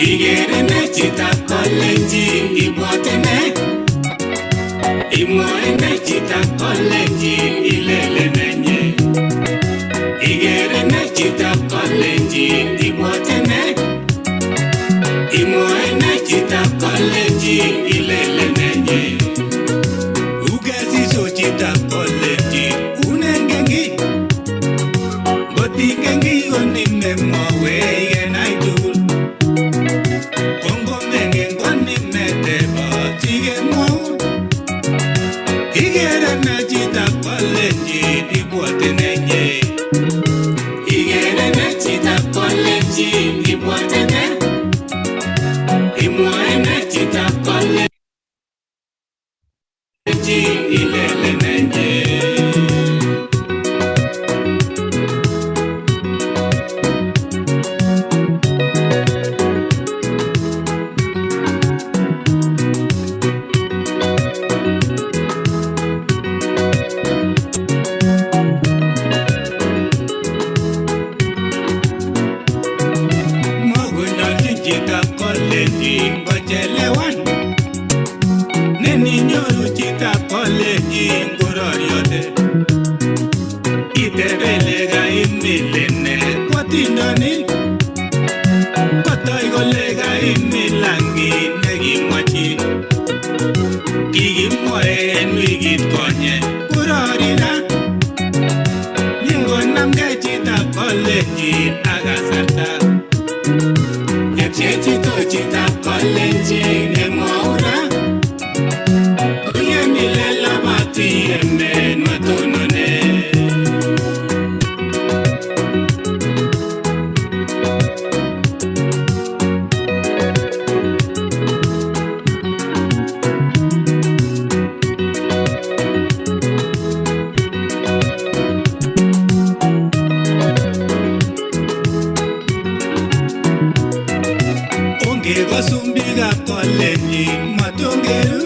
Igere ne Chitab Kalenjin ibwatene. Imoe ne Chitab Kalenjin ilele nenye. Igere ne Chitab Kalenjin ibwatene. Imoe ne Chitab Kalenjin ilele nenye. Ugezi so Chitab Kalenjin unengengi. Botingengi onime mwawe yenaitul. Igere na Chitab Kalenjin ibwatene. Igere na Chitab Kalenjin ibwatene. Imoe na Chitab Kalenjin ilele nenye. Chitab Kalenjin bachelewan. Neni nyoru Chitab Kalenjin gororiote. Itebelega imilene kwatindoni. Kotoy kolega imilangi negimwachi. Kigimwae en wikit konye gororira. Ningonamge Chitab Kalenjin akasarta. Chechito Chitab Kalenjin emwaura. Oye milela mati embe nwatonone. Sumbiga Kalenjin matongeru.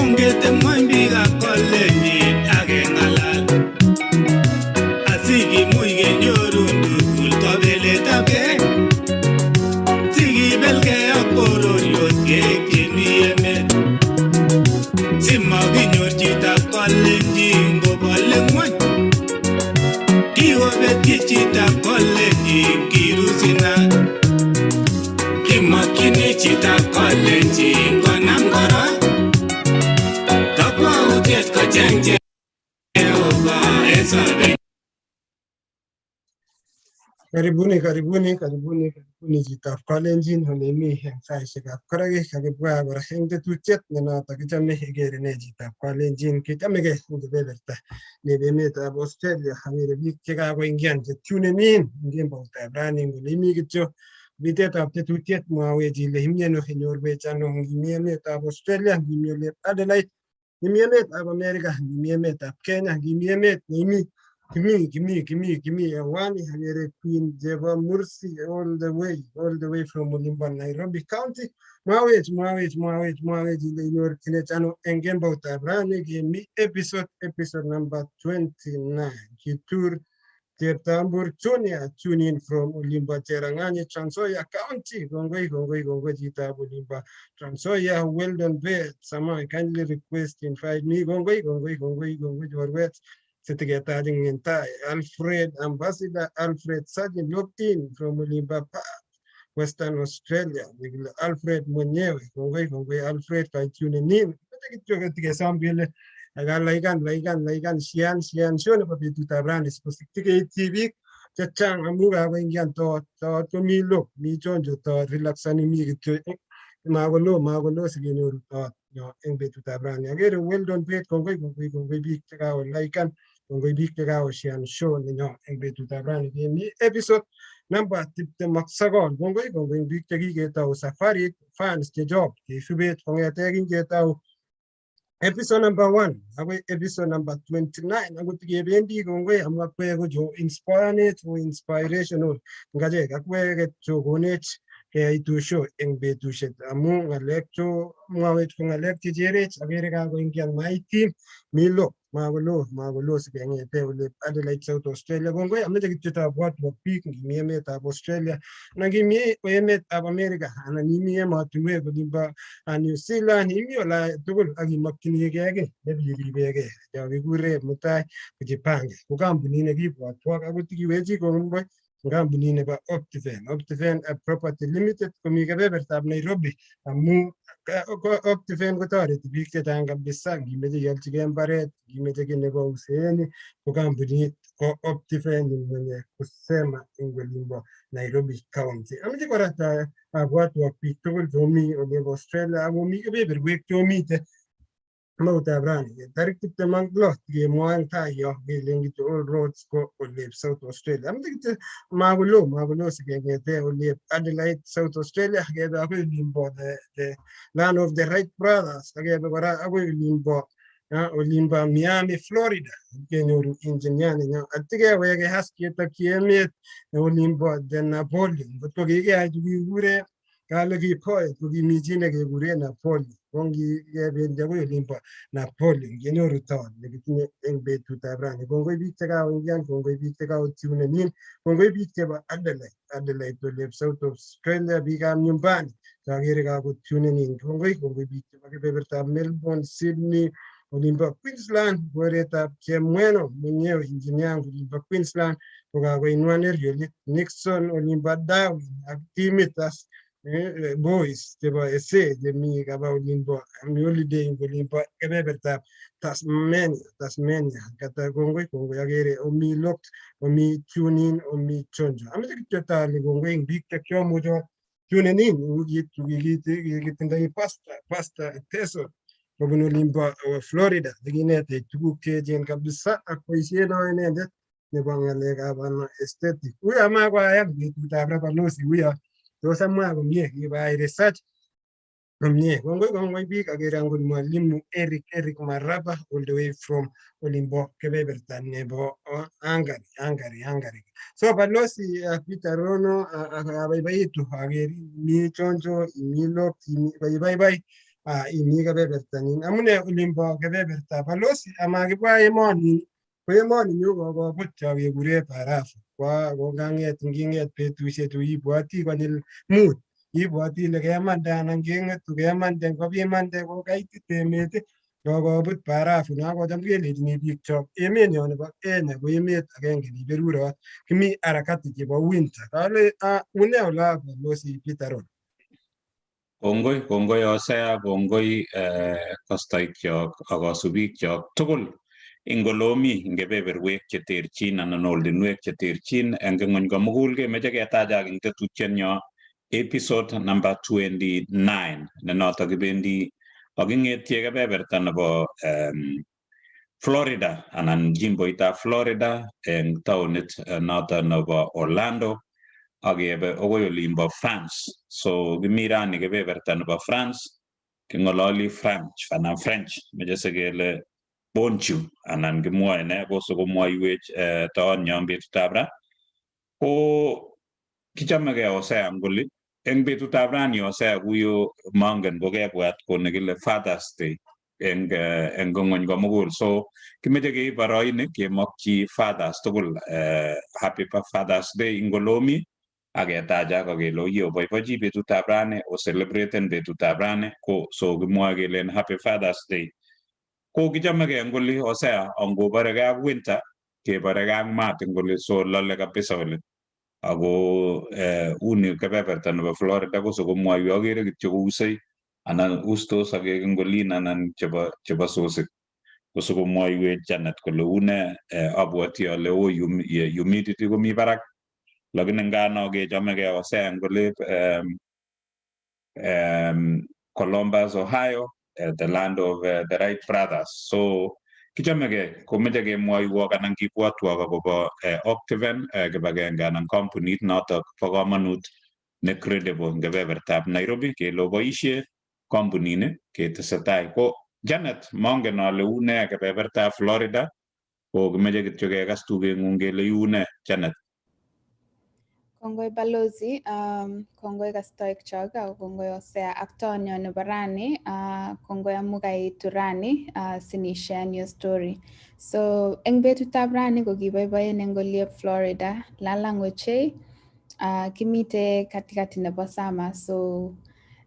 Ongete mwambiga Kalenjin agengalal. Asigi muige nyoru ndukul kobeletabke. Sigi belge akororioske kimiyemet. Simagi nyor Chitab Kalenjin gobole ngwany. Kiwobetki Chitab Kalenjin kirusina. Makini Chitab Kalenjin konam kora. Kakwautiet kocheng Jehova esobe. Karibuni Chitab Kalenjin honemi saishekab koraki kakibwa kora eng tetutiet nenotok kichame Igere ne Chitab Kalenjin kichamege eng kebeberta nebo emetab Australia. Agere biik chekakoingian chetunen in kemboutab rani ngole imi kityo bitetab tetutiet mwawech ile imiano inyorwech ano, ngimi emetab Australia, ngimi emet Adelaide, ngimi emetab America, ngimi emetab Kenya, ngimi emet neimi kimi awani agere Queen Jeva Mursi all the way from Olimba Nairobi County. Mwawech ile inyorchinech ano eng kemboutab rani kimi episode number 29 Kitur Cheptambur Junior, tune in from Olimba Cherangani, Trans Nzoia County. Gongoi Chitab Olimba Trans Nzoia, well done bed. Someone I kindly request to invite me. Gongoi Jorwet. Setting entire Alfred Ambassador Alfred Sergeant locked in from Olimba Park, Western Australia. Alfred Monyewe, Gongoi Alfred, I tune in. laikan sian show nebo betutab rani sikosikyi tibik chechang amu kakoingian tot komi lo mi chonjo tot relaxani mi kityo makolo sikenyoru tot eng betutab rani. Agere weldon bet kongoi biik chekako kongoi biik chekakoshian show nenyo eng betutab rani. Kemi episode number 29. Kongoi biik chekiketou safarit fans chechok keisubet kong'ete kingetau episode number 1 akoi episode number 29 akot kebendi kongoi amu akwek ko inspiranech ko inspirational ngachek akwek chokonech keyaitu show eng betushek amu ng'alek cho mwawech ko ng'alek checherech agere kakoingian maiti milo makolo sikeng'ete ole Adelaide South Australia. Kongoi ameche kityo tabwatwok biik ngimi emetab Australia anan ngimi emetab America anan imi emotinwek olimbo New Zealand imi ola tugul akimakchinigei kiy nebiribegei cho kikure mutai kujipange ko kampunit nekibwotwok akot kiwechi kongoi kampunit nebo Optiven Property Limited komi kebebertab Nairobi amu Optiven kotoreti biik chechang kabisa ngimeche ialchigei mbaret ngimeche kiy nebo useni ko kampunit ko Optiven mwenye kusema eng olimbo Nairobi County. Ameche kora abwatwok biik tugul chomi olimbo Australia akomi kebeberwek chomite mautab rani tarik 26 kemwoe eng tai yo kelen kityo all roads ko olep South Australia. Ameche kityo makolo sikeng'ete olep Adelaide South Australia kebe akoi olimbo the land of the Wright brothers akebe kora akoi olimbo Miami Florida kenyoru engineer nenyo atikeweke as ketokyi emet olimbo the Napoleon kotko kikeyai tukikure kale kipoet ko kimi chi nekekure Napoleon kongikebendi akoi olimbo Napoleon kenyoru town nekitinye eng betutab rani. Kongoi biik chekakoingian, kongoi biik chekakotunenin, kongoi biik chebo Adelaide olep South Australia, biikab nyumbani chakere kakotunenin. Kongoi biik chebo kebebertab Melbourne, Sydney, olimbo Queensland, koretab Chemweno mwenyewe engineer olimbo Queensland kokakoinuan eriolit Nixon olimbo Darwin ak timit as boys chebo ese chemi kaba olimbo holiday olimbo kebebertab Tasmania kata kongoi agere omi lock omi tunin omi chonjo. Ameche kityo tali kongoi eng biik chekiomucho tunenin kikitindoi pasta teso kobun olimbo Florida nekinetech tuguk cheechen kabisa ak boisiet neo inendet nebo ng'alekab aesthetic. Uyo amakoayak betutab rabalosi uyo tos amwa komie kibayai research komie. Kongoi biik agere angot mwalimu Eric Maraba all the way from olimbo kebeberta nebo Hungary. So balosi Peter Rono abaibaitu ageri mi chonjo imi lok imi baibai imi kebeberta nin amune olimbo kebeberta balosi amakibwa emoni ko emoni nyo kokobut chakekure barafu kokang'et nging'et betushechu ibwoti konyil mut ibwoti ile kemande anan keng'etu kemande ngobimande ko kaitit emet kokobut barafu nakocham kelechini biik chok emenyo nebo Kenya ko emet agenge neberurot kimi harakati chebo winter kale une ola balosi Peter Rono. Kongoi Osea, kongoi kastoikyok ak kasubikyok tugul ing olomi ing kebeberwek cheterchin anan oldinwek cheterchin eng ng'ony komugul kemeche ketachak ing tetutienyo episode number 29 ne noto kibendi aking'etie kebeberta nebo Florida anan jimboitab Florida eng taonit noto nebo Orlando akebe okoi olimbo France. So kimi rani kebeberta nebo France king'ololi French meche sekele bonjour anan kimwoe ne kosokomwoiwech taonyo betutab ra ko kichamegei Osea ngoli eng betutab rani Osea kuyo mangen kokebwat ko nekile Father's Day eng ng'ony komugul. So kimeche keib boroinik kemokchi fathers tugul happy Father's Day ingolomi aketachak akele oye oboibochi betutab rani o celebraten betutab rani ko so kimwoe kelen happy Father's Day. Ko kichamegei ngoli Osea angoborekei ak winter keboreke ak maat ngoli so lole kabisa oli ako uni kebeberta nebo Florida ko sokomwoiwe akere kityo kousei anan ustos akek ngolin anan chebo sosik kosukomwoiwech Janet kole une abwoti ale o humidity komi barak lakini ngano kechomegei oseng kole Columbus, Ohio, the land of the Wright brothers. So kichomegei komeche kemwoiwo anan kibwotwo akobo Octaven kibagenge anan kampunit notok bo komonut ne credible eng kebebertab Nairobi kele boisie kampunini ketesetai. Ko Janet, mongen ale une kebebertab Florida, ko kimeche kityo kekas tugeng'ung kele une Janet. Kongoi balozi, kongoi kastoik chok, kongoi osea ak tonyo nebo rani, kongoi amu kaitu rani sinishare your story. So eng betutab rani ko kiboiboen eng oliep Florida, lalang ochei, kimite katikati nebo summer, so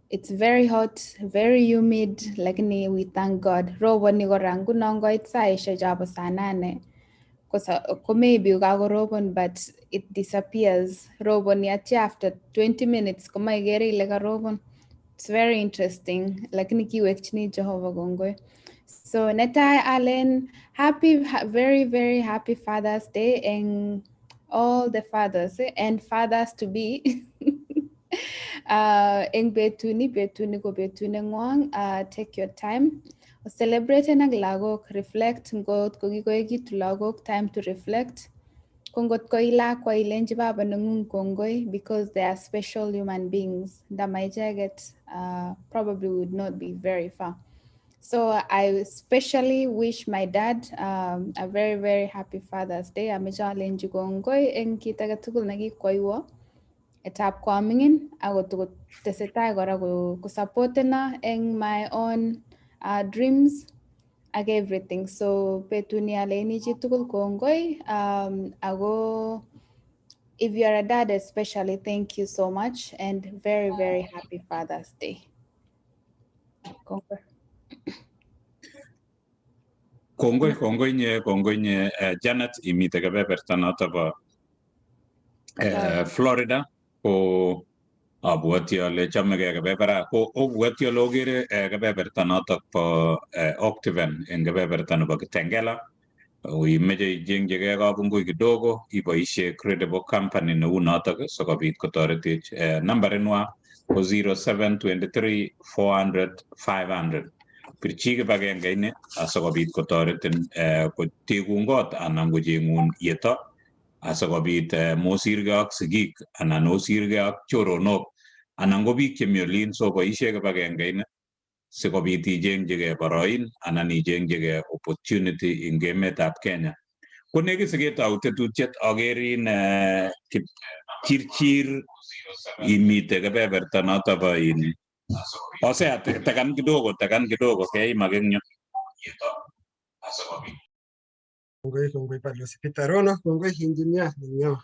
it's very hot, very humid, lakini we thank God. Roboni kora nguno ngoit saishek chabo saa 8. Ko maybe kakorobon but it disappears. Roboni atya after 20 minutes koma igere ile karobon. It's very interesting. Lakini kiwekchini Jehovah kongoi. So netai alen very very happy Father's Day and all the fathers and fathers to be. Eng betuni ko betuni ngwang, take your time. Celebrate nag lagok, reflect ngot ko kikoekitu lagok, time to reflect. Kongot ko ilakwa ilenji baba nangung kongoi because they are special human beings. Damaijaget probably would not be very far. So I especially wish my dad a very very happy Father's Day. Ameja lenji kongoi eng kita gatukul nakikwaiwo. Etap kwamingin ako tesetai kora ko supportena eng my own dreams ak everything. So petuni aleni chitukul kongoi ako if you are a dad especially, thank you so much and very very happy Father's Day. Kongoi nye Janet imite kebeberta noto bo Florida ko abwoti ale chamegei kebebera ko obwoti ale ogere kebeberta notok bo Octaven eng kebeberta nebo Kitengela imeche ijengchigei kabungui kidogo iboisie credible company neu notok sikobit kotoretech. Nambarinwa ko 0723 400 500. Pirchi kibagenge ini asikobit kotoretin kotekun kot anan kocheng'un yeto asikobit mosirgei ak sigik anan osirgei ak choronok anan ko biik chemi olin. So boisie kibagenge ini sikobit ijengchigei boroin anan ijengchigei opportunity eng emetab Kenya. Ko nekit siketou tetutiet akerin Chirchir imite kebeberta noto bo ini. Osea tekan kidogo keimak eng yu. Kongoi balozi Pitarono, kongoi engineer ninyo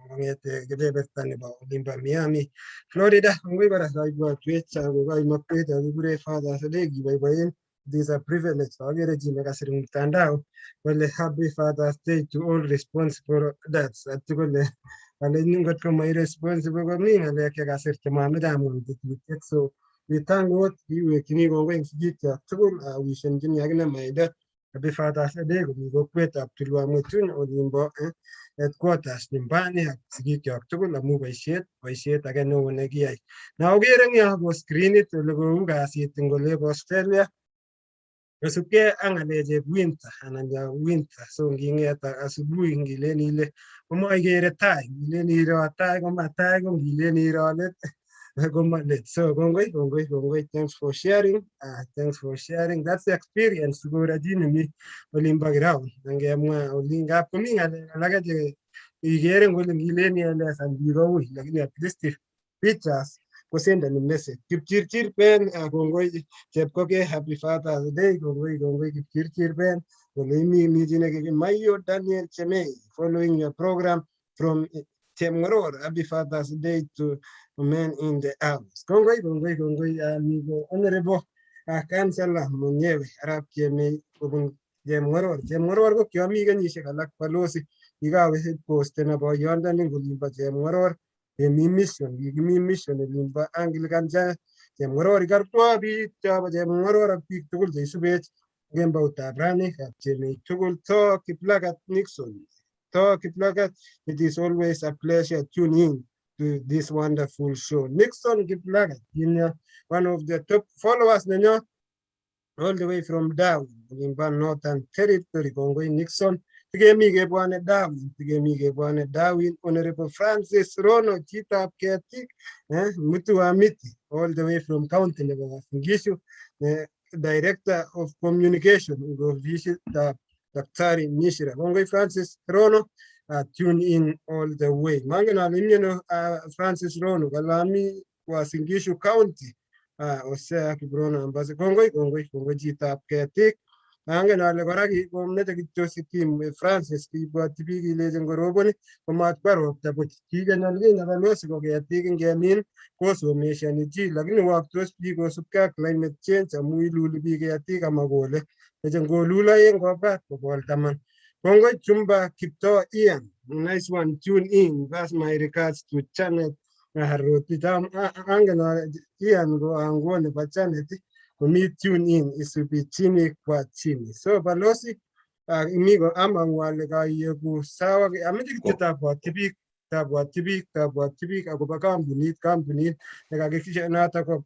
kongete kebeberta nebo Olimba Miami, Florida. Kongoi kora kaibwatwech ako kaimakwech akikure Father's Day kiboiboen. It is a privilege. Agere chi nekasir eng mtandao kole happy Father's Day to all responsible dads. Atukole ale ngot ko mai responsible komi ngalek chekasir chemameche amwa tetutiet. So we thank God kiwekchini kongoi eng sigik tugul wishenjini akine my dad happy Father's Day komi kokwetab Tulwa Mwituni olimbo headquarters nyumbani ak sigikyok tugul amu boisiet age neo nekiyai. Na ogere eng yo ko screenit ole kou kasit eng olebo Australia kosubkei ak ngalecheb winter anan winter. So nging'et asubuhi ngilen ile komaikere tai, ngilen iro tai komatai, ko ngilen iro let komalet. So kongoi. Thanks for sharing. That's the experience kurajini mi olimbo ground. Nangemwa olingap komi ngalek alake che igere ngole ngilen ile sambiro ui, lakini at least pictures kusendani message. Kipchirchir Ben, kongoi chepkoke happy Father's Day. Kongoi Kipchirchir Ben. Kole mi jine Mayo Daniel Chemei following your program from Chemoror. Happy Father's Day to men in the arms. Kongoi amigo honorable Councilor mwenyewe Arap Chemei kobun Chemoror ko kiami kenyisiek alak balozi kikawe post na boyondoni ngolimbo Chemoror kemi mission olimbo Anglican Church Chemoror. Ikartwa biik chobo Chemoror ak biik tugul cheisubech Gembautab rani kapchemi tugul to Kiplagat Nixon. To Kiplagat, it is always a pleasure tuning in to this wonderful show. Nixon Kiplagat, one of the top followers, all the way from Darwin, in Northern Territory, Congo, Nixon. Darwin, Honorable Francis Rono, Chitab Ketik, Mutu Amiti, all the way from County Ngishu, Director of Communication, visit Daktari Nishira. Congo Francis Rono, tune in all the way. Mangana, Francis Rono, Galami was in Gishu County. Osea Kibrono ambase Congo Chitab Ketik. Angena le koraki komnete kityo sitim Francis kibwati biik ilechen koroboni komat kwarokta buch kikenalgei nyakalusi ko ketik ngemin kosomeshani chi lakini waktos biik kosubkei ak climate change amu iluli biik ketik amakole meche ngolul aeng kobwat kokol taman. Kongoi Chumba Kipto Ian, nice one, tune in. That's my regards to Janet Rotitam. Angena Ian go angone pa Janet kumi tune in isubi chini kwa chini. So balosi imigo ama wale ka yeku sawa ameti kitabwa tibik akoba kampunit nekakikisha nata ko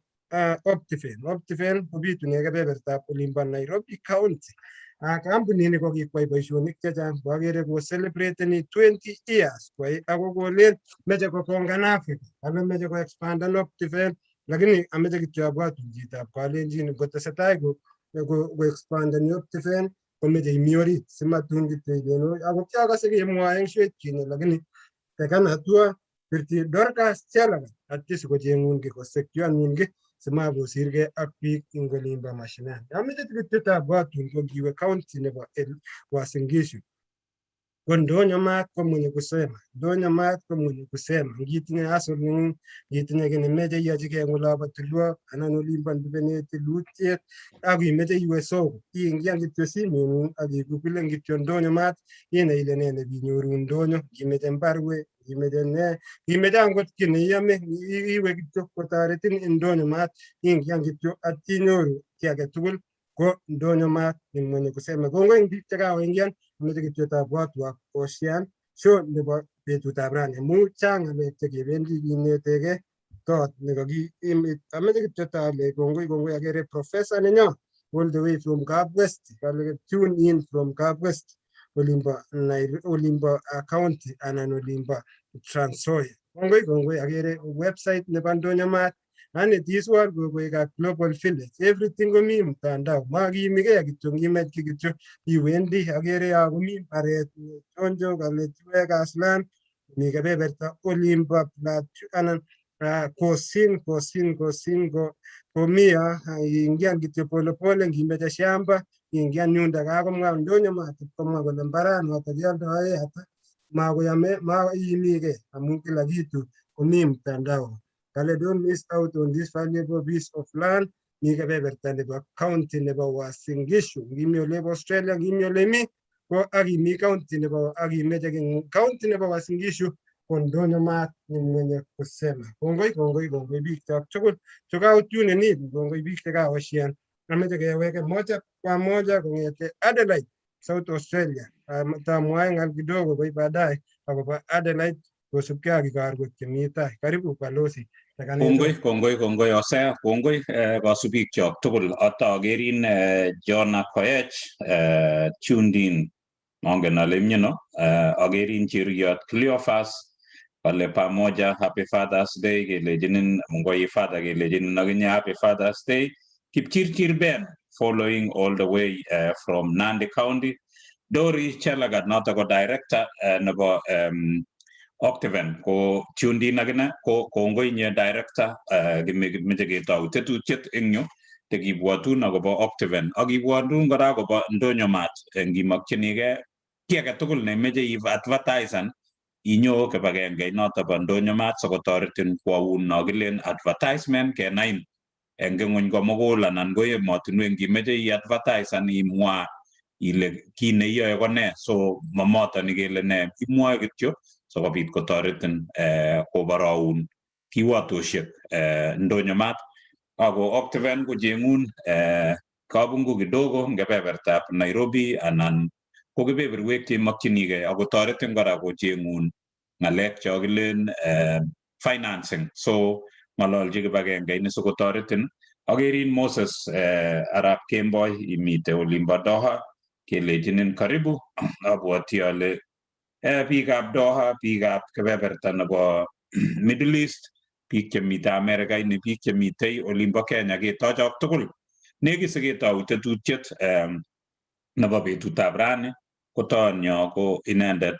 Optifen kobitu kebebertab olimbo Nairobi County. Kampunini ko kikwai boisionik chechang kwakere ko celebrateni 20 years kwai ako kolen meche kokongan Africa ala meche ko expandan Optifen lakini ameche kityo abwat chitab Kalenjin kotesetai ko expandani Optifen komeche imi orit simatun kityo ikeno ako kiakase kemwoe eng shwekchine lakini tekan hatua pirti Dorcas Chelagat atis kochengun ki kosekyonun ki simabosirgei ak biik ing olimbo mashinani. Ameche kityo abwatun ko kiwe county nebo Uasin Gishu. Ko ndonyo maat ko mwenye kusema ngitinye hustle ngitinye kii nemeche iyochigei eng olabo tulwok anan olimbo Ndubeneti Lutiet ak imeche iwe soko iingian kityo simeng'ung ak igoogle kityo ndonyo maat inai ile nee nebinyoru ndonyo. Ngimeche mbarwe ngimeche nee ngimeche angot kii neiome iwe kityo kotoretin ndonyo maat ingian kityo atinyoru ki age tugul ko ndonyo maat ni mwenye kusema. Kongoi eng biik chekaoingian ameche kityo tabwatwa Ocean show nebo betutab rani amu chang ng'alek chekebendi kinetegei tot nekakimit. Ameche kityo tale kongoi akere professor nenyo all the way from Kap West kale tune in from Kap West olimbo county anan olimbo Trans Nzoia. Kongoi akere website nebo ndonyo maat and it is what we got global village. Everything komi mtandao. Makimigei kityo ngimech kityo iwendi akere ya komi baret chonjo kale tiwek aslan mi kebeberta olimbo Plateau anan Kosin ko komi ingian kityo polepole ngimeche shamba ingian yunda kakomwa ndonyo maat komwa kole mbaranoto kialdoe ata makoyame maimigei amu kila kitu komi mtandao. Don't miss out on this valuable piece of land. Mi kebeberta nebo county nebo Uasin Gishu. Ngimi olebo Australia, ngimi olemi ko akimi county nebo akimeche county nebo Uasin Gishu ko ndonyo maat ni mwenye kusema. Kongoi biik tugul chekaotune ni kongoi biik chekaoshian. Ameche keweke moja kwa moja kongete Adelaide, South Australia. Tamwae ngal kidogo koi baadaye akobo Adelaide kosubkei ak ikorwek chemi tai. Karibu balozi. Kongoi Osea, kongoi kasubik chok tugul atakerin Jona Koech tuned in mongen ale mnyeno akerin Chiriot Cleophas kale pamoja happy Father's Day kelejinin mungoi father kelejinin akinye happy Father's Day. Kipchirchir Ben following all the way from Nandi County. Dori Chelagat noto ko director nebo Octaven ko tundi nagina ko ngoi nye director gimeje getau tetutiet engyo tekibwatun akobo Octaven akibwatun kora akobo ndonyo maat ngimakchinigei ki age tugul nemeje advertisan inyo kibagenge noto bo ndonyo maat sikotoretin kwaun nokilen advertisement kenain eng ng'ony komugul anan ko emotinwek ngimeje advertisan imwa ile ki neiyoe ko ne so mamotoni kele ne imwoe kityo sikobit kotoretin kobaraun kiwatoshek ndonyo maat ako Octaven ko cheng'un kabungu kidogo ngebebertab Nairobi anan ko kebeberwek chemakchinigei ako toretin kora kochengun ngalek chokilen financing. So ngololji kibagenge ini sikotoretin. Agerin Moses arap Kemboi imite olimbo Doha kelejinin karibu. Abwoti ale biikab Doha, biikab kebeberta nebo Middle East, biik chemite Amerika ini, biik chemite olimbo Kenya ketochok tugul. Nekit siketou tetutiet nebo betutab rani kotonyo ko inendet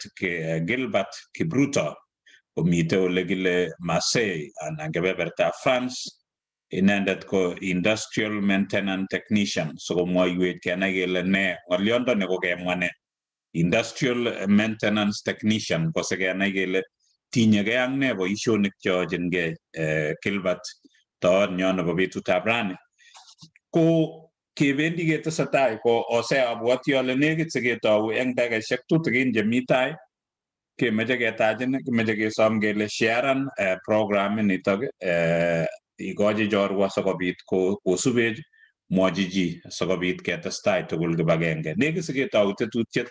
Gilbert Kipruto komite ole kile Marseille anan kebebertab France. Inendet ko industrial maintenance technician. So komwoiwech kenai kele ne ng'olyondoni ko kemwa ne industrial maintenance technician ko sikenai kele tinyegei ak ne boisionik cheyochingei Gilbert toonyo nebo betutab rani. Ko kebendi ketesetai ko ose abwoti ale nekit siketou eng dakikaishek tutigin chemi tai kemeche ketachin, kimeche kesom kele sharean program nitok ikochi chorwa sikobit kosubech mwochi chi sikobit ketestai tugul kibagenge. Nekit siketou tetutiet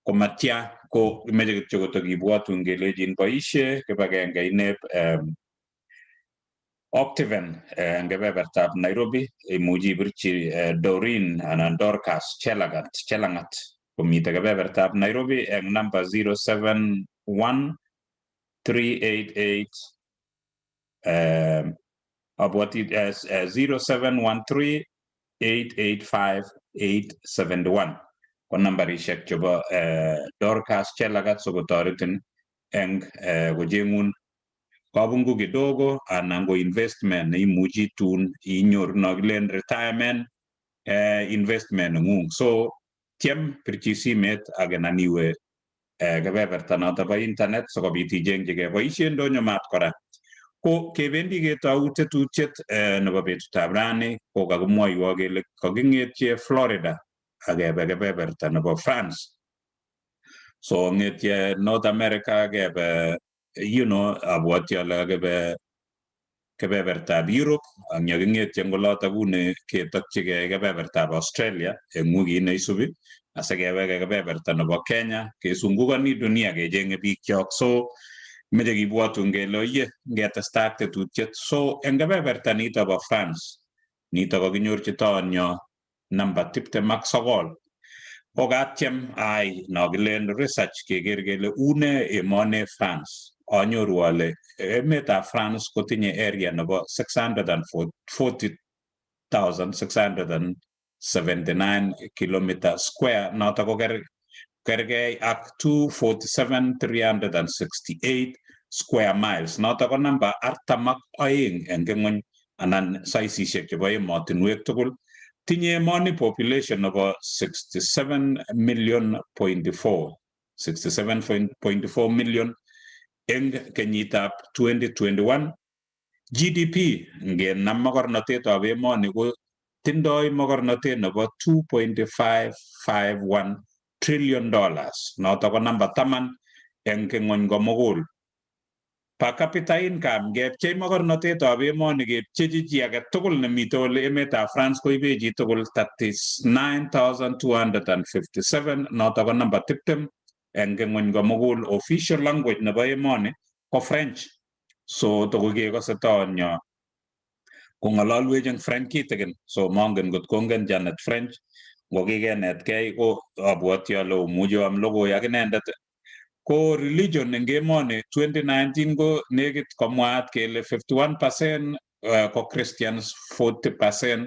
komatya ko kimeche kityo kotokibwatun kelejin boisie kibagenge inep Optiven eng kebebertab Nairobi imuchi ibirchi Doreen anan Dorcas Chelangat komite kebebertab Nairobi eng number 071-388 abwati 0713-885-871 ko nambarishek chebo Dorcas Chelagat sikotoretin eng kochengun kabungu kidogo anan ko investment neimuchi tun inyoru nokilen retirement investment ng'ung. So tiem pirchi simet age nan iwe kebeberta noto bo internet sikobit ichengchigei boisie ndonyo mat kora. Ko kebendi ketou tetutiet nebo betutab rani ko kakimwoiwo kele kaking'etie Florida akebe kebeberta nebo France. So ng'etie North America kebe abwoti ale akebe kebebertab Europe ang yaking'etie ngoloto kune ketokchigei kebebertab Australia eng wikit neisubi asikeweke kebeberta nebo Kenya kesungukoni dunia kecheng'e biikchok. So meche kibwatun kele oye ngetestai ak tetutiet. So eng kebeberta nito bo France nito kakinyorchi taonyo namba 29 ko katyem ai nokilen research keker kele une emoni France. Anyoru ale emetab France kotinye area nebo 640,679 kilometer square noto ko kergei ak 247,368 square miles noto ko namba 42 eng ng'ony anan saisishek chebo emotinwek tugul. Tinye emoni population nebo 67.4 million eng kenyitab 2021. GDP ngenam mokornotetab emoni ko tindoi mokornotet nebo $2.551 trillion noto ko namba 10 eng ng'ony komugul. Per capita income ngepchei mokornotetab emoni kepchechi chi age tugul nemite ole emetab France koibe chi tugul 39,257 noto ko namba 20 eng ng'ony komugul. Official language nebo emoni ko French. So tokokekose taonyo kong'ololwech eng French kitikin. So mongen kot kongen Janet French, ngokikenetkei ko abwoti ale omuchi oam logoi ak inendet. Ko religion eng emoni 2019 ko nekit komwaat kele 51% ko Christians, 40%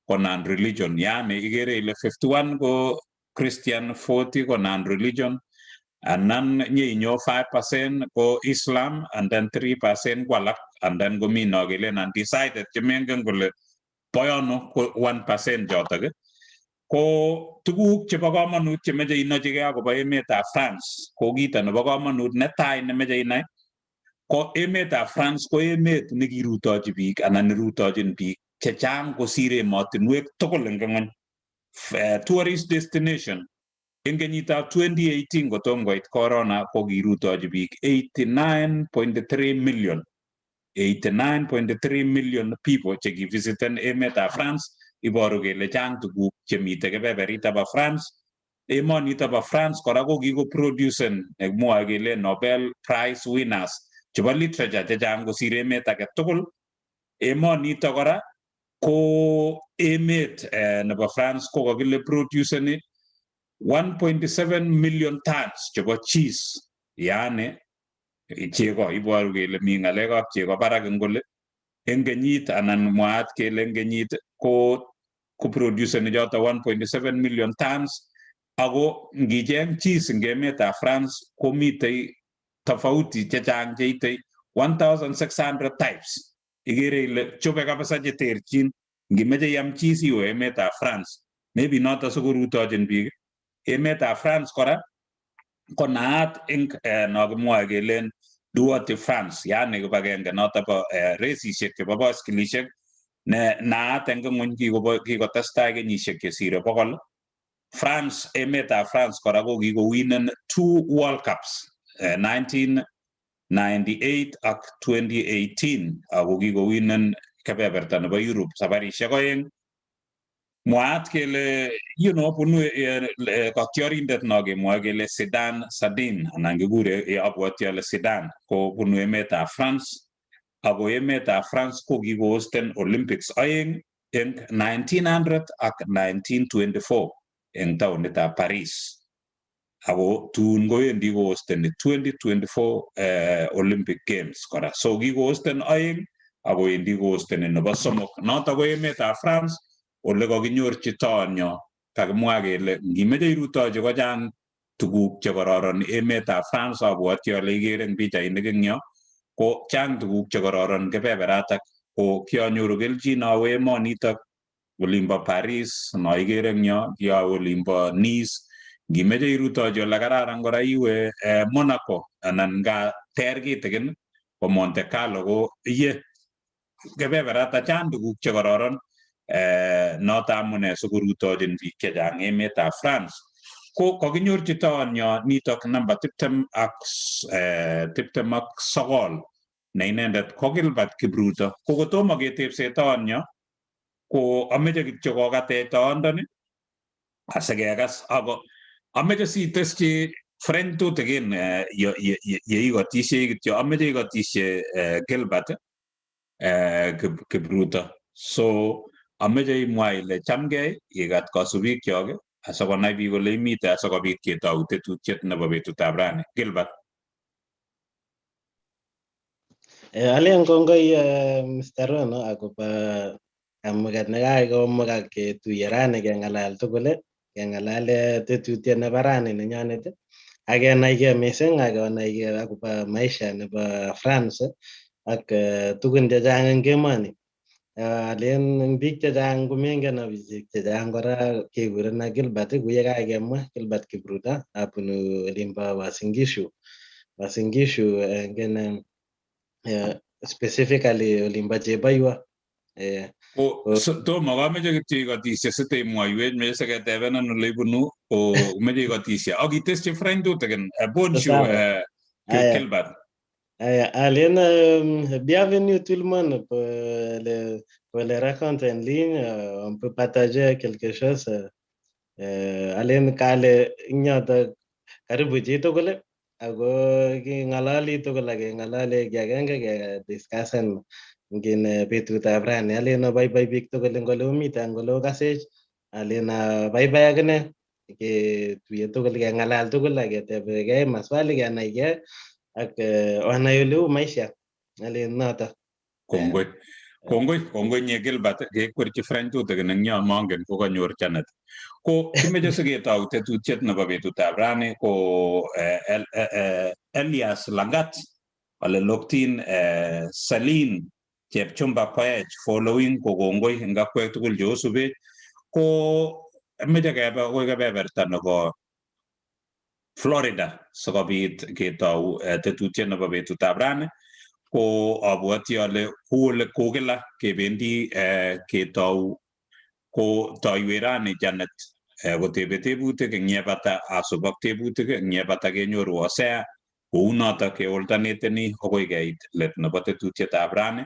ko non-religion. Yani ikere ile 51 ko Christian, 40 ko non-religion, and then nyeinyo 5% ko Islam, and then 3% ko alak, and then komi nokelen undecided chemengen kole boyono ko 1% chotok. Ko tuguk chebo komonut chemeche inochigei akobo emetab France ko kito nebo komonut netai nemeche inai ko emetab France ko emet nekirutochi biik anan nerutochin biik chechang kosir emotinwek tugul eng ng'ony. Tourist destination eng kenyitab 2018 kotom koit corona ko kirutochi biik 89.3 million people chekivisiten emetab France iboru kele chang tuguk chemite kebeberita ba France. Emonito ba France kora ko kikoproducen mwoe kele Nobel Prize winners chebo literature chechang kosir emet age tugul. Emonito kora ko emet nebo France ko kakile produceni 1.7 million tons chebo cheese, yani chego, iboru kele mi ngalekab chego barak ngole eng kenyit, anan mwaat kele eng kenyit ko produceni joto 1.7 million tons. Ako ngicheng cheese eng emetab France komitei tofauti chechang cheitei 1600 types. Igere ile chobe kabisa cheterchin. Ngimeche iam cheese iwe emetab France, maybe noto sikorutochin biik. Emetab France kora ko naat eng nokimwoe kelen Duo de France, yani kibagenge noto bo resisiek chebo baskilisiek ne naat eng ng'ony kikotestai kenyisiek chesire 100. France, emetab France kora ko kikowinen 2 World Cups, 1998 ak 2018, ako kikowinen kebeberta nebo Europe sabarisiek 2. Mwaat kele bunu katiorindet no kemwoe kele Zidane Sadine, anan kikure abwoti ale Zidane, ko bunu emetab France. Ako emetab France ko kikohosten Olympics 2 eng 1900 ak 1924 eng taonitab Paris. Ako tun kowendi kohosteni 2024 Olympic Games kora. So kikohosten 2 ako wendi kohosteni nebo 3. Noto ko emetab France ole kakinyorchi tonyo. Kakimwa kele ngimeche irutochi kochang tuguk chekororon emetab France, abwoti ale ikere eng pichainik eng yo, ko chang tuguk chekororon kebeberatak. Ko kianyoru kelchin awe emonitok olimbo Paris, no ikere eng yo, kiawe olimbo Nice. Ngimeche irutochi ole kararan kora iwe Monaco, anan nga ter kitikin ko Monte Carlo, ko iye kebeberata chang tuguk chekororon. Noto amune sikorutochin biik chechang emetab France. Ko kakinyorchi tonyo nitok namba 29 ne inendet ko Gilbert Kipruto. Ko kotomo ketebse tonyo, ko ameche kityo kokatech toondoni asikekas. Ako ameche siteschi French tutikin yeikotishei kityo, ameche ikotishe Gilbert Kipruto. So ameche imwa ile chamgei ikat kasubik kyok asikonai biik kole imite, asikobit ketou tetutiet nebo betutab rani. Gilbert. Alen kongoi Mr. Rono akobo kamuget nekakomukak ketuye rani kengalal tugul, kengalale tetutiet nebo rani nenyonet, akenaigei mising akenaigei akobo maisha nebo France ak tugun chechang eng emoni. Alen biik chechang komengen biik chechang kora kekurena Gilbert, kuye kakemwa Gilbert Kipruto abunu olimbo Uasin Gishu ngene specifically olimbo Cheboiwo. Tomo kameche kityo ikotishe siteimwoiwech, meche siketebenan ole ibunu, ko meche ikotishe ak iteschi French tutikin. Bonjour Gilbert. Alen bienvenue tout le monde pour le raconte en ligne, on peut partager quelque chose. Alen kale inyoto karibu chitugul, ako kingalali tugul akengalali kiagenge ke discussion ngine betutab rani. Alen baibai biik tugul eng ole umite eng ole okasech. Alen baibai akine ketuye tugul kengalal tugul aketebekei maswali kenaigei ak onai ole u maisha. Alen noto. Kongoi nye Gilbert, kekwerchi French tutikin eng yo, mongen ko kanyor chanet. Ko kimeche siketou tetutiet nebo betutab rani ko Elias Langat ole loktin Celine Chepchumba Koech following ko kongoi eng akwek tugul cheosubech. Ko meche kebe akoi kebeberta nebo Florida sikobit ketou tetutiet nebo betutab rani. Ko abwoti ale kou kila kebendi ketou ko toiwech rani Janet kotebe tebutik, eng yebata asub ak tebutik, eng yebata kenyoru osea, kou noto keoltaneteni akoi keit let nebo tetutietab rani.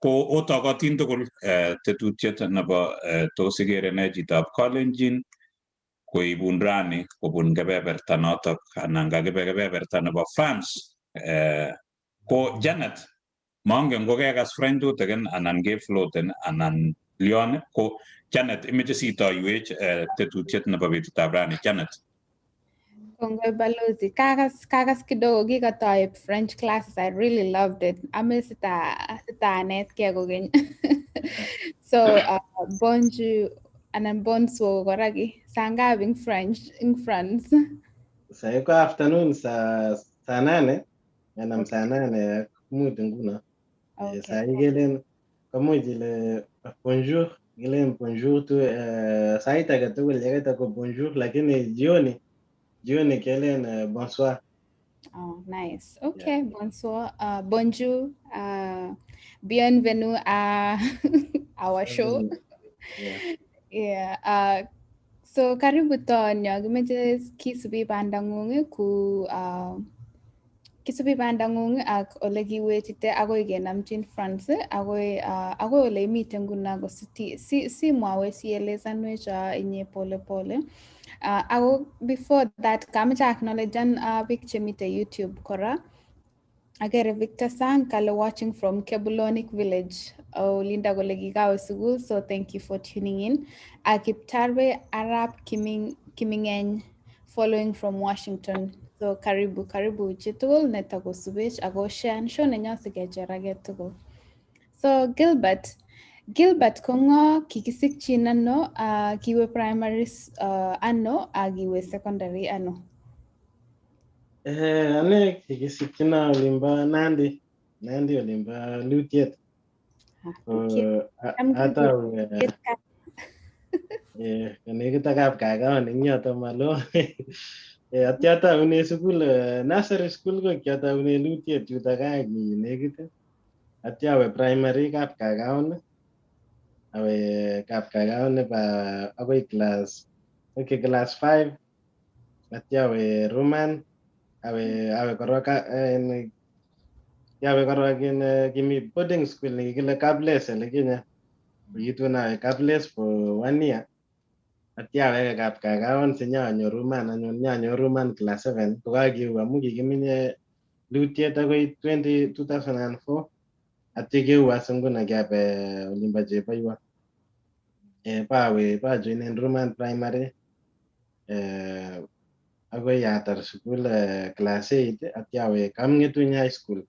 ko otokotin tugul tetutiet nebo tos igere ne chitab Kalenjin koibun rani kobun kebeberta notok anan kakibe kebeberta nebo France. Ko Janet, mongen ko kekas French tutikin anan kefloten anan Lyon, ko Janet imeche sitoiwech tetutiet nebo betutab rani. Janet. Kongoi Balozi. Kakas kidogo kikatoi French classes. I really loved it. Ame sita kokeny. So bonjour anan bonsoir koraki. Sangab in French in France. Sa iko afternoon sa 8 anan sa 8 mut nguno. Okay. Sa igelen kamuch ile bonjour, gilen bonjour tu sait age tugul yakaita ko bonjour, lakini jioni kelen bonsoir. Oh, nice. Okay, yeah. Bonsoir. Bonjour. Bienvenue à our show. Yeah. Yeah. So karibu Tonyo, gimeche kisubi bandangung ku kisubi bandangung ak ole kiwetite agoi kenamchin France agoi ole imiten nguna ko si mwawe sielezanwech inye pole pole. Ako before that, kamache acknowledgean biik chemite YouTube kora. Agere Victor Sang kale watching from Kebulonic Village. Linda kole kikawe sukul, so thank you for tuning in. Kiptarwe Arab Kimingeny following from Washington. So karibu chitugul netagosubech ako share show nenyo sikecher age tugul. So Gilbert ko ngo kikisikchin ano, kiwe primary ano, kiwe secondary ano? Ane kikisikchina olimbo Nandi olimbo Lutiet. Atau nekit ak kapkagaon eng yoto malo. Atya taune sukul nursery school ko kyataune Lutiet yuto kaa nekit. Atya awe primary kapkagaon. Awe kapkagaon pa akoi class 5. Atya awe Roman. Awe koroka yawe korok kimi boarding school nekikile Kables Kenya. Uitun awe Kables for 1 year. Atya aweke kapkagaon sinyanyoru man class 7. Kokakiu amu kikiminye Lutiet akoi 2004. Atya kiu as nguni kyape olimbo Cheboiwo. Pa joinen Ruman primary. Akoi atar sukul class 8 atya awe Kamngetuny high school.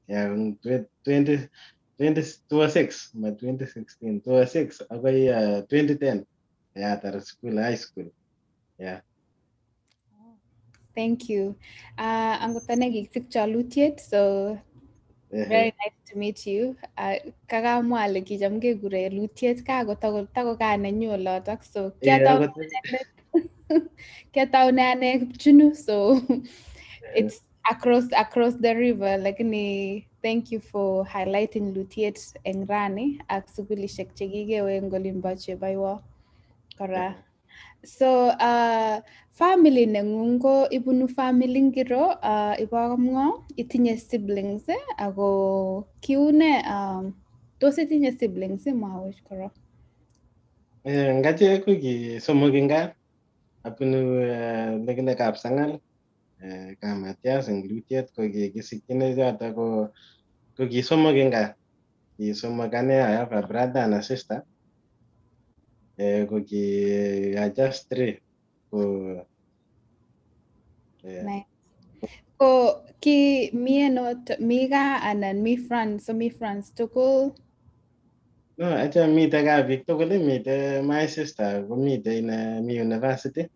2006 ma 2016 2006 akoi 2010 atar school high school. Yeah. Thank you. Angotane kikisikcho Lutiet, so very nice to meet you. Kakamwa ale kicham kekure Lutiet tako kaa nenyu olotok, so kiataune ane Kipchunu, so it's across the river. Lakini thank you for highlighting Lutiet eng rani ak sukulishek chekikewe eng olimbo Cheboiwo kora. So family nengung ko ibunu family ngiro, ibo ngo, itinye siblings ako kiune tos itinye siblings mwawech kora? Ngache kuki somok eng gaa abunu nekile Kapsangal. Kamatias eng Lutiet ko kikisikchine choto ko kisomok eng gaa. Kisomok ane, I have a brother and a sister. Ko ki just 3. Nice. Ko ki mi gaa anan mi France, so mi France tugul? No, acha mite gaa biik tugul, mite my sister komite mi university.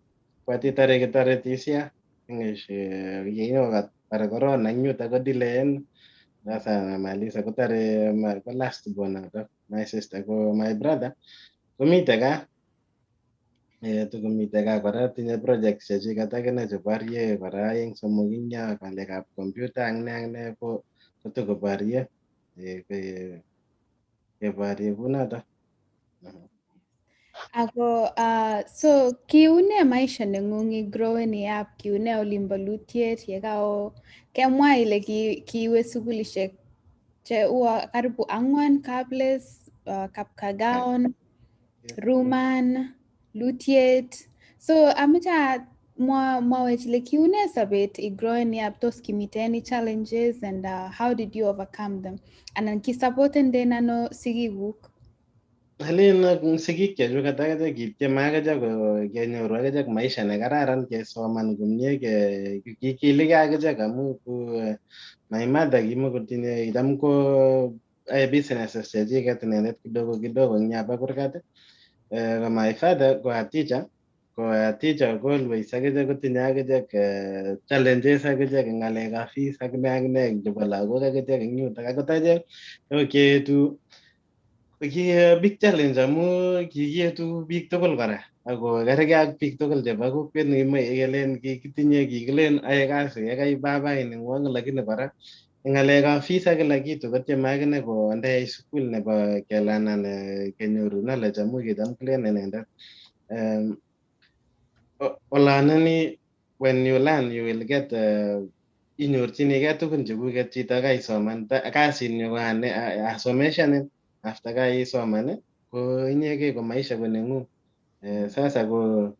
Kwati tare kitaretisia. English yeyokat para corona eng yuto ko delayen. Sasa namaliza kotare ko last born ato. My sister ko my brother komite gaa. Tukomite gaa kora tinye project chechiket akine cheborye kora eng somok eng yo ngalekab computer ak ne ko tukoborye keborye kunoto. Ako so kiune maisha nengung growing up, kiune olimbo Lutiet yekao kemwa ile kiiwe sukulishek che huwa karibu angwan, Kables, Kapkagaon, Ruman, Lutiet. So amita mwawech like kiune sabet growing up tos kimite any challenges and how did you overcome them? Anan kisupporten den ano sigiguk? Alen sigik chechuk kata kityem akichek kenyoru akichek maisha nekararan kesoman komie kikiligei akichek amu my mother kimukotinye kitam ko businesses chechiket inendet kidogo kidogo eng yapa kurgat. My father ko a teacher ko always akichek kotinye akichek challenges akichek eng ng'alekab fees ak ne chebo lagok akichek eng yutok akot achek keetu ki big challenge amu kikietu biik tugul kora ako kergei ak biik tugul chebo kokwet kelen kikilen ae kasi yekai babai nengwong lakini kora eng ng'alekab fees ak kila kitu kotieme akine konde sukul nebo kelanan kenyoru knowledge amu kitam kilen inendet olanani when you learn you will get inyorchinigei tugun chekuket chito kaisoman kasinyu ko asomeshanin after kaisoman ko inyegei ko maisha ko neng'ung. Sasa ko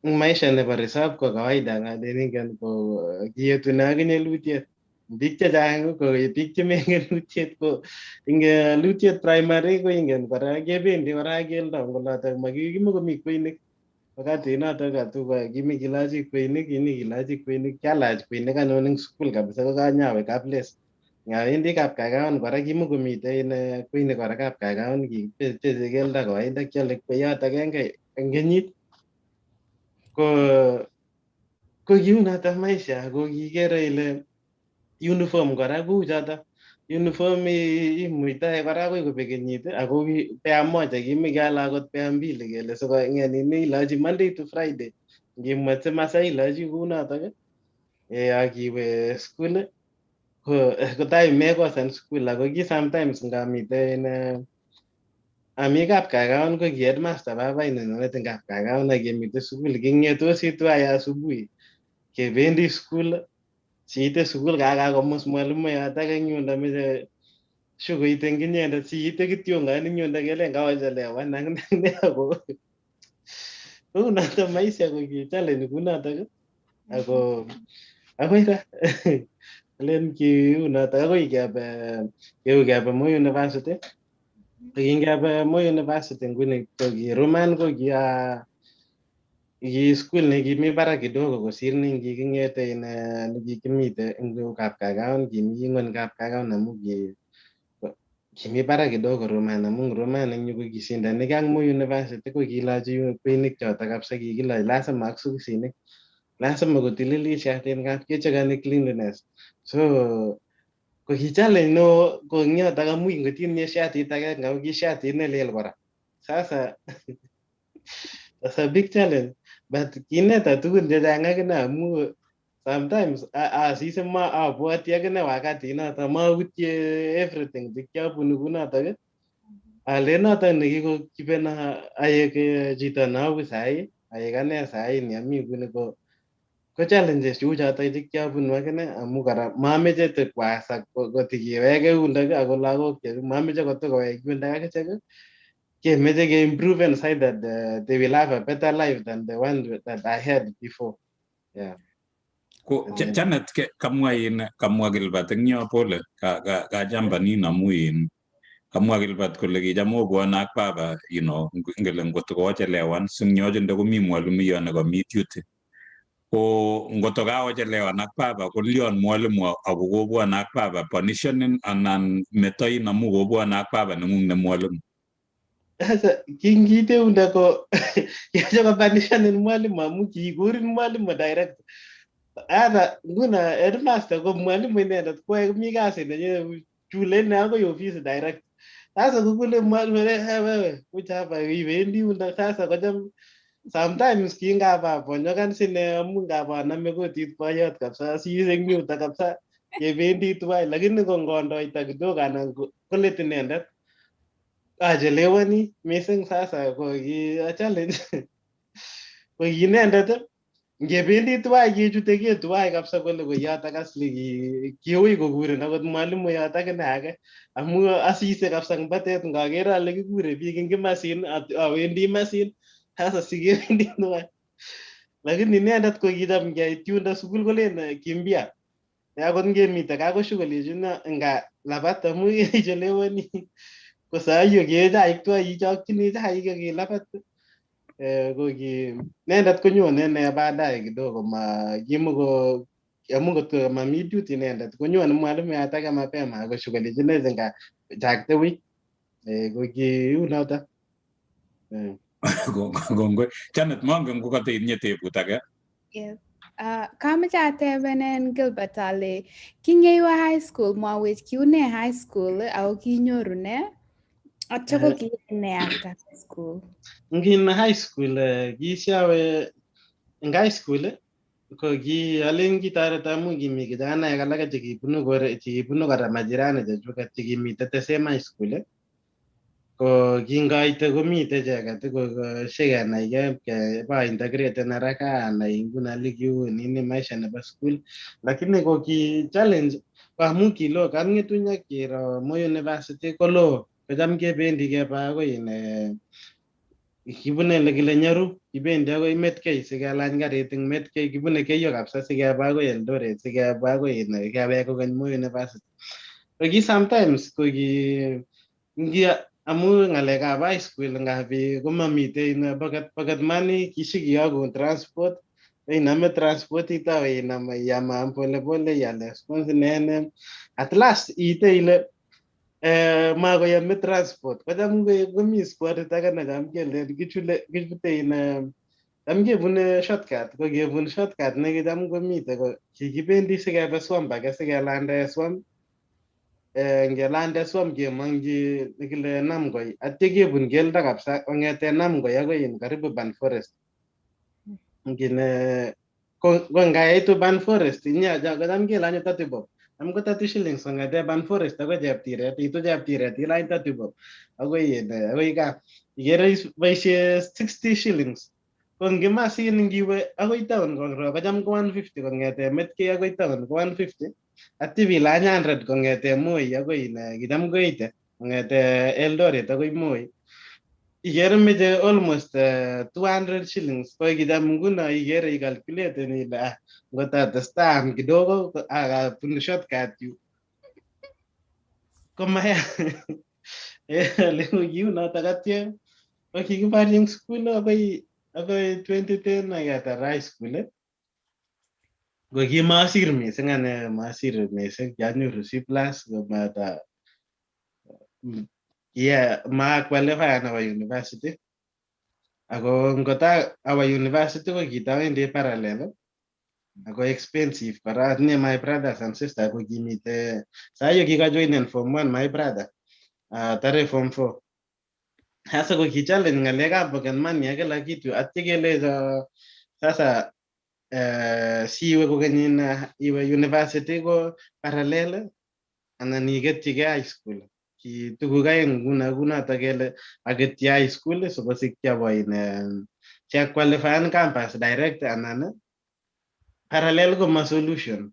maisha nebo resop ko kawaida ngalen ko kiyetune akinye lutiet. Biik chechang ko biik chemengen lutiet ko ingen lutiet primary ko ingen kora kebendi kora keldo ngolotok makimukomi kweinik wakati notok kilachi kweinik kialach kweinik anyun eng sukul kabisa ko kanyawe Kables. Ngawendi Kapkagaon kora kimukomitei kweinik kora Kapkagaon kiteche keldo kawaida kiale kweyot agenge eng kenyit ko kiunotok maisha ko kikere ile uniform kora kou chotok uniform imuitoi kora akoi kobek kenyit ako pair moja kimikeale akot pair mbili kele siko ilochi Monday to Friday ngimwete Masai ilochi kounotok akiwe school kotai mekosan school ako ki sometimes ngamite ami Kapkagaon ko ki headmaster babai nenyonet eng Kapkagaon akemite school kingetosi tuwai asubuhi kebendi school siite school kakakomus mwalimuiyot ake eng yundo meche shukoit eng inyendet siite kityongon eng yundo kelen kaochelewan ak ne ako kounotok maisha ko ki challenge kounotok ako akoi ra alen kiunotok akoi kebe Moi University. Kingebe Moi University nguni ko kiruman ko ki school nekimi barak kidogo kosir nikikingete nikikimite eng Kapkagaon kimi ng'ony Kapkagaon amu kimi barak kidogo Ruman amu Ruman eng yu ko kisindanigei ak Moi University ko kilochi kweinik chotok kabisa kikilochi lazima ak sokisinik lazima kotililit shatit ngap kechekani cleanliness so ko ki challenge neo ko eng yotok amu ngotinye shatit agenge ako ki shatit nelel kora sasa big challenge but kineta tugun chechang akine amu sometimes asise abwoti akine wakati notok mautye everything chekiabunu kunotok alen notok nekikokibena aek chito neabu sai aek ane sai ni ami nguni ko challenges cheu chotok chekiabunu akine amu kora mameche tikwasak kotikiweke yundok ako lagok chechuk mameche kotikowek yundok akichek kemeche keimprove inside that they will have a better life than the one that I had before. Yeah. Ko Janet kamwa Gilbert eng yo pole kajamba nino amu kamwa Gilbert kole kicham obwone ak baba ngele ngotokochelewan singyochinde komi mwalimuiyot nekami duty ko ngotokaochelewan ak baba kolyon mwalimu ako kobwone ak baba punishenin anan metoin amu kobwone ak baba neng'ung ne mwalimu. Sasa kingiite unda ko yacho kapanishanin mwalimu amu kikurin mwalimu direct. Hata nguna headmaster ko mwalimu inendet kwae mi kasi nenye shule ne akoi office direct. Sasa kukule mwalimu wewe kuja hapa iwendi unda sasa kocham sometimes kingaba ponyokan sine amu ngaba name kotit boyot kabisa sise eng yuto kabisa kebendi tuwai lakini ko ngondoita kidogo anan kolet inendet achelewani missing sasa ko ki challenge ko inendet ngebendi tuwai kechute tuwai kabisa kole ko yotok asli kiui kokuren akot mwalimu yotok ine age amu asise kabisa eng batet ngaker ale kikure biik eng masin awendi masin sasa sikebendi tuwai lakini inendet ko kicham ngeit yundo sukul kolen kimbia akot ngemite kakoshukolechin nga labat amu ichelewani ko saiyo kechaik tuwai ichokchini chaik akilabat koki inendet konyone ine baadaye kidogo kimuko amu koto mami duty inendet konyone mwalimuyat ake mapema akoshukolechinech nga chakte wi koki unoto. Kongoi. Janet, mongen ko katinye tebut age. Yes. Kamache atebenen Gilbert ale kinyewe high school mwawech kiune high school au kinyoru ne? Atyo ko kiine after high school. Ngin high school kishawe eng high school ko alen kitoreto amu kimi kijanaek alake chekibunu kora majirani chechuket chekimite the same high school ko kingoite komite icheket ko shikenaige ba integraten haraka anai nguno likiu nini maisha nebo school lakini ko ki challenge ko amu kilo kang'etuny ak kiro Moi University ko loo kocham kebendi keba akoi kibune lekile Nyaru kibendi akoi Metkei sikelany karit eng Metkei kibune Keiyo kabisa sikeba akoi Eldoret sikeba akoi kewek kokeny Moi University ko ki sometimes ko ki amu ng'alekab high school ngapi komamite pocket money kishikiyokun transport iname transport itawe inam iyama polepole ial scones nene at last iite ile makoyame transport kocham komi sportit age necham kelen kichute cham kebune shortcut ko kebun shortcut nekicham komite ko kikibendi sikebe swamp age sikelande swamp ngelande swamp kemongchi nekile Namgoi atyo kebun keldo kabisa kong'ete Namgoi akoi karibu Ban Forest ngine ko ngaitu Ban Forest kocham kelanye 30 bob am ko 30 shillings kong'ete Ban Forest akoi Cheptiret itu Cheptiret ilany 30 bob akoi gaa ikere boisie 60 shillings ko ngimasin ngiwe akoi town kocham ko 150 kong'ete Metkei akoi town ko 150 atyo bilany 100 kong'ete Moi akoi kicham koite kong'ete Eldoret akoi Moi ikere meche almost 200 shillings ko kicham nguno ikere ikalculeten ile ngotatestai am kidogo akabun shortcut yu komaya leo kiunotok atyo ko kikibarchi eng school akoi 2010 aketar high school ko kimasir mising ane masir mising kianyoru C+ komata ma-qualify nebo university ako ngota awa university ko kitawendi parallel ako expensive kora atinye my brothers and sisters ko kimite saiyo kikajoinen form 1 my brother tare form 4 hasa ko kichallenge ng'alekab pocket money ak kila kitu atyo kelecho sasa siwe kokeny iwe university ko parallel anan iketchigei high school ki tuguk aeng kunotok kele aketchi high school sikosikyi abo qualifyan campus direct anan parallel ko ma solution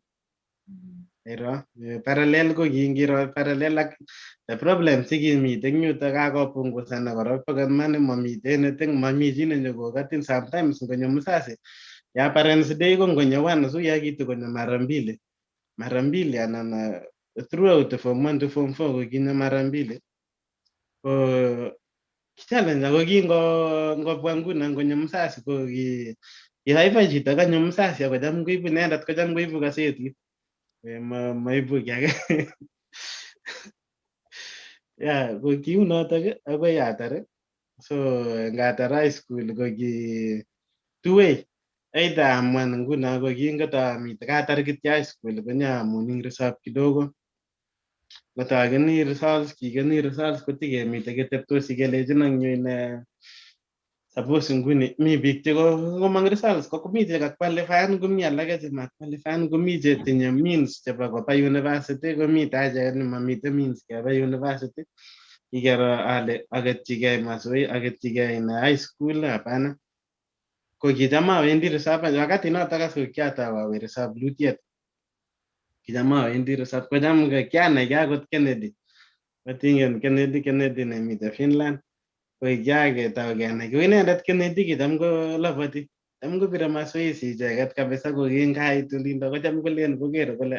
ero parallel ko kingiro parallel ak the problem sikimite eng yutok kakopunguzana korok pocket money mamite anything mami chi nenyokokatin sometimes ngonyo msasi ya parents day ko ngonyo 1 suya kitu konyo mara mbili anan throughout form 1 to form 4 ko kinyo mara mbili ko challenge ako ngobwa nguno ngonyo msasi ko kihaifa chito kanyo msasi ako cham koibu inendet kocham koibu kasetit maibu ki age ya ko kiunotok akoi atar so ngatar high school ko ki two way either amwan nguno ko kingotamite katar kityo high school konyamuning reserve kidogo ngotakeni results kikeni results kotikemite keteptosi kelejin ang nyo suppose nguni mi biik komong results komi cheka qualifyan komi alake chema qualifyan komi chetinye means chebo koba university komi acheket nemamite means keba university ikero ale aketchigei masoi aketchigei high school hapana ko kicham awendi reserve wakati notok as ko kiatau awe reserve lutiet. Kicham awendi reserve kocham kianai akot Kennedy. Atingen Kennedy nemite Finland. Ko kiaketau kenai. Ko inendet Kennedy kicham ko labati. Cham kopire mazoezi icheket kabisa ko kingait olindo kocham kolen kokere kole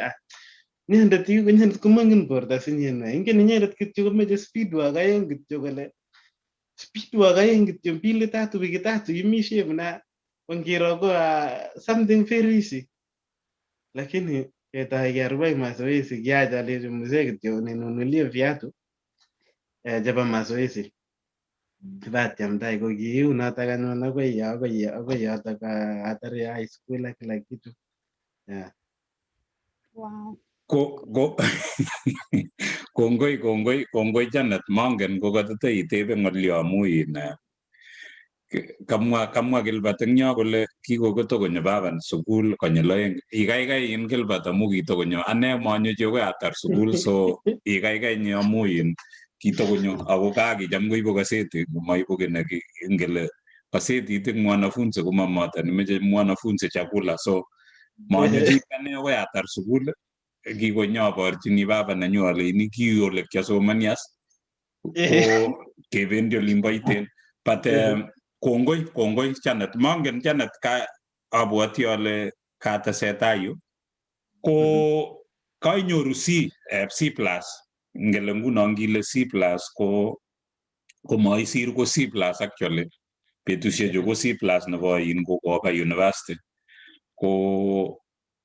inendet komangin borto sinyen. Ingen inendet kityo komeche speed work aeng kityo kole speed work aeng kityo 2-3 wiki 3 imishe mna ngiro ko something very easy. Lakini ketai kerubai mazoezi kiacha alechi mzee kityo ninunulie viatu chebo mazoezi. Kibatyam tai ko kiu notok anyun akoi yotok atare high school ak kila kitu. Yeah. Wow. Kongoi Janet mangen ko katete itebe ngolyo amu kamwa Gilbert eng yo kole kikotokonyo baban sukul konyil oeng. Ikaikai in Gilbert amu kitokonyo. Ane manyochi akoi atar sukul so ikaikai nyi amu kitokonyo ako kakicham koibu kaseti maibu ki ngele kasetit ing mwanafunzi komamata nimeche mwanafunzi chakula so manyochi ane akoi atar sukul. Kikonyaborchini baba nenyu aleini ki ole kiasomani as ko kebendi olimbo Iten but kongoi Janet mangen Janet ka abwati ale katesetai yu ko kainyoru C plus ngele nguno ngile C plus ko maisir ko C plus actually betusiechu ko C plus nebo ko koba university ko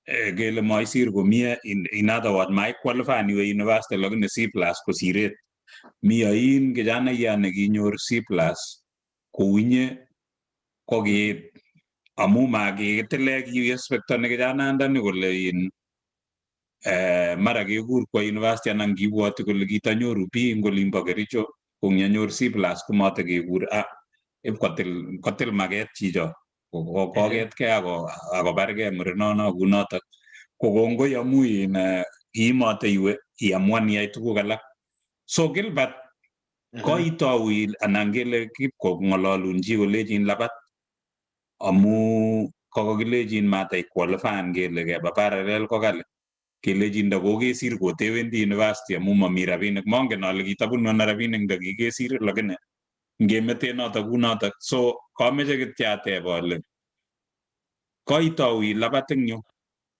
kele maisir komie in other words mai qualify niwe university lakini C plus ko siret mi ain kijana nekinyor C plus kouinye ko kiit amu makitile kiexpectoni kijanandani kole mara kekur kwa university anan kibwoti kole kitanyoru B ing olimbo Kericho konyanyor C plus komatakekur kotil maket chicho koketkei akobargei murenono kunotok ko kongoi amu kiimate iwe iamwan iyai tuguk alak so Gilbert koitou anan kele kipkong'ololun chi kolejin labat amu kokokilejin matai qualifyan kele keba parallel ko kali kelejin nda kokesir kotewendi university amu mami rabinik mongen ale kitabunu ana rabinik nda kikesir lakini ngemete notok kunotok so kameche kityo ateb ale koitou labat eng yu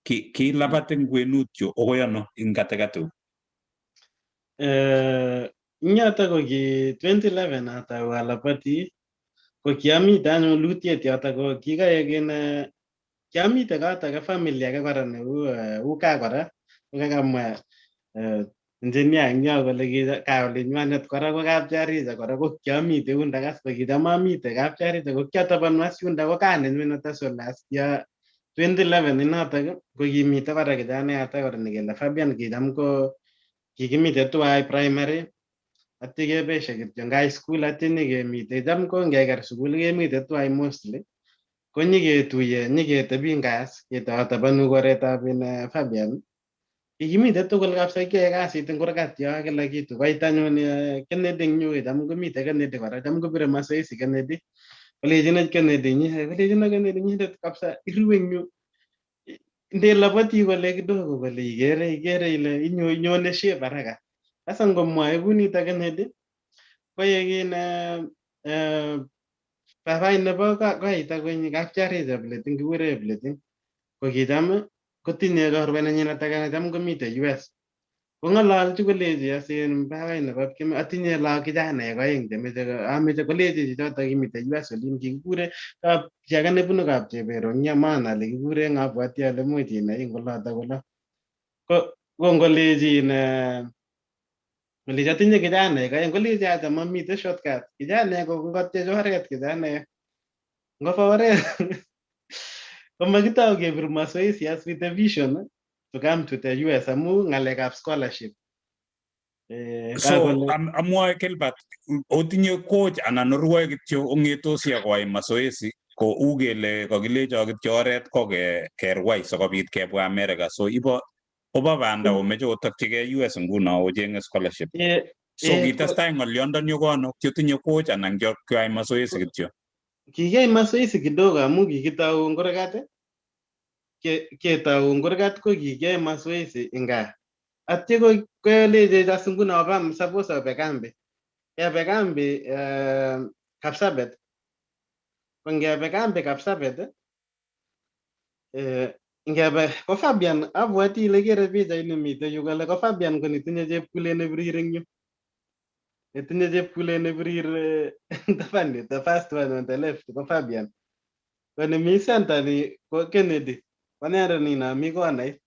kilabat eng kwenut yu okoi ano ing katikati Yotok ko ki 2011 atau alapati ko kiamite anyun lutiet yotok ko kikaek kiamite kot ake family ake kora neu kaa kora kokakamwa engineer eng yo kole kaa olinywanet kora ko kapcharisa kora ko kiamite yundok as ko kicham amite kapcharisa ko kiatobonu as yundok ko kaa nenyunet as last year 2011 inotok ko kimite kora kijanayat kora nekele Fabian kicham ko kikimite tuwai primary atyo kebeshe kityo eng high school atyo nyikemite cham ko ngeker sukul kemite tuwai mostly ko nyiketuye nyiketebi ngas ketatabanu koretab Fabian kikimite tugul kabisa kiyae kasit eng kurgat yo kila kitu koit anyun Kennedy eng yu cham komite Kennedy kora cham kopire mazoezi Kennedy kolechino Kennedy nyindet kabisa irue eng yu ndelabati kole kidogo kole igere ile inyone shape haraka sasa ngomwae kunito Kennedy koyekin babai nebo koita kwenye kapcharisa Bleting kikure Bleting ko kicham kotinye chorwet nenyinet ake necham komite US kong'ololchi kolechi asen babai nebo Kim atinye lagok kijanaek aeng ameche kolechi chichotok kimite US olin kikikure chi age nebunu Kapchebero eng Yaman ale kikure ngabwati ale much inai eng olotok kolo ko ngolechi Ngolechi atinye kijanaek aeng kolechi acha mamite shortcut kijanaek ko ngotyech oret kijanaek ngoba oret komakitau kebir mazoezi as with a vision to come to the US amu ng'alekab scholarship. So amwae Gilbert otinye coach anan orwoe kityo ong'etosi akoai mazoezi ko u kele kakilecho kityo oret ko kerwai sikobit kebwa America so obo banda omeche otokchigei US nguno ocheng'e scholarship so kitestai ng'olyondoni kono kyotinye coach anan kyoai mazoezi kityo kikiyai mazoezi kidogo amu kikitau ngorkat ketau ngorkat ko kikiyai mazoezi eng gaa atyo koleche as nguno oba suppose obe kambi kebe kambi Kapsabet ko ngebe kambi Kapsabet ngebe ko Fabian abwati ile kere pichait nemite yu kole ko Fabian ko netinye chepkulet nebirir eng yu netinye chepkulet nebirir taban the first one on the left ko Fabian ko nemi center ni ko Kennedy ko nere nino mi konait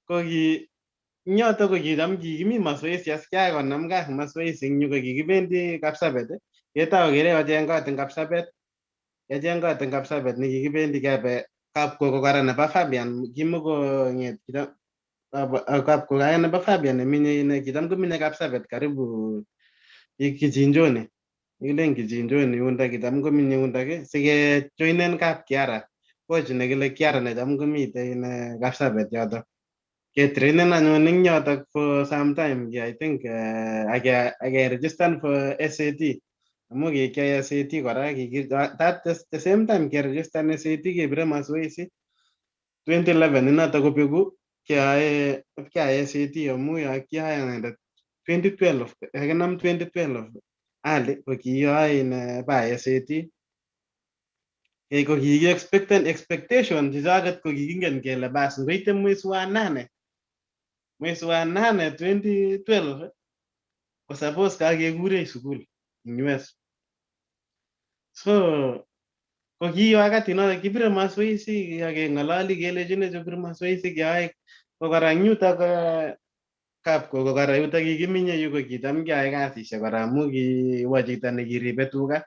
ko ki nyoto ko kicham kikimi mazoezi as kya konam gas mazoezi eng yu ko kikibendi Kapsabet ketau kere ocheng kot eng Kapsabet kecheng kot eng Kapsabet ne kikibendi kebe kapkoko kora nebo Fabian kimoko nget kapkoko age nebo Fabian neminye kicham kominye Kapsabet karibu kichinjoni kilen kichinjoni yundo kicham kominye yundo sike joinen kap Kiara coach nekile Kiara necham komite in Kapsabet yoto ketrainen anyun eng yoto for some time I think ake register for SAT amu kikiai SAT kora that the same time ke register SAT kebire mazoezi 2011 inoto kobeku kiae SAT amu kiae 2012 kakinam 2012 ali ko kiyoe ba SAT ko kiki expectation chichaket ko kikingen kele bas ngoite mwezi wa 8 2012 ko suppose kakekure sukul eng US so ko ki wakati noto kibire mazoezi akeng'ololi kelechine chobir mazoezi keyoe ko kora eng yutok kapkoko kora yutok kikiminye yu ko kicham keyoe kasisiek kora amu kiwo chito nekiribe tuga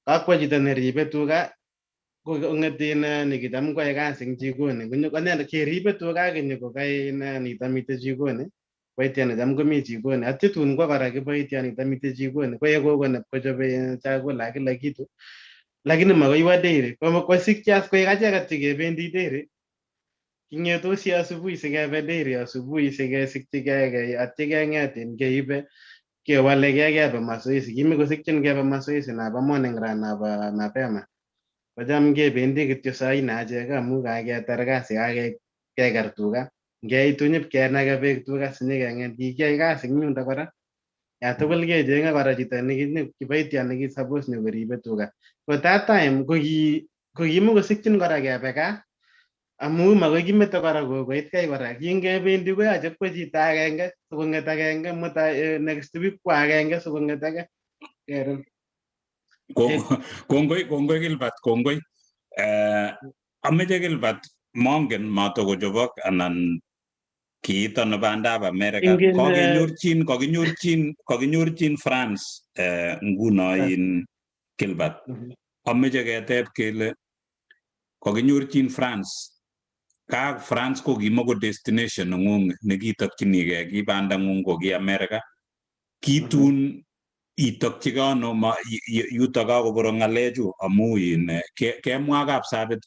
kakwo chito neribe tuga kong'ete nekicham koyoe kasi eng jikoni konendet keribe tuga ak nyikokai nito mite jikoni boityot necham komi jikoni atyo tun kwa kora kiboityot nito mite jikoni koye kokonep kochobe chakula kila kitu lakini makoi iwo dairy kosikchi as koek acheket chekebendi dairy king'etosi asubuhi sikebe dairy asubuhi sikesikchigei atyo keng'etin keibe kewalegei kebe mazoezi kimikosikchin kebe mazoezi nabo morning run nabo mapema kocham kebendi kityo saa 4 achek amu kaketar kasi kakeker tuga ngeitu nyipkenake beek tuga sinyikeng'et kikiyai kasi eng yundo kora yatugul kecheng'e kora chito kiboityot neki suppose nyokoribe tuga ko that time ko kimikosikchin kora kebe gaa amu makoi kimete kora kokoit kai kora kingebendi koyoche kwo chito agenge sikong'et agenge mutai next week kwo agenge sikong'et age kongoi Gilbert kongoi ameche Gilbert mongen matokochobok anan kiito no bandab America kokinyorchin France nguno in Gilbert ameche keteb kele kokinyorchin France ka France ko kimoko destination ng'ung nekitokchinigei ki bandang'ung ko ki America kitun itokchigei ano yutok kakoboro ng'alechu amu in kemwa Kapsabet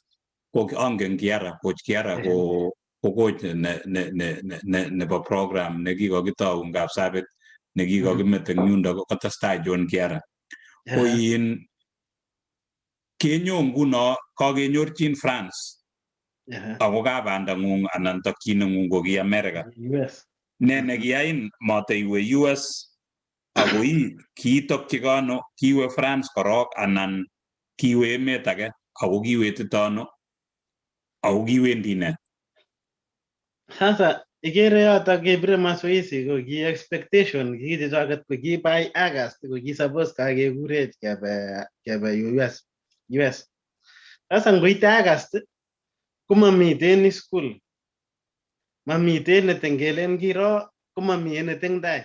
ko angen Kiara coach Kiara ko coach nebo program nekikokitou eng Kapsabet nekikokimete eng yundo kotestai John Kiara ko in kenyo nguno kakenyorchin France ako kabandang'ung anan tokchineng'ung ko ki America ne nekiyain mateiwe US ako kiitokchigei ano kiwe France korok anan kiwe emet age ako kiwetito ano ako kiwendi ne sasa ikere yoto kebire mazoezi ko ki expectation kichichoket ko ki by August ko ki suppose kakekurech kebe US sasa ngoite August komamiten school mamiten netengelen kiro komami anything tai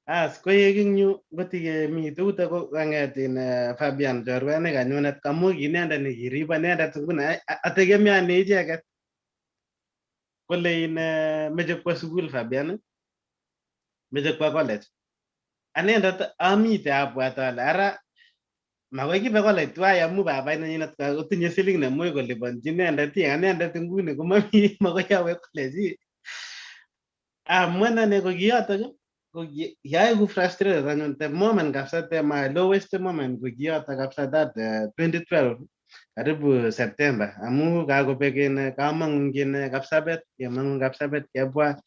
as koek eng yu ngotikemi tuto ko kang'etin Fabian chorwet nekanyunet kamu kinendet nekiribo inendet nguno ategemeane icheket kole meche kwo sukul Fabian meche kwo college anendet amite abwat ale ara makoi kibe college tuwai amu babait nenyinet kotinye siling nemuch kolipanji inendet anendet nguni komami makoi awe college amwan ane ko kiyotok yae ku frustrated anyun the moment kapsa my lowest moment ko kiyoto kapsa that 2012 karibu September amu kakobek in kamang'u in Kapsabet kemang'u Kapsabet kebwa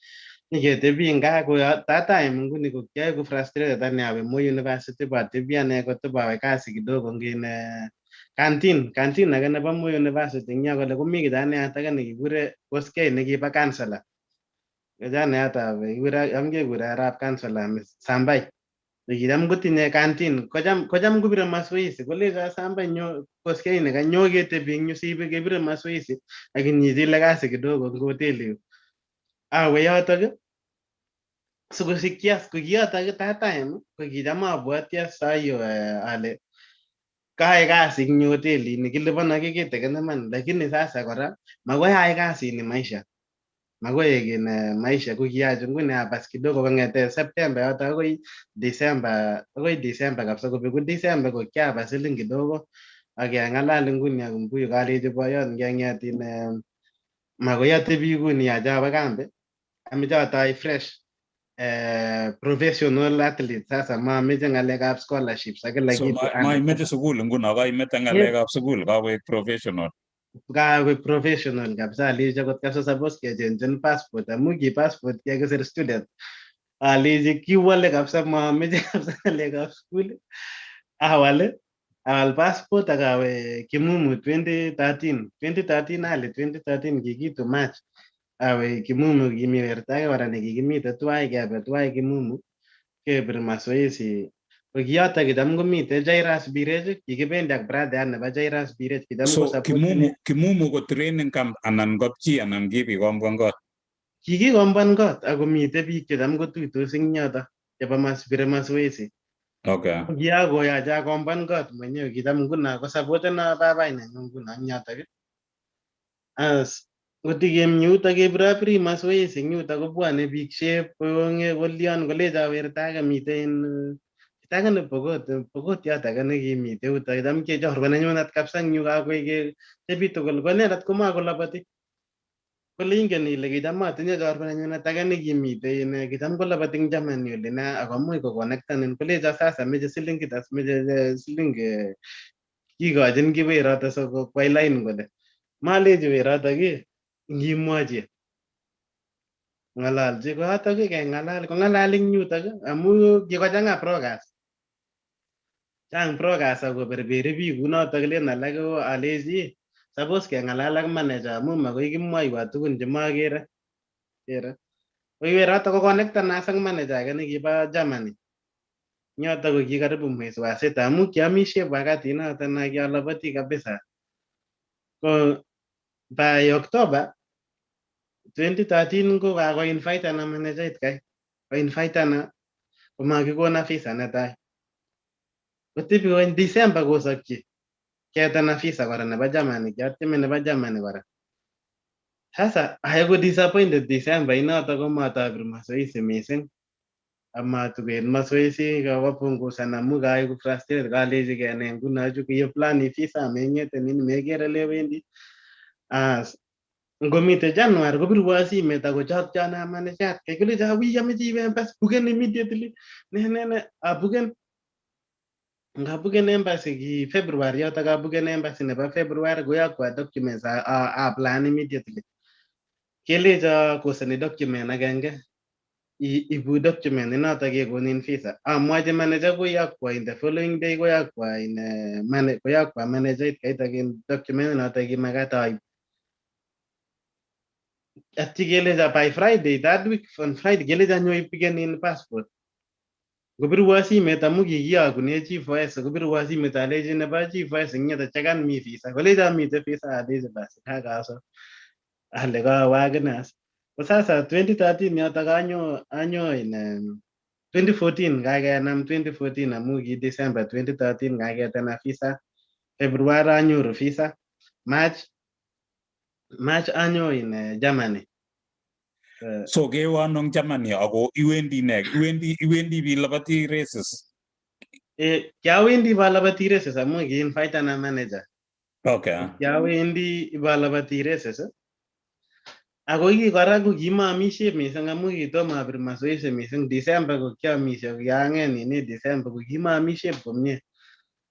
nyiketebi nga ko that time nguni ko kiyae ku frustrated ane awe Moi University batebi ane kotobawe kasi kidogo ngine canteen age nebo Moi University nya kole komi kijana age nekikure Koskei nekiba counselor kijana hata amkekure arap counselor Sambai nekicham kotinye canteen kocham kopire masoesi kolecho Sambai nyo Koskei ne kanyo ketebi eng yu sibe kepire masoesi akinyitile kasi kidogo eng hoteli awe yotok sikosikyi as ko kiyotok that time ko kicham abwoti as sayo ale kaai kasi eng hoteli ni kilipanaki kitigin iman lakini sasa kora makoi aai kasi ni maisha makoi kin maisha ko kiyache nguni apas kidogo kong'ete September yotok akoi December kabisa kobeku December ko kiapas siling kidogo akeng'alal nguni ak mbuyu kalechi boyot ngeng'et makoi atebi kuni achawe kambi ameche atoi fresh professional athlete sasa mameche ng'alekab scholarships ak kila So kitu maimete sukul nguno kaimete ng'alekab sukul kakoek professional. Kawe professional kabisa alechi akot kabisa suppose kechenjen passport amu ki passport kekisir student alechi kiwale kabisa mameche kabisa ng'alekab sukul awal passport akawe Kimumu 2013 ali 2013 kikitu March awe Kimumu kimi wertage kora nekikimite tuwai kebe tuwai Kimumu kebir masoesi ko kiyoto kicham komite Jairus Birech kikibendi ak brother nebo Jairus Birech kicham ko So Kimumu ko training camp anan kopchi anan kikikomboan kot? Kikikomboan kot akomite biik checham kotuitos eng yoto chebo bire masoesi. Okay. Kiakoyache akomboan kot mwenyewe kicham nguno ko supportena babai nenyu nguno eng yotok as ngotikemi yuto kebirabiri masoesi eng yuto kobwane biik shep kolyon kolecho wertage mite tage ne Pokot yoto age nekimite yuto kicham kechorwa nenyunet kabisa eng yu kakoek tebi tugul ko inendet komakolabati kole ingen ile kicham atinye chorwa nenyunet age nekimite kicham kolabati eng Germany olin akomuch kokonektanin kolecho sasa meche silingit as meche siling kikochin kiweroto sokokwai line kole malechi werotok ngimwochi ng'alalchi koyotok keng'alal kong'alal eng yutok amu kikochang'a broadcast chang broadcast akoberberi biik kunotok len alak alechi suppose keng'alal ak manager amu makoi kimwoiwo tugun chemakere werotok kokonektan as ak manager age nekibo Germany yotok ko ki karibu mwezi wa sita amu kiamishe wakati notok na kialabati kabisa ko by October 2013 ko kakoinvitana managait kai koinvitana komakikona visa netai kotebi ko December kosokchi ketana visa kora nebo Germany kiatyeme nebo Germany kora sasa aeku disappointed December inotok komatabir masoesi mising amatuket masoesi kakopungusan amu kaeku frustrated kalechi kene nguno chu kiyeplani visa ameng'ete nini mekere lewendi ngomite January kopirwo simet akochokchon manachat kekilecho wi ameche iwe embassy buken immediately ne abuken ngabuken embassy ki February yotok abuken embassy nebo February koyokwo documents apply immediately kelecho koseni document agenge ibu document inotok kekonin visa amwachi manager koyokwo in the following day koyokwo managait kaitakin document inotok kimakat aib atchi kelecho by Friday that week on Friday kelecho nyoipigenin passport ngopirwo simet amu kikiyokune G4S kopirwo simet alechi nebo G4S ing'ete chekan mi visa kolecho mite visa alechi basi kakaso ale kawe akine as ko sasa 2013 yotok anyo in 2014 kakenam 2014 amu ki December 2013 kaketena visa February anyoru visa March anyo in Germany. So kewe ano Germany ako iwendi bilabati races? Kiawendi balabati races amu kiinvitana manager. Okay. Kiawendi balabati races Ako kora ko kimaamishe mising amu kitomo abir mazoezi mising. December ko kiamishe kiang'et nini December ko kimaamishe komie.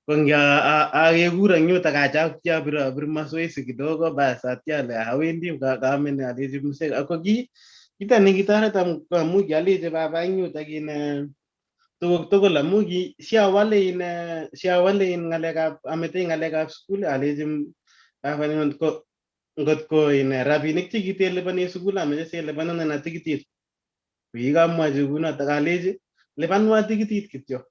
Ko akekur eng yutok achak abir mazoezi kidogo bas atya ale awendi kaamene alechi msee. Ako kita nekitoreto amu kialechi baba eng yutok tuguk tugul amu siawale ng'alekab ametei ng'alekab sukul alechi baba nyun ko ngotko rabinik chekitelipani sukul ameche silipanana tikitit. Ko kikamwachi kunotok alechi lipanwa tikitit kityo.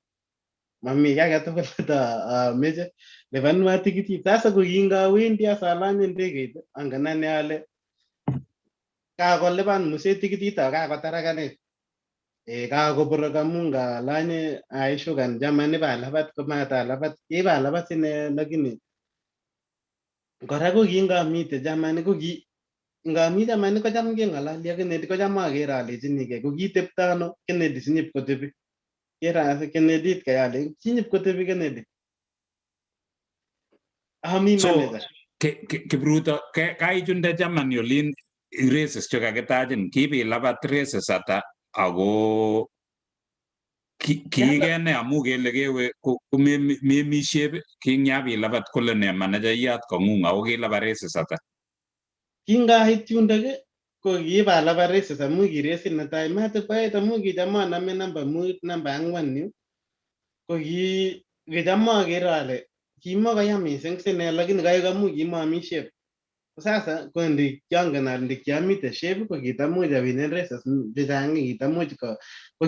Mami kiy age tugul ameche lipanwa tikitit. Sasa ko kingawendi asalanye ndegeit angen ane ale kakolipan msee tikitit ako kakotarakanech. Kakoborok amu ngalanye aishukan jamani palapat komatalapat kipalapat sine lakini kora ko kingamite jamani ngami jamani kocham keng'ololi ak Kennedy kocham akere alechinigei ko kitepto ano Kennedy sinyipkotebi. Kera Kennedy kayale sinyipkotebi Kennedy. Ami manager. Kipruto kaichunde Germany olin races chekakitachin kipilapat races ata ako kiikene amu kele kewe memishep kinyapilapat kole ne manajayat kong'ung ako kilapat races ata. Kingait yundok ko kipalapat races amu ki resit netai matikoet amu kicham aname namba mut namba ang'wan yu ko kicham akere ale kimakoya mising sine lakini kaek amu kimaami shape. Sasa ko kiangen ale ndikiamite shape ko kitamuch awinen races chechang kitamuch ko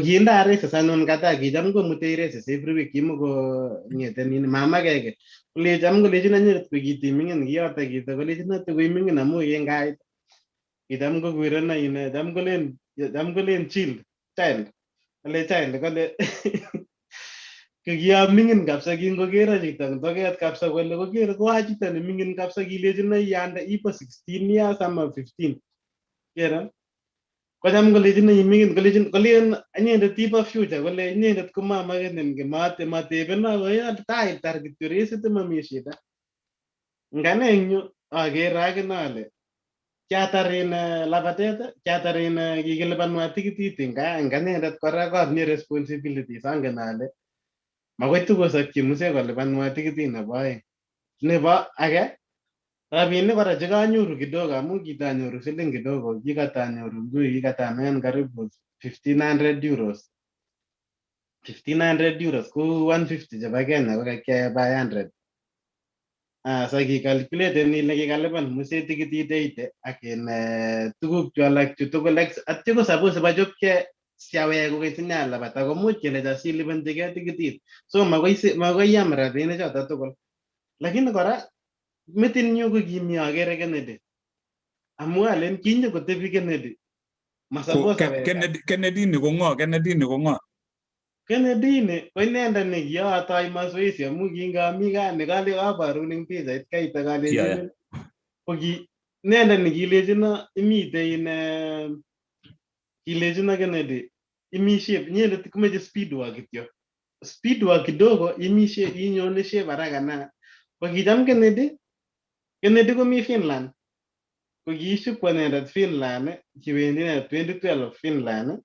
kinda races anyun kata kicham komutei races every week kimukong'ete nini mamakeke kolecham kolechin anyun ko kitiming'in kiyoto kito kolechin tukoi ming'in amu kingait kicham kokureno cham kolen child kole child kole kiaming'in kabisa kingokero chito eng toket kabisa kole kokere koa chito neming'in kabisa kilechino yande ipo 16 years ama 15 kero kocham kolechin iming'in kolen inyendet ipo future kole inyendet komamakenin matebeno taitar kityo resit mami shida. Ngane eng yu akere akine ale kiatar lapatet kiatar kikilipanwa tikitit eng anendet kora katinye responsibilities angen ale makoi tukosokchi msee kolipanwa tikitit nebo aeng. Nebo age rabinik kora chekanyoru kidogo amu kitanyoru siling kidogo kikatanyoru ngui kikatamen karibu 1500 euros. 1500 euros ko 150 chebo Kenya ko kakiae by 100. So kikalculaten ile kikalipan msee tikitit 80 ak tuguk chu alak chu tugul atyo ko suppose bachopke siawek kokeny sinyalapat ako much kelecho silipanchigei tikitit. So makoi yam rabinik choto tugul. Lakini kora metinyu ko kimi akere Kennedy. Amu alen kinyokotebi Kennedy. Kennedy ni ko ng'o? Kennedy ni ko ng'o? Kennedy ni ko inendet ne kiatoi mazoezi amu kingami kani kale kabarun eng pichait kaita kalenjin ko inendet ne kilechino imite kilechino Kennedy imi shape inyendet komeche speed work kityo. Speed work kidogo imi shape inyone shape haraka na. Ko kicham Kennedy komi Finland. Ko kiiship kwa inendet Finland kiwendi 2012 Finland.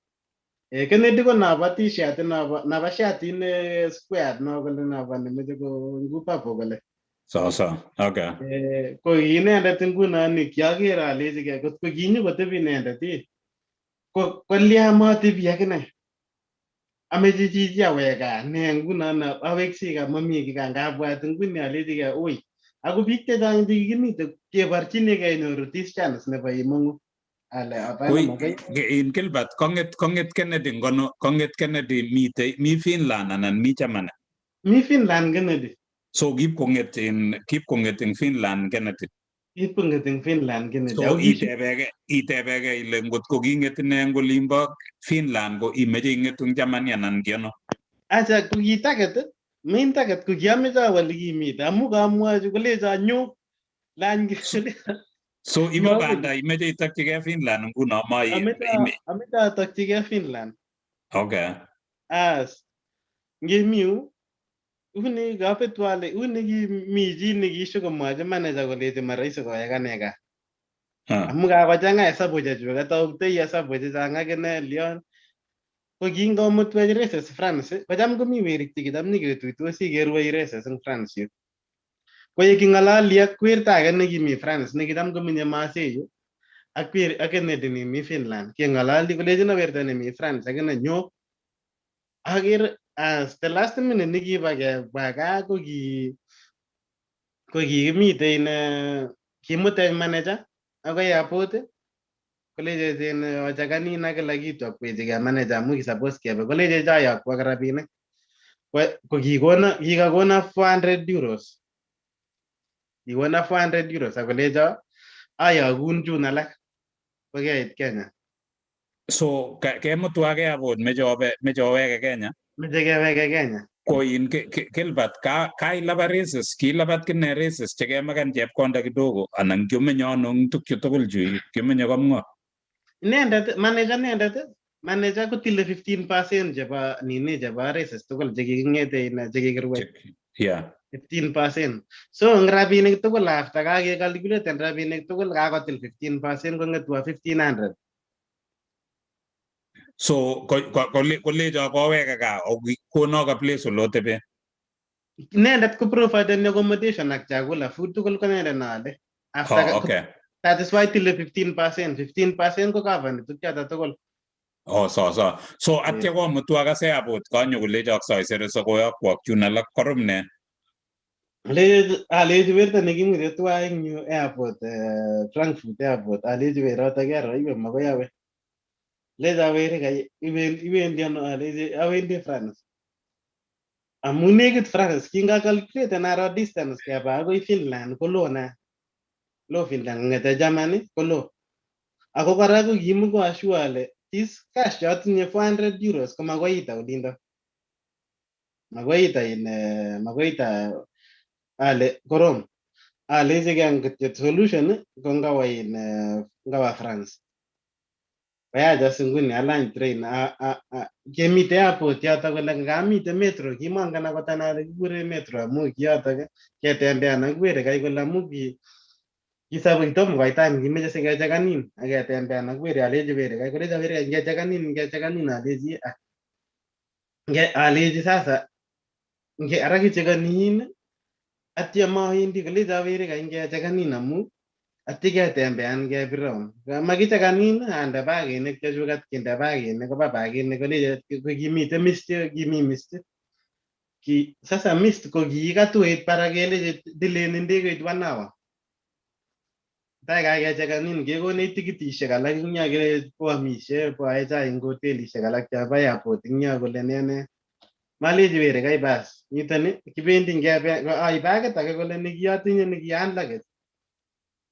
Kennedy ko nabo t-shirt nabo shatit ne squared no kole nabo nemeche ko ngupapo kole. So okay. Ko inendet nguno ni kiaker alechigei kotko kinyokotebi inendet ko kolya matebi akine. Ameche chichi awek gaa ne nguno aweksei gaa mami kiy ngabwat nguni alechigei oi. Ako biik chechang chekikimite keborchinigei nyoru this chance nebo imong'u. In Gilbert kong'et Kennedy ngono kong'et Kennedy mi Finland anan mi Germany? Mi Finland Kennedy. So kip kong'et eng Finland Kennedy. Kip kong'et eng Finland Kennedy. So itebege ile ngotko king'et ine eng olimbo Finland ko imeche ing'etu eng Germany anan kiano? Acha ko kitaket main target ko kiameche awo likimite amu kamwochi kolecho nyo lany so ibo banda imeche itokchigei Finland nguno ameche atokchigei Finland. Okay. Ngemiu uni kapetu ale uni kimi chi nekisho komwochi manager kolechi marahisi koyek ane gaa. Amu kakochang'a hesabu chechuk katautoi hesabu chechang akine Lyon ko kingomutwech races France kocham komi werik chekicham nyiketuitosi kerwai races eng France yu. Ko ye king'alali ak werto age nekimi France nekicham komenye Marseille ak Kennedy nemi Finland keng'alali kolechino werto nemi France akine nyo aker as the last minute nekiba kebwa gaa ko kikimite kimutech manager akoi airport kolechech ochakanin ak kila kitu akwechike manager amu kisapos kebe kolechech ayokwo ak rabinik ko kikakona 400 euros kikona 400 euros akolecho ayokun chun alak kokeit Kenya. So kemutu ake airport meche oweke Kenya. Meche keweke Kenya. Ko in Gilbert kailabat races, kilabat kine races chekemakan chepkonda kidogo anan kiomenye ano eng tukchu tugul chu kiomenye komng'o? Inendet manager kotile 15% chebo races tugul chekiking'ete chekikirwai. Yeah. 15%. So eng rabinik tugul after kakekalculate rabinik tugul kakotil 15% kong'etwa 1500. So kolecho koweke gaa kono ka place olotebe. Inendet ko provided accommodation ak chakula food tugul ko inendet naale. After Okay. that is why tile 15%. 15% ko cover tukchoto tugul. So atya komutu akase airport kanyo kolecho aksoisere sokoyokwok chun alak korum ne. Alechi werto nekimute tuwai eng yu airport Frankfurt airport alechi weroto kero iwe makoi awe. Lecha weri iwendi ano alechi awendi France. Amu nekit France kingakalculate naro distance keba akoi Finland ko loo na. Loo Finland ng'ete Germany ko loo. Ako kora ko kimuko assure ale this cash chotinye 400 euros ko makoita olindo. Makoita ale korom. Alechi keng kityo solution ko ngawa France. Kaya nguni alany train kemite airport yoto kole ngamite metro kimangen akot anale kikure metro amu kiyoto ketembean ak weri kai kole amu kisabu tom koi time kimeche sikechekanin aketembean ak weri alechi weri kai kolecho weri kai ngechekanin alechi sasa ara kichekanin atya mawendi kolecho weri kai ngechekanin amu atya ketembean kebirong makichekanin ande baginik chechuket kinde baginik koba baginik kolecho kimite mist kimi mist sasa mist ko kikatuit barak kelechi dilen ndegeit 1 hour tai kakechekanin kekonech tikitishek alak ing yo kele poamishe poae chai eng hotelishek alak chebo airport ing yo kole ne malechi weri kai bas nitoni kibendi ngebe ai bagit age kole nikiatinye nikian luggage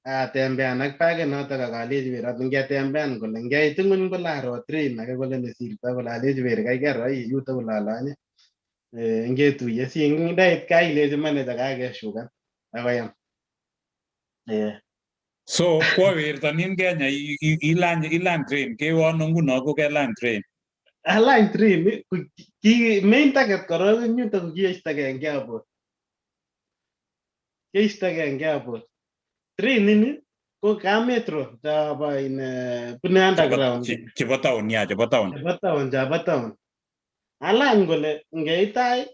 atembean ak bagit notok akalechi weri ngetembean kole ngeit ng'uny kole aro train age kole nesirto kole alechi weri kai kero yuto kole alanye ngetuiye si ndait kai ilechi manager kakeshukan akoyam. So kwa werto nin Kenya ilany train kewon nguno ko kelany train. Alany train ki main target korok eng yuto ko kiyeistogei eng airport. Kiyeistogei eng airport. Train ini ko ka metro chabo bune underground. Chebo town ya chebo town. Chebo town. Alany kole ngeit tai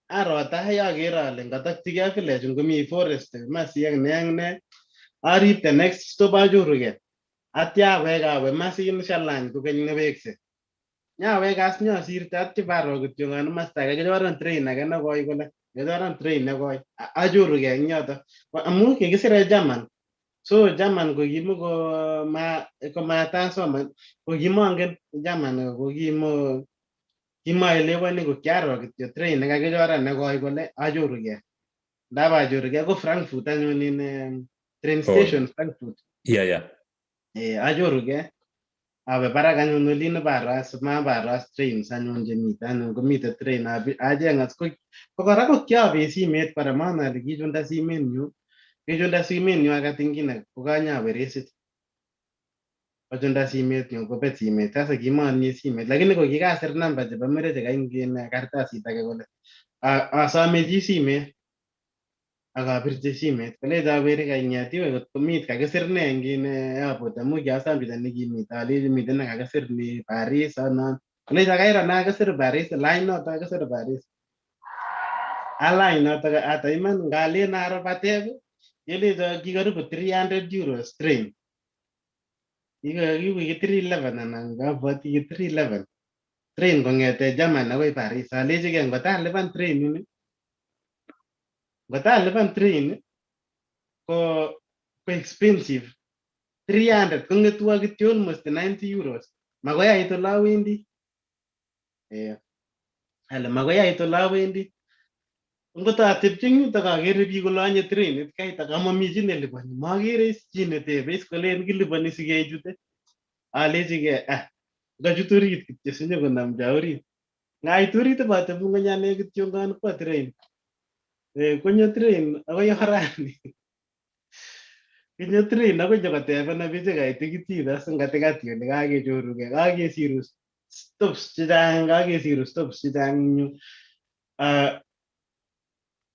aro tai akere ale ngatakchigei village ngomi forest masiek ne arip the next stop achorugei. Atya awe masin shalany kokeny newekse. Nyawek as nyasirte atya baro kityo ngano masta age kechoran train age nekoi kole kechoran train nekoi achorugei eng yoto amu kikisire German so German ko kimuko matasoman ko kimangen German ko kimaelewani ko kiaro kityo train nekakichoran nekoi kole achorugei ndaba achorugei ko Frankfurt anyun in train station Frankfurt achorugei awe barak anyun olin mabaras trains anyun chemite anyun komite train acheng'at ko kora ko kiabe simet kora maana ale kichunda simenyu akat ingine kokanyawe resit kochunda simenyu kobet simet sasa kimatinye simet lakini ko kikasir namba chebo mereche kaingine kartasit age kole asome chi simet akabirchi simet kolecho weri kang'et iwe kot komit kakisir ne eng in airport amu kiasom chito nekimit alechi miten nekakisir ni Paris anon kolecho kairo nakakisir Paris lany noto kakisir Paris alany noto ata iman ngalen aro batep kelecho ki karibu 300 euros train kiwe ki 311 anan kabwati ki 311 train kong'ete German akoi Paris alechigei ngotalipan train ini ngotalipan train ko expensive 300 kong'etwo kityo almost 90 euros makoi ait ole awendi ale makoi ait ole awendi ngot atepche eng yutok akere biik kolanye trainit kait akamami chi nelipani makere is chi netebe is kolen kilipani sikechute alechigei ngachut orit kityo sinyokonamcha orit ngait orit ibatebu ng'ony ane kityo kwa train konyo train akoi orani konyo train akoi nyokotebena bichekait tikitit as eng katikati ole kakechorugei kakesiru stops chechang eng yu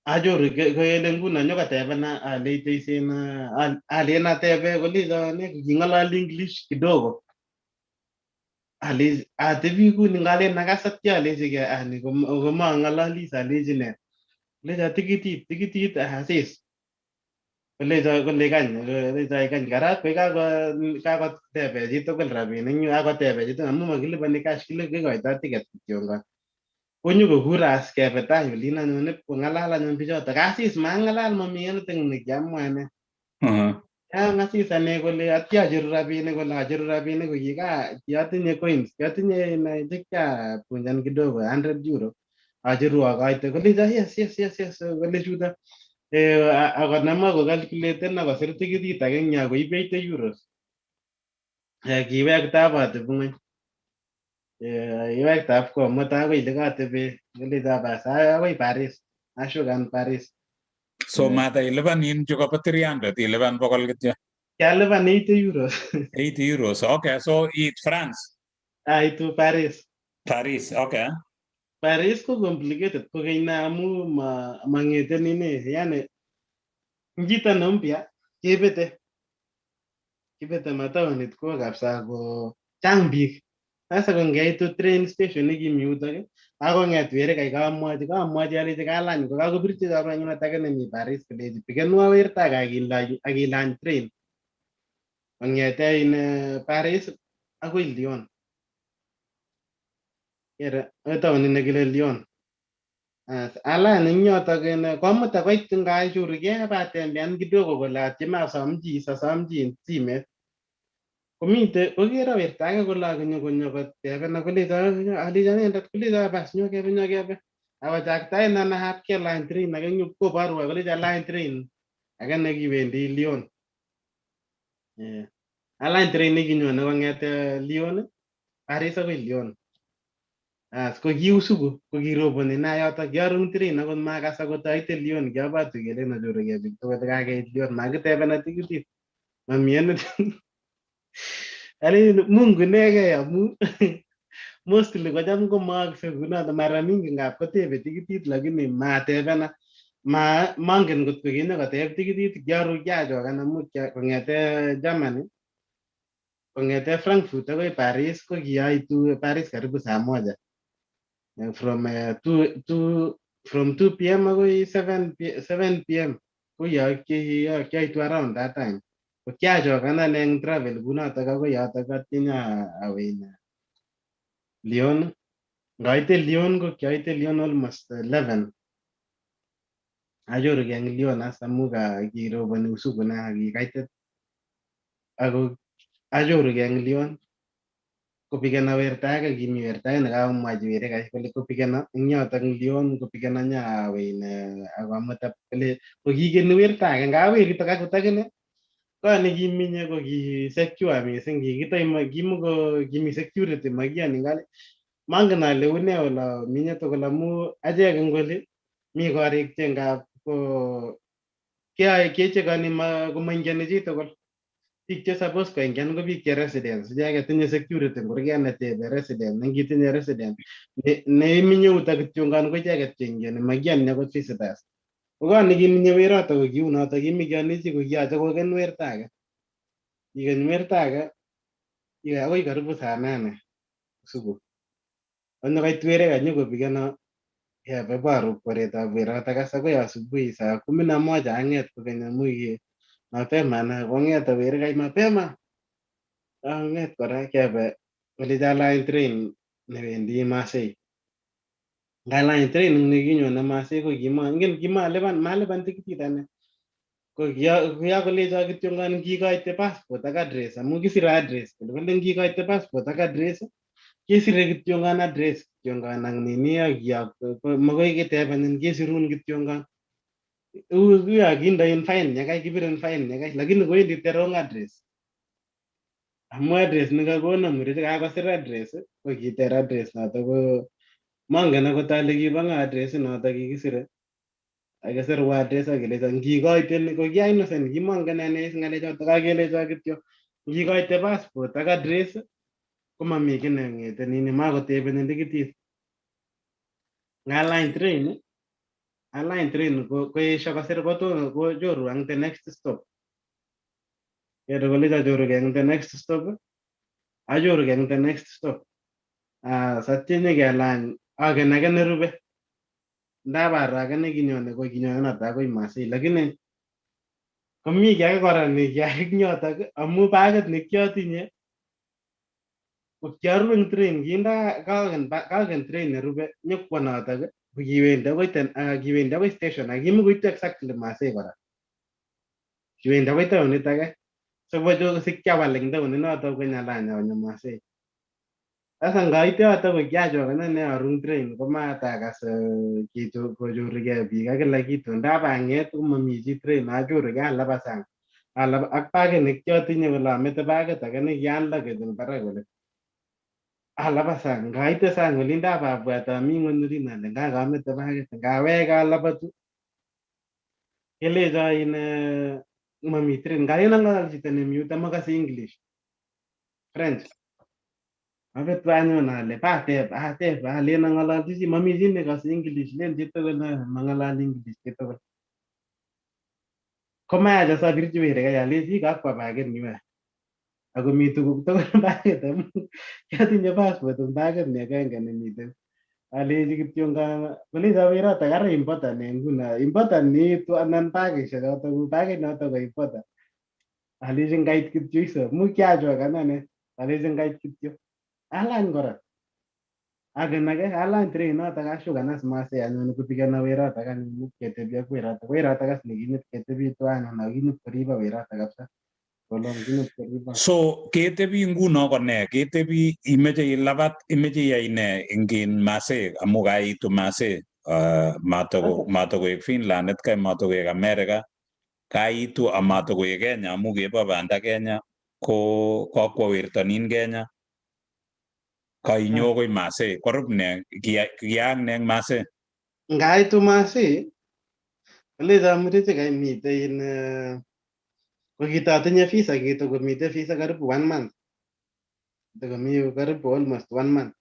ajoru kele nguno nyokotebena aleiteisen alen atebe kolecho ne king'ololi English kidogo atebi kuni ngalen akas atya alechigei ani komang'ololis alechi ne lecho tikitit asis kole kany karat koi kakotebe chitugul rabinik eng yu akotebe chitugul amu makilipani cash kikoitoi ticket kityo konyokokur as kebe tai olin anyun ipkong'alal anyun bichoto kasis mang'alal mami anything nekiamwa ane asis ane kole atya acheru rabinik ko kiatinye coins kiatinye chekyapunjan kidogo 100 euro acheru akoite kolecho yes kole chuto akonama kokalkuleten akosir tikitit ake eng yo koib 80 euros kiwekta abatebu ng'ony iwektab komuta akoi lekatebe kolecho bas akoi Paris ashukan Paris So mata ilipan in chuko 300 ilipan bokol kityo. Kialipan 80 euros. 80 euros. Okay, so it's France. Itu Paris. Paris, okay. Paris ko complicated ko kaina amu mangeten ini yani ngita mpya kibete mataonit ko kabisa ko chang biik sasa kongeitu train station nekimi yutok akong'et weri kai kamwachi alechi kalany ko kakobirchi chorwenyun age nemi Paris kolechi pikenwa werto akilany train kong'ete in Paris akoi Lyon kere taonit nekile Lyon alany eng yotok komuta koit ngachurugei abatembean kidogo kole atyeme asom chi simet komite kokero werto age kole konyo kotebena kolecho alecho inendet kolecho bas nyokebe awachaktaen anaat kelany train age eng yu koborwo kolecho alany train age nekiwendi Lyon alany train nekinyone kong'ete Lyon Paris akoi Lyon ko kiusuku ko kiroboni na yotok kiarung train akot makas akot aite Lyon kiabwatu kelen achorugei biik tugul kakeit Lyon makitebena tikitit mami anything ale Mungu inegei amu mostly kocham komaakse kunoto mara mingi ngap kotebe tikitit lakini matebena mangen kot ko kinyokoteb tikitit kiachokan amu kong'ete Germany kong'ete Frankfurt akoi Paris ko kiaitu Paris karibu saa moja from 2 pm akoi 7 pm ko kiaitu around that time ko kiachokan ane eng travel kunotok akoi yotok atinye awin Lyon ngaite Lyon ko kiaite Lyon almost 11 achorugei eng Lyon as amu kiroboni usiku na kikaitit ako achorugei eng Lyon kopigena werto age kimi werto age nekakomwachi weri kai kole kopigena eng yotok eng Lyon kopigena nyawin akomuta kole kokikeni werto age ngap weritok akot akine kot nekiminye ko ki secure mising kimi security makiyani ngale mangen ale une ole minye tugul amu achek eng oli mi korik che ngap ko kechekani komaingiani chitugul biik che suppose koingian ko biik che residents icheket tinye security eng kurget netebe resident nengitinye resident neiminye yutok kityo ko icheket che ingiani makiyani akot visitors Kokoni kiminye weroto ko kiunoto kimikianichi ko kiyoche koken werto age. Kikeny werto age akoi karibu saa 8 usiku. Onyo kait were kanyo kopigana kebe baru koretab weroto kas akoi asubuhi saa 11 ang'et kokeny amu mapema na kong'eta were kai mapema. Ang'et kora kebe ole jalany train newendi Masai. Ngalany train nekinyone Masai ko malipan tikitit ane. Ko kiakolecho kityo ngan kikoite passport ak address amu kisire address kole kikoite passport ak address kesire kityo ngan address kityo ngan ak nini ak magoi kitebenin kesirun kityo ngan uya kindoin fine nyakai kibirin fine nyakai lakini kowendi the wrong address amu address nekakono mureche kakosir address ko kiter address noto ko mangen akot ale kibo nga address noto kikisire akisirwa address akelecho ngikoite ko kia innocent kimangen ane ngalechoto kakelecho kityo ngikoite passport ak address komami ki neng'ete nini makotebenin tikitit ngalany train koesho kosir kochoru ang the next stop kere kolecho choruge eng the next stop achoruge eng the next stop satye nyikelany agen age nerube ndabaro age nekinyone ko kinyone noto akoi Masai lakini komi ki age kora nekiyai eng yotok amu bagit nekiatinye ko kiaru eng train kagen train nerube nyokwo notok ko kiwendi akoi station akimukoitu exactly Masai kora kiwendi akoi taonit age sikyawal eng taonit notok konyalany anyo Masai. Sasa ngaite yoto ko kiachokan ane arung train komatakas kochorugei biik ak kila kitu ndabang'et komami chi train achorugei alaba sang ak bagit nekiatinye kole amete bagit age nekian luggage eng barak kole alaba sang ngaite sang olin ndababwat ami ng'ony olin ale ngakamete bagit ngawech alabatu kelecho mami train ngayen ang'alal chito nemi yuto makase English French abet banyon ale ateb alen ang'alalchi chi mami chi nekase English len chitugul mang'alali English chitugul komayacha sabirchi were kai alechi kakwa bagit nyu ako mi tuguk tugul bagit amu kiatinye passport eng bagit ni agenge nemiten alechi kityo kolecho weroto ara important nguno important niitu anan bagishek choto ku bagit noto ko important alechi ngait kityo iso mu kiachokan ane alechi ngait kityo alany kora agen age alany train noto ashukan as Masai anyone kupigana weroto anyun ketebi ak weroto as nekinyit ketebi tuan anan kinyit koribo weroto kabisa kolong kinyit koribo. So ketebi nguno kone ketebi imeche ilabat imeche iyai ne eng Masai amu kaitu Masai matokoek Finland kai matokoek America kaitu amatokoek Kenya amu kebo banda Kenya ko kakwo wertonin Kenya kainyo koi Masai korup ne kiyaak ne eng Masai Ngaitu Masai kolecho mureche kai mitei ko kitatinye visa komite visa karibu 1 month komi karibu almost 1 month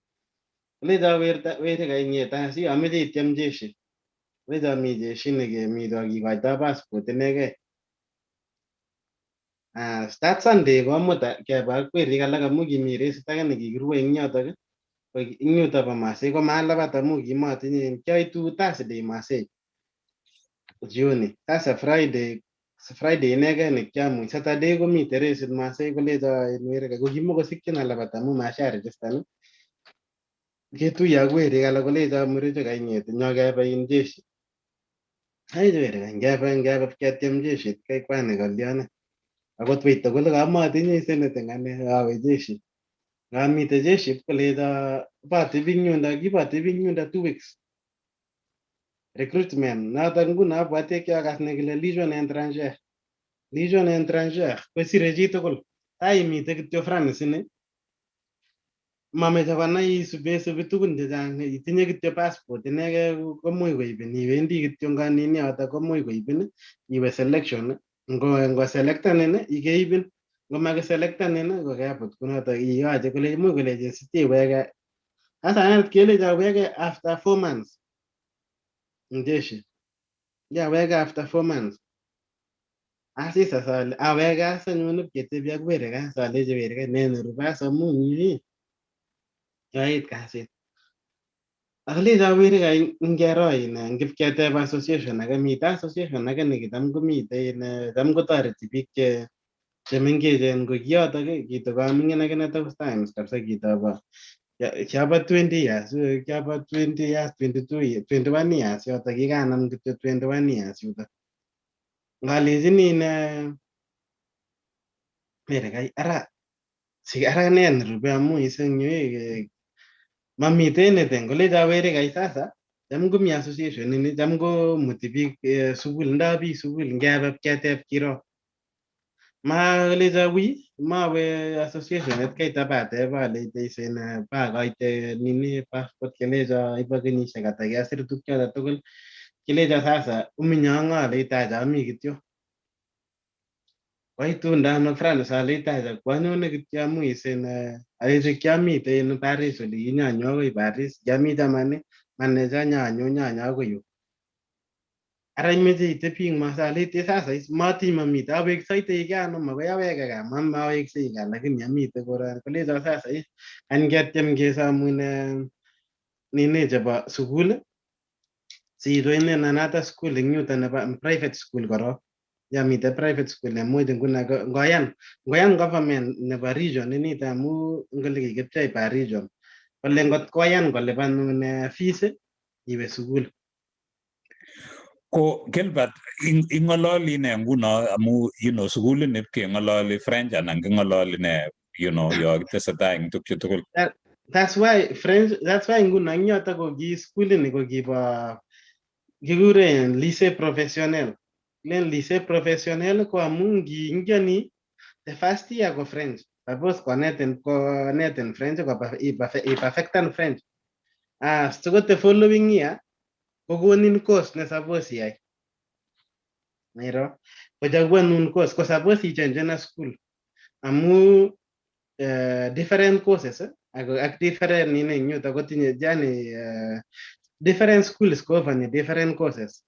kolecho were kai ng'eta si ameche ityem jeshi kolecho mi jeshi nekemi kikoitoi passport inegei start Sunday komut kebe ak werik alak amu kimi resit age nekikirue eng yotok eng yuto bo Masai ko malabat amu kimatinye kiaitu Thursday Masai jioni sasa Friday inegei nekiamuny Saturday komite resit Masai kolecho were ko kimukosikchin alabat amu masharegistan ketuye ak werik alak kolecho mureche kaing'et nyokebe jeshi aeche were ngebe ketyem jeshit kai kwani kalyonen akot wei tugul kamatinye senete ngane awe jeshi ngamite jeshi kolecho kibatebi ing yundo 2 weeks recruitment notok nguno abwati kiakas nekile Legion étrangère kosire chitugul taimite kityo France ni mameche konai isubi tugun chechang itinye kityo passport inegei komuch koibin iwendi kityo nganini yotok komuch koibin iwe selection ngo selectanin ikeibin ngomakiselectanin kokebut kunoto iyoche imuch kolechin sitiweke sasa anet kelecho weke after 4 months eng jeshi Awege after 4 months. Asisa sale awege asa nyone ketebi ak were ka sale je were ka nene ruba samu ni. Yait kasit. Akali ja were ka ngero ina ngip keteb association aga mita association aga nikitam komite in tam kotoreti biik che mengechen ko kiyoto kito kamingen ak ine tos times kabisa kito ba kiaba 20 years kiaba 20 years 22 years 21 years yoto kikanam kityo 21 years yuto ngalenjin in mere kai ara si ara nen rube amu isengyo mamite anything kole ja were kai sasa jam ko mi association ni jam ko muti biik sukul nda biik sukul ngebe keteb kiro ma le ja wi ma we association et kai tabate ba le isen ba gaite nini passport kele ja iba kenyisiek ata kesir tukyo tugul kile ja sasa uminyanga le ta ja mi kityo waitu ndano France ale ta ja kwanyone kityo amu isen ale kyamite in Paris oli nyanyo ko Paris jami jamani manager nyanyo ko yu ara imeje iteping masalite sasa mati mamite awek saite igano magoy awege ga mamma awek se iga lakini amite koran kole sasa an getem gesamune nini jaba sukul si doine nanata school nyuta na private school koro ya mite private school ne moja nguna ngoyan government nebo region nini tamu ngoli kipchei pa region kole ngot koyan kole panune fees iwe sukul. Ko Gilbert ingololi ne nguno amu sukulit nip ke ngololi French anan ngololi ne yo tesetai ing tukyo tugul. That's why nguno nyota ko gi school ni ko giba gigure lycée professionnel. Len lycée professionnel ko amu ngani the first year ko French. Suppose ko neten French ko perfectan French. So the following year kogonin course na suppose yai. Nairo. Ko nun course ko suppose i-change na school. Amu different courses ak different nini nyo ta kotinye jani different schools ko offer different courses.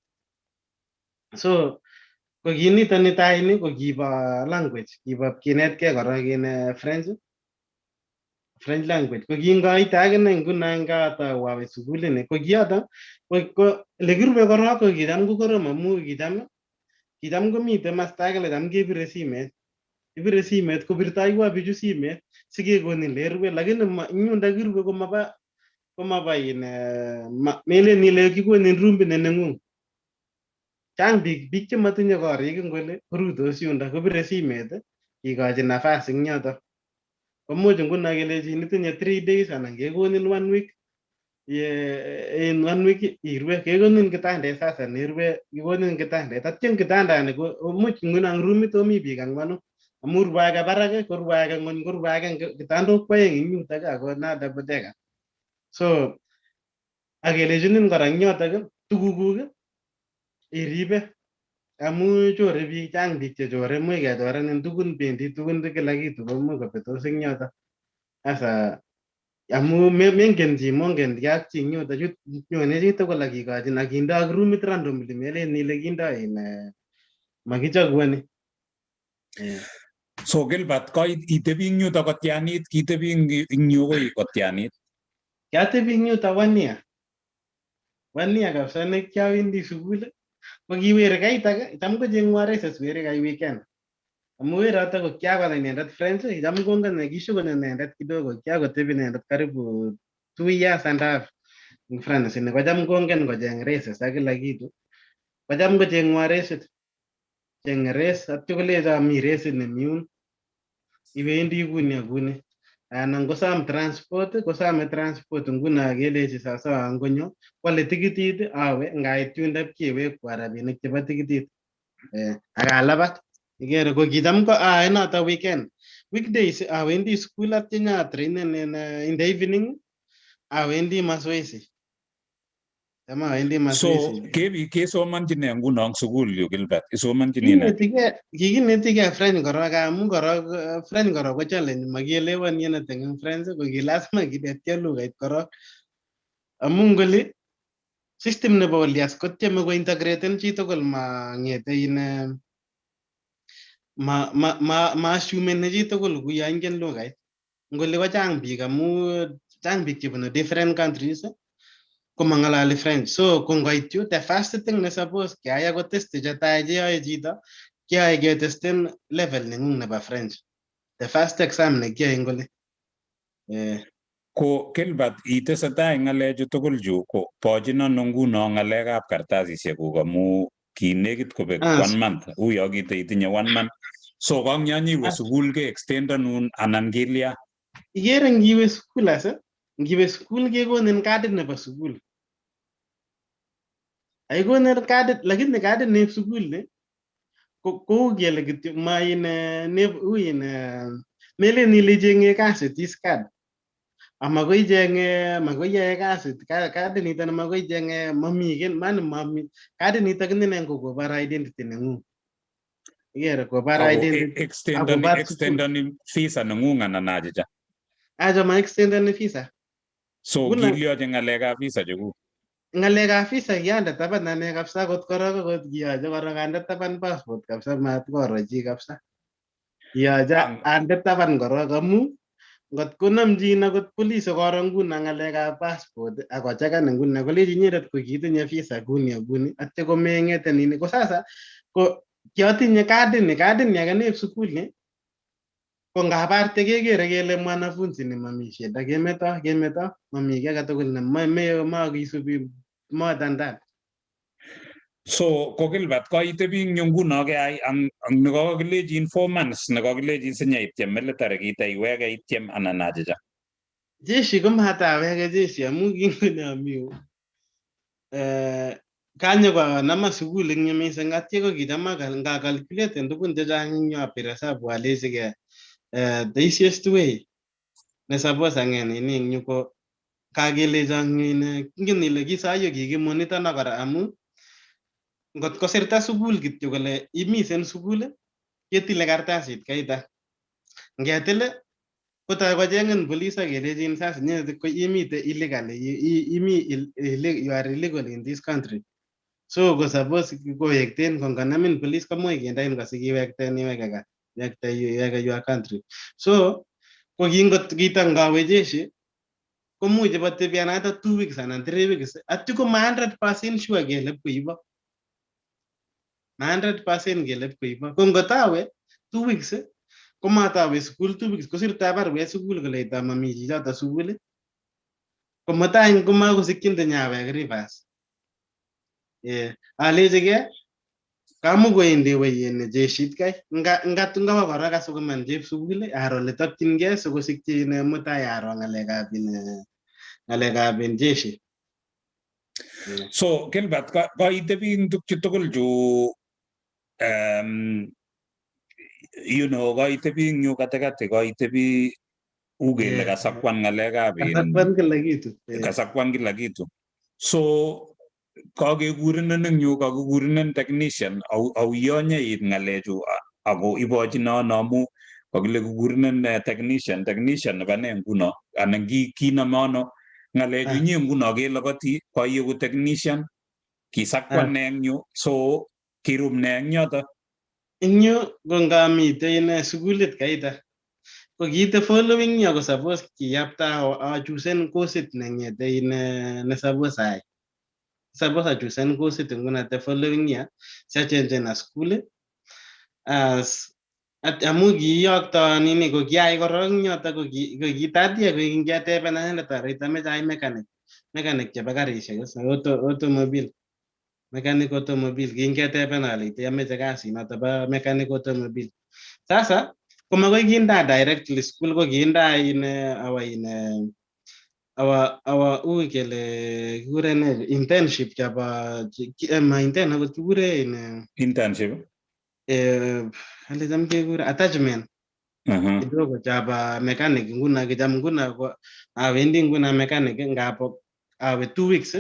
So ko ginito ni tayo ni ko giba language giba kinetke kora kin French language ko gingaita agene nguna ngata wawe sukul ni ko giata ko legirbe kora ko gidam ko koro mamu gidam ko mite masta agele dam gebire simet ibire simet ko birtai wa biju simet sige ko ni lerwe lakini nyunda girbe ko maba in mele ni le ki ko ni rumbi ne nengung chang big che matinye korik ngole rutos yunda ko bire simet ikochi nafas ing yoto komuch nguno kelechi itinye 3 days anan kekonin 1 week in 1 week irwe kekonin kitandet sasa nirwe kekonin kitandet atyen kitandani ko much nguno ang roomit omi biik angwanu amu rwaga barake ko rwaga ngony ko rwaga kitandok kwaeng ing yuto ako na double decker so akelechinin kora ing yoto tugukuk iribe amu chore biik chang biik che chore much kechorenin tugun bendi tugun kila kitu komuch kobetos ing yoto sasa amu mengen chi mongen yak chi nyuto nyone chi tugul akikochin akindo ak roomit randomly melen ile kindo in makichaguani. So Gilbert ko itebi ing yuto kotianit kitebi ing yu ko kotianit. Kiatebi ing yuto 1 year. 1 year kabisa ne kiawendi sukul ko kiwere kaita tam ko jengware seswere kai weekend. Amu werato ko kiakonai inendet French cham kongen kishukoni inendet kidogo kiakotebi inendet karibu 2 years and a half in France ni kocham kongen kocheng races ak kila kitu kocham kochengwa resit cheng race atyo kolecho mi race nemiun iwendi kuni ak kuni anan kosam transport kosame transport nguno kelechi sasa ngonyo kwale tikitit awe ngait yundo pkewekwa rabinik chebo tikitit akalabat Igere ko kitam ko noto weekend. Weekdays awendi school at nya trainen in the evening awendi mazoezi. Tama awendi mazoezi. So kesomanjin ne nguno ang sukul yu Gilbert isomanjin ne. Kikinetige French korok amu korok French korok ko challenge makielewani anything French ko lazima kidetyo lugait korok. Amu ngoli system nebo Olias kotieme ko integraten chitugul ma ngete in ma assume ne chitugul kuya ingen lugait. Ngole ko chang biik amu chang biik chebunu different countries ko mangalali French. So ko ngoit yu, the first thing ne suppose kaya ko test chetai cheyoe chito, kiyoe ketesten level nengung nebo French. The first exam ne kiyoe ngole. Ko Gilbert itesetai ngalechu tugul chu ko pochin ano nguno ngalekab kartasisiek kuk amu kinekit kobek 1 month. Uyo itinye 1 month. So kongyanyiwe sukul ke extendanun anan kilya. Igere ngiwe sukul ngiwe sukul kekonin kadit nebo sukul. Ai konin kadit lakini kadit ne sukul ne ko kele kityo main melen ile chenge kasit is card. Amakoi chenge makoi yae kasit kadit nito makoi chenge mami ken mami kadit nito kinen ko kobar identity nengung. Igere kobar identity extendani visa nengung anan achicha. Acha ma extendani visa. So kilyoche ngalekab visa chekuk. Ngalekab visa kiande taban ane kabisa kot korok kot kiyoche korok ande taban passport kabisa mat koro chi kabisa. Kiyoche ande taban korok amu ngot konamchin akot police koro nguno ngalekab passport akochekan nguno koleji inyendet ko kiitinye visa kuni akuni atya komengete nini ko sasa ko kiatinye kadini ake nep sukul ni ko ngaparte kekere kele mwanafunzi ni mami shida kemeto mami kiy age tugul ne makisubi more than that. So ko Gilbert ko itebi ing nguno keyai ang nekakilejin 4 months nekakilejin sinyaityem military kitaiweke ityem anan achicha. Jeshi ko mataweke jeshi amu kingonami kanyo ko nama sukul ing mising atye ko kichama ngakalculate tukun chechang ing apir hesabu alechike the easiest way ne suppose angen ini ing yu ko kakelechon ingen ile kisayo kikimonita na kora amu ngot kosirta sukul kityo kole imisen sukul ketile kartasit kaita ngetile kotoi kochengin police akelejin sasa nyete ko imite illegally you are illegal in this country. So ko suppose kowekten konganamin police komuch kendain kasikiwekten iweke your country. So ko kingot kitangawe jeshi komuch batebian hata 2 weeks anan 3 weeks atyo ko 100% sure kele kuibo 100% kele kuibo ko ngotawe 2 weeks ko matawe sukul 2 weeks kosirta barwe sukul kole tamami chichoto sukul ko matany ko makosikchinde nyawek reverse alechike kamukoendi weyene jeshit kai ngat ngawa kora kasukuman jeb sukul aro le takchingei sikosikchi mutai aro ngalekab jeshi. So Gilbert ko itebi ing tukchu tugul chu you know ko itebi ing yu katikati ko itebi ukele kasakwan ngalekab kasakwan kila kitu. So kakekurenin ing yu kakekurenin technician au yonye it ngalechu ako ibochin ano amu kakile kukurenin technician nebo ne nguno anan kinome ano ngalechu inye nguno kelokoti koieku technician kisakwan ne eng yu so kirum ne eng yoto. Ing yu ko ngamite ine sukulit kaita ko kiite following yo ko suppose kiyapta achusen coursit nengete ine ne suppose ai achusen coursit nguna the following year siachenje na school as amu kiyokto nini ko kiyai korong yoto ko kitatie ko kingetebena ine tarit ameche ai mechanic chebo karishek automobile mechanic automobile kingetebena ale ameche kasit noto bo mechanic automobile. Sasa ko makoi kinda directly school ko kinda ine our kele kikure ne internship chabo intern akot kikure internship ale cham kekure attachment kidogo chabo mechanic nguna kicham nguna ko awendi nguna mechanic ngapo awe 2 weeks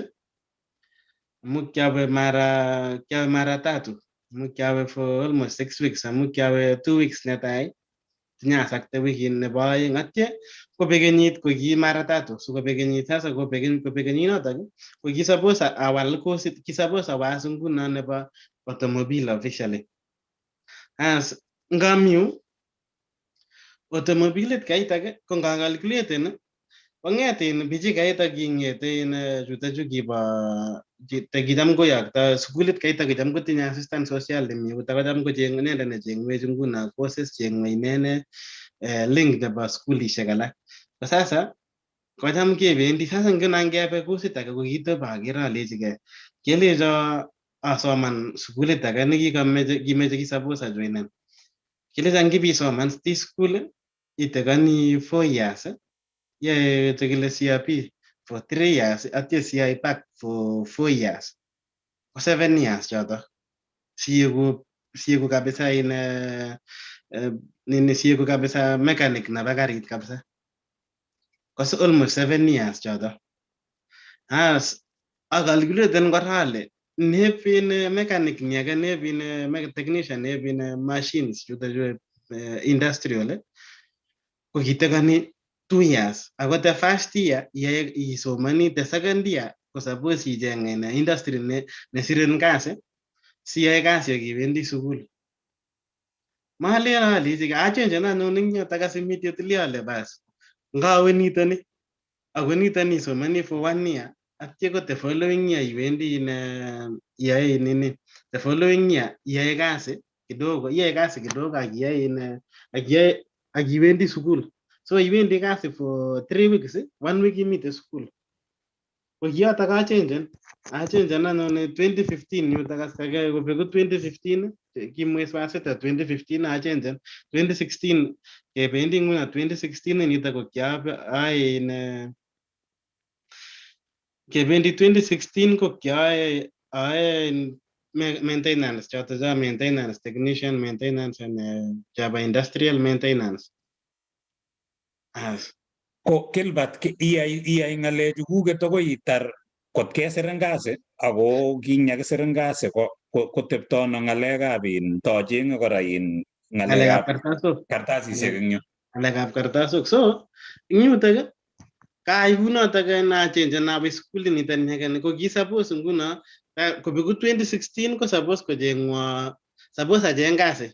amu kiawe mara tatu amu kiawe for almost 6 weeks amu kiawe 2 weeks netai tinyasakte wikit nebo aeng atye kobek kenyit ko ki mara tatu so kobek kenyit sasa kobek kenyit notok ko ki suppose awal course ki suppose awas nguno nebo automobile officially as ngamiu automobilit kaitak ko ngakalkuleten kong'etin bichi kaitak king'eten chutachu kibo kicham koyokto sukulit kaitak kicham kotinye assistant social nemi yuto kocham kocheng inendet nechengwech nguno courses cheng'we inene link nebo sukulishek alak ko sasa kocham kebendi sasa nguno ngebe coursit age ko kiteb aker alechigei kelecho asoman sukulit age kimeche ki suppose ajoinen kelecho ngipisoman sti school itekani 4 years yae chekile CRP for 3 years atye CI back for 4 years ko 7 years choto siegu kabisa nini siegu kabisa mechanic nebo karit kabisa ko almost 7 years choto as akalkuleten kora ale nebin mechanic ni age nebin technician nebin machines chuto industrial ko kitekani 2 years ako the first year isomani the second year ko suppose icheng industry nesirin kasi siyae kasi akibendi sukul malen alechike achenjena noning yotok as immediately ale bas ngawe nitoni ako nitoni isomani for 1 year atye ko the following year iwendi iyae nini the following year iyae kasi kidogo akiwendi sukul so iwendi kasi for 3 weeks 1 week imite sukul ko kiyotok achenjen anone 2015 yutok as kage kobeku 2015 kimwes wasita 2015 achenjen 2016 kebendi nguno 2016 nitok ko kiae kebendi 2016 ko kiae maintenance choto cha maintenance technician maintenance and chaba industrial maintenance ko Gilbert iyai ng'alechu kuket akoi itar kot kesirin kasi ako kinyakisirin kasi ko teptono ng'alekab tocheng'e kora ng'alekab kartasisiek eng yu ng'alekab kartasok so ing yutok kai kunotok nachenjen nawe sukulit nitoni ko ki suppose nguno kobeku 2016 ko suppose kocheng'wo suppose acheng kasi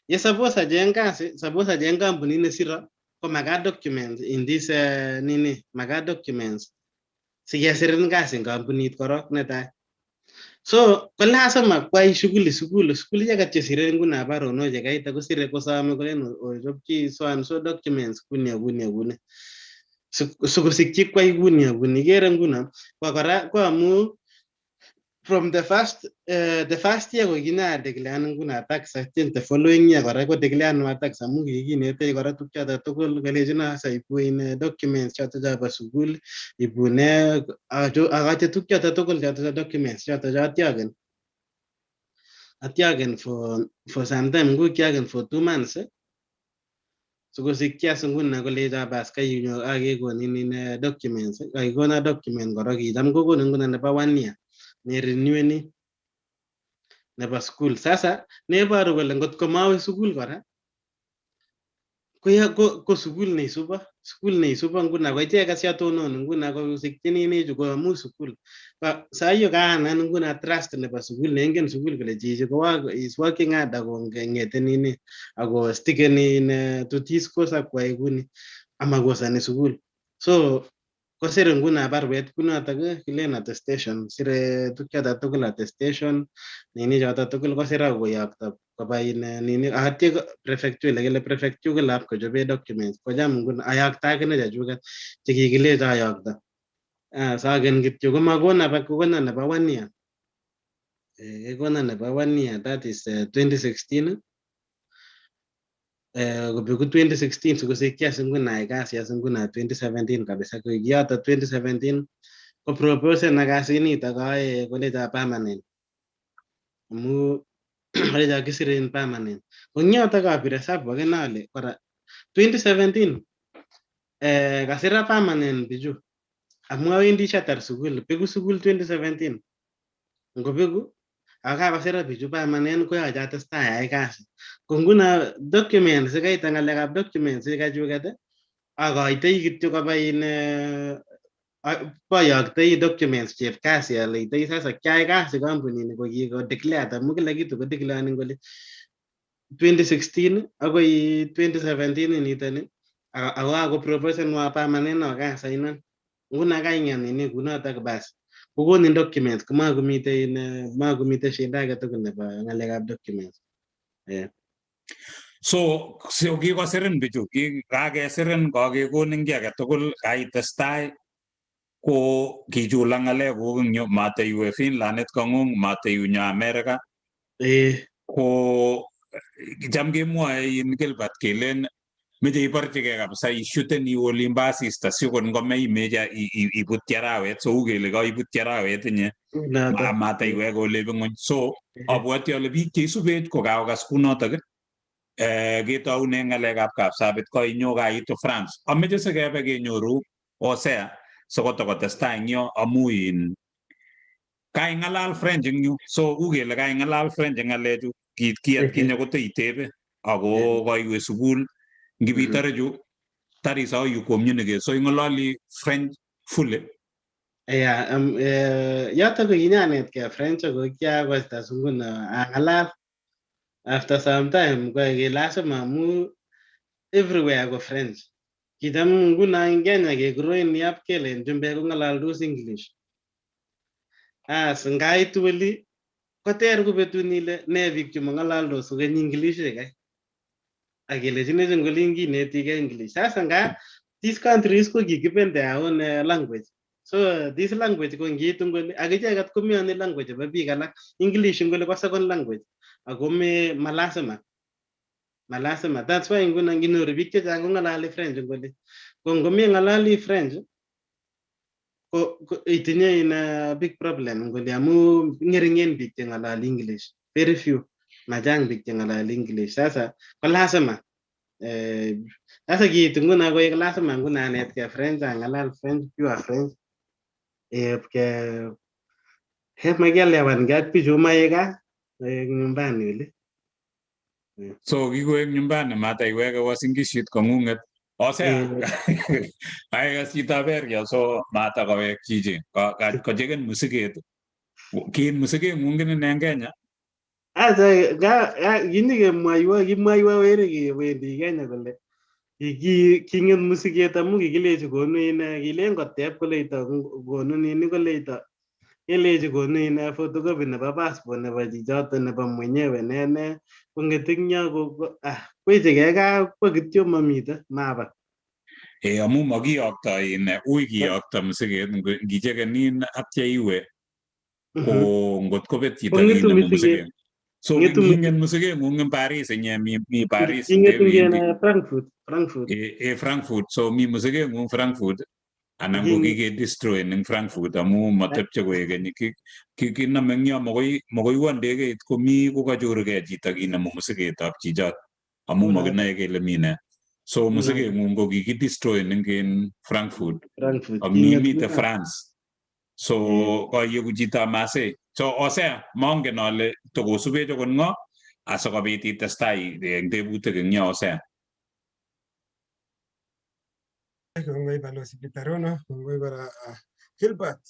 ye suppose acheng kasi suppose acheng kampunit nesiro ko makat documents in this makat documents sikesirin kasi eng kampunit korok netai so ko lazima kwai sukul icheket chesire nguno baronoshek kaita kosire kosome kolen ochopchi so documents kuni sikosikchi kwai kuni ikere nguno ko kora ko amu from the first year ko kinya declare nguno tax atien the following year kora ko declare no tax amu kikinete kora tukchoto tugul kalechino saibu documents choto chabo sukul ibune akache tukchoto tugul choto documents choto atyagen for some time ngu kiagen for 2 months sikosikchi as nguno kolecho bas kayunyo akekonin documents akikona document kora kicham kokonin nguno nebo 1 year nereneweni nebo school sasa neboru kole ngotko mawe sukul kora ko sukul neisubo nguno ko icheket siatonon nguno kosikchininichu ko amu sukul saiyo kaanan nguno trust nebo sukul neingen sukul kole chichi is working hard akongete nini ako stikeni to this course akwai kuni amakosani sukul so kosire nguno barwet kunotok kilen attestation sire tukchoto tugul attestation nini choto tugul kosire akoyokto koba nini atye prefecture kele prefecture lab kochobe documents kocham nguno ayokto akine chechuket chekikilecho ayokto sagen kityo komakona nebo 1 year kekona nebo 1 year that is 2016 kobeku 2016 sikosikchi as nguno ay kasi as nguno 2017 kabisa ko kiyoto 2017 ko propose na kasi nito kae kolecho permanent amu kolecho kisirin permanent ko nyoto kapir hesabu akine ale kora 2017 kasira permanent bichu amu awendi shatar sukul beku sukul 2017 ngobeku akakosira bichu permanent koyoche atestai ayai kasi. Ko nguno documents kaita ng'alekab documents kachuket akoitoi kityo koba boyoktoi documents chepkasi aleitoi sasa kyai kasi kampunini ko kiko declare amu kila kitu ko declare kole 2016 akoi 2017 nitoni ako proposenwa permanent akasainan nguno kaing'et nini kunotok bas kokonin documents makomite shida age tugul nebo ng'alekab documents. So kikosirin bichu, kakesirin kakekonin ki age tugul, kaitestai ko kichula ng'alekuk eng yu, mateiwe Finland kong'ung, mateiwe nyo America. Ko cham kemwoe in Gilbert kelen meche iborchigei kabisa ishuten iwe olimbo asista sikon ngomeimeche ibutyi arawet, so u kele kaibutyi arawet inye mataiwek olebi ng'ony. So abwoti ale biik cheisubech ko kakokas kunotok ketoune ng'alekab kapsabet ko inyo kaitu France. Ameche sikebe kenyoru Hosea sikotokotestai eng yo amu kaing'alal French eng yu, so u kele kaing'alal French eng ng'alechu ki atkinye koteitebe ako kaiwe sukul ngibitare chu tarisau you communicate, so ing'ololi French fully. Yotok ko kinyanetkei French ako kiakosta nguno ang'alal after some time ko lazima amu everywhere ko French. Kitam nguno eng Kenya kegroin up kele chumbek kong'alaldos English. Ngaitu oli koter kobetun ile ne biik chemang'alaldos kokeny English kai. Akelechini ngolin kinetigei English. Sasa nga these countries ko kigiven their own language. So this language ko ngiitu ngoli akicheget komeoni language chebo biik alak. English ngoli ko second language. Ako malasima. That's why nguno nginyoru biik chechang kong'alali French ngoli. Ko ngomi ng'alali French ko itinye big problem ngoli amu ngeringen biik cheng'alali English. Very few. Machang biik cheng'alali English. Sasa ko lazima sasa kiitu nguno koek lazima nguno anetkei French, ang'alal French, pure French. Makielewan ak bichu mae gaa nyumbani oli. So kikoek nyumbani mataiweke wasingishit kong'ung'et. Osea aikas chitab area, so matakowek chichi kocheken musiket. Kin musiket ng'ung'in eng Kenya. Kimwaiwa weri kewendi Kenya kole king'et musiket amu kikilechi konu kilen koteb koleito konu nini koleito kelechi konu photocopy nebo passport nebo chichoto nebo mwenyewe ne kong'et eng yo kwechegei gaa kwa kityo mamite maba. Amu makiyokto ui kiyokto musiket ngichekenin atya iwe ko ngot kobet chito kinemu musiket. So kingen musiket ng'ung eng Paris inye mi Paris Frankfurt. Frankfurt, so mi musiket ng'ung Frankfurt anan ko kike-destroy eng Frankfurt amu matepche koek keny. Kiname eng yo makoi wo ndegeit komi kokachorugei chito kinemu musiketab chichot amu makinoe kele mi ne. So musiket ng'ung ko kiki-destroy eng Frankfurt. Mite France. So kayeku chito Marseille. So Hosea mongen ale tokosubech akot ng'o asikobit itestai eng tebutik eng yo Hosea. Kongoi balozi Pitarono, kongoi kora Gilbert,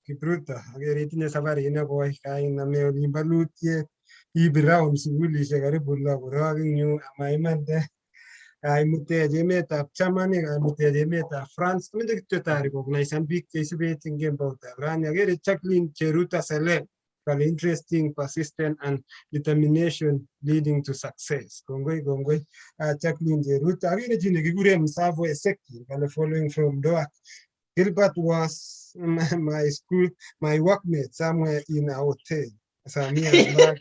Kipruto, agere itinye safari nekoi kainame olimbo lutiet, ibir round sukulishek karibu lo korok eng yu amaimande. Kaimutech emetab Germany, kaimutech emetab France, komeche kityo recognize biik cheisubech eng kemboutab rani. Agere Jacqueline Cheruta Selel kale interesting, persistent and determination leading to success. Kongoi. Jacqueline Cheruta. Agere chi nekikure Msavo Eseki kale following from Doak. Gilbert was my workmate somewhere in a hotel. Samia back.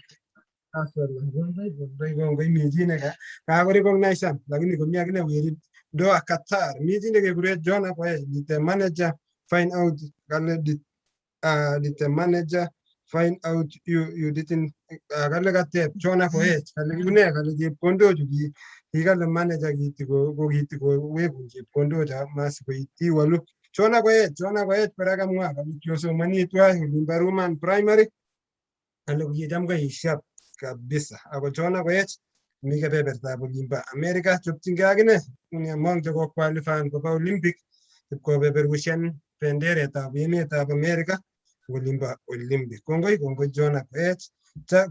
Recognize lakini kumia kile wiri Doha Qatar meeting ke John kwa the manager find out the manager find out you didn't kale kate John kwa kale kune kale chepkondo ju kale manager kitiko weku chepkondo cha mas koiti walu John kwa kora kamwa kale kiosomani twa Limbaruman primary Alo kicham koishap kabisa. Ako chona koech mi kebebertab olimbo America chopchingei akine uni among cheko qualify koba Olympic kobeberushan benderetab emetab America olimbo Olympic. Kongoi Jona koech.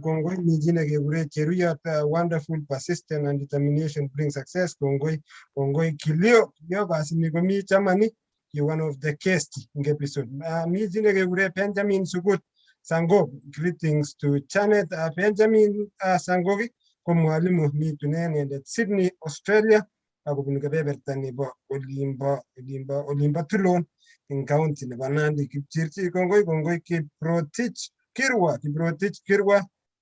Kongoi mi chi nekekure Cheruyot, wonderful persistence and determination bring success. Kongoi Kilio basini komi chamani you one of the guests in episode. Mi chi nekekure Benjamin Sukut Sangok, greetings to Janet Benjamin Sangoki ko mwalimu mitunen in Sydney, Australia. Ako bunu kebeberta nebo Olimbo Tulon in county nebo Nandi. Kipchirchi kongoi Kiprotich Kirwa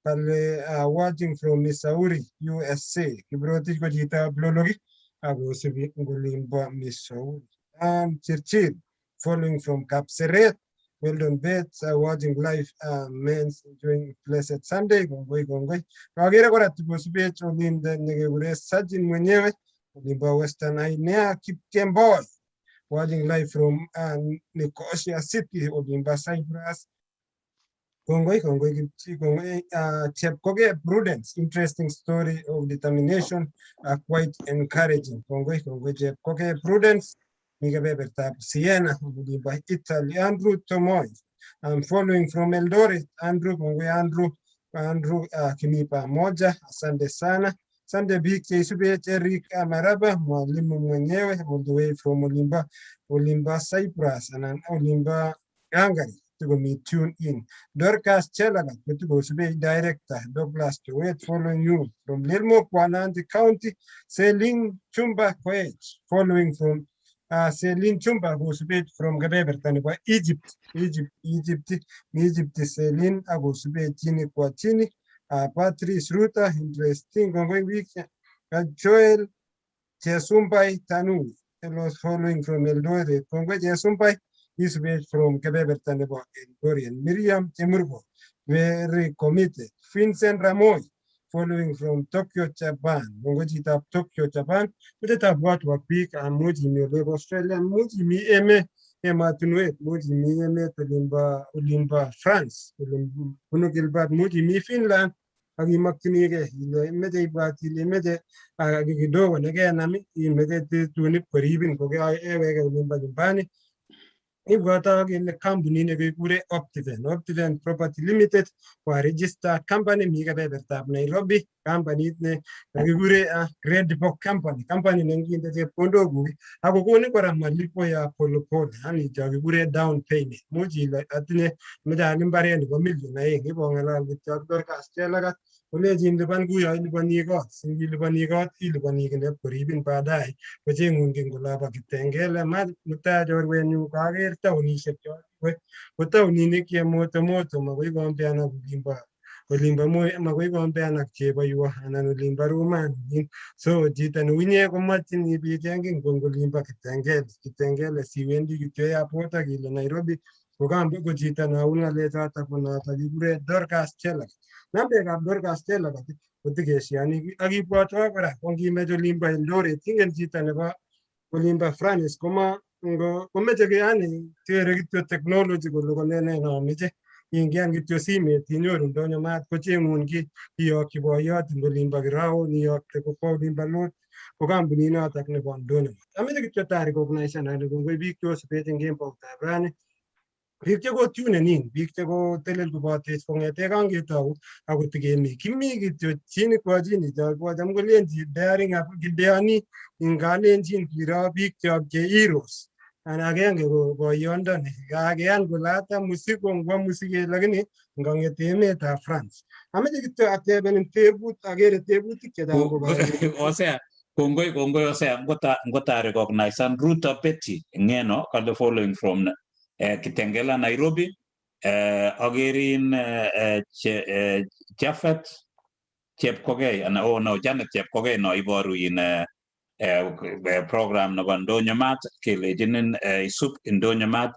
pale watching from Missouri, USA. Kiprotich ko chito Blologi ako sibi Olimbo Missouri. And Chirchir following from Kapseret. Well done, Bets, watching live men's enjoying blessed Sunday. Kongoi. Kagere kora tuposibech olinde nekekure Sajin mwenyewe Olimbo Western Ainea Kipkemboi. Watching live from Nicosia City, Olimbo Cyprus. Kongoi Chepkoge Prudence, interesting story of determination, quite encouraging. Kongoi Chepkoge Prudence. Siena, by Italy, Andrew Tomoy. I'm following from Eldoret, Andrew Kimipa Moja, Asante Sana, Sunday Big Subet, Eric Amaraba, mwalimu mwenyewe, all the way from Olimba Cyprus, and Olimba Hungary, to go me tune in. Dorcas Chelagat, to go Subet director, Douglas to wait following you from Lilmo, Kwanandi County, Selin Chumba Koech, following from Selin Chumba was bit from Gabebertan, Egypt, Selin, I was bit Chini Quatini, Patrice Ruta, interesting, going week, Joel Jesumbai Tanu, and was following from Eldore, Congo Jesumbai, is bit from Gabebertan, Dorian, Miriam Temurgo, very committed, Vincent Ramoy. Following from Tokyo, Japan. Chitab Tokyo, Japan. But that what peak and Muji me live Australia, Muji me Emma Tunuet, Muji me Olimba, France, Gilbert, Muji me Finland, Agi Makinige, Mede Bati, Mede Agido, and again, I made to nip for even Koga, Olimba Bani. If got in the company, we Optiven Property Limited, or register company, Migabetab Nairobi, company, a great book company, in the Pondo, I will go for a Malipoya Polo Port, and it down payment. Muji like Atene, Medalimbari and 1 million, I give on along with Dr. Castellagat, in the Banguya, in Banigot, single Banigot, Ilbanigan, or even Padai, which in Gulaba Tangela, Mutad, or when you carry Tony, but Tony Niki Moto, Mawigon Piano Limba, Olimba, Mawigon Piana Cheba, you are an Olimba Roman. So, Jitan Winia Martin, be thanking Gongolimba Kitangel, see when you get a Portagil, Nairobi, Ogambo Jita, Nauna later Taponata, you Dorcas Chella. Number of Dorcas Chella, but the Gesiani, Agi Porta, Ongi Mejolimba and Lori, Ting and Jitaneva, Olimba France, Cometagiani, technology, Golone, in gang it to see me, Tinor, and Donya Mat, Coaching Mungi, Yokiboyot, and Golimba Grau, New York, Tecopo, Balot, Ogambinina, Taknabon Donor. I mean, the Tata recognition and we be close to game of Tabrani. If you go tuning in, if you go tell you about this from a Tegang out, I would begin me. Give me it to Chini Quadini, what I'm going to bearing up Gideani in Kalenjin, Kira, big job, Heroes. And again, go yonder, again, Gulata, Musico, and one music lagani, going at the France. I made it to a table and table, I get a table ticket. Osea, Kongoi, Osea, Gota recognize and Ruta Petty, Ngeno, the following from Kitengela, Nairobi, Agerin Jaffet, Chepkoge, and oh no, Janet Chepkoge, no, Ivoru in program na Donya Mat, Kelejinen Sup in Donya Mat,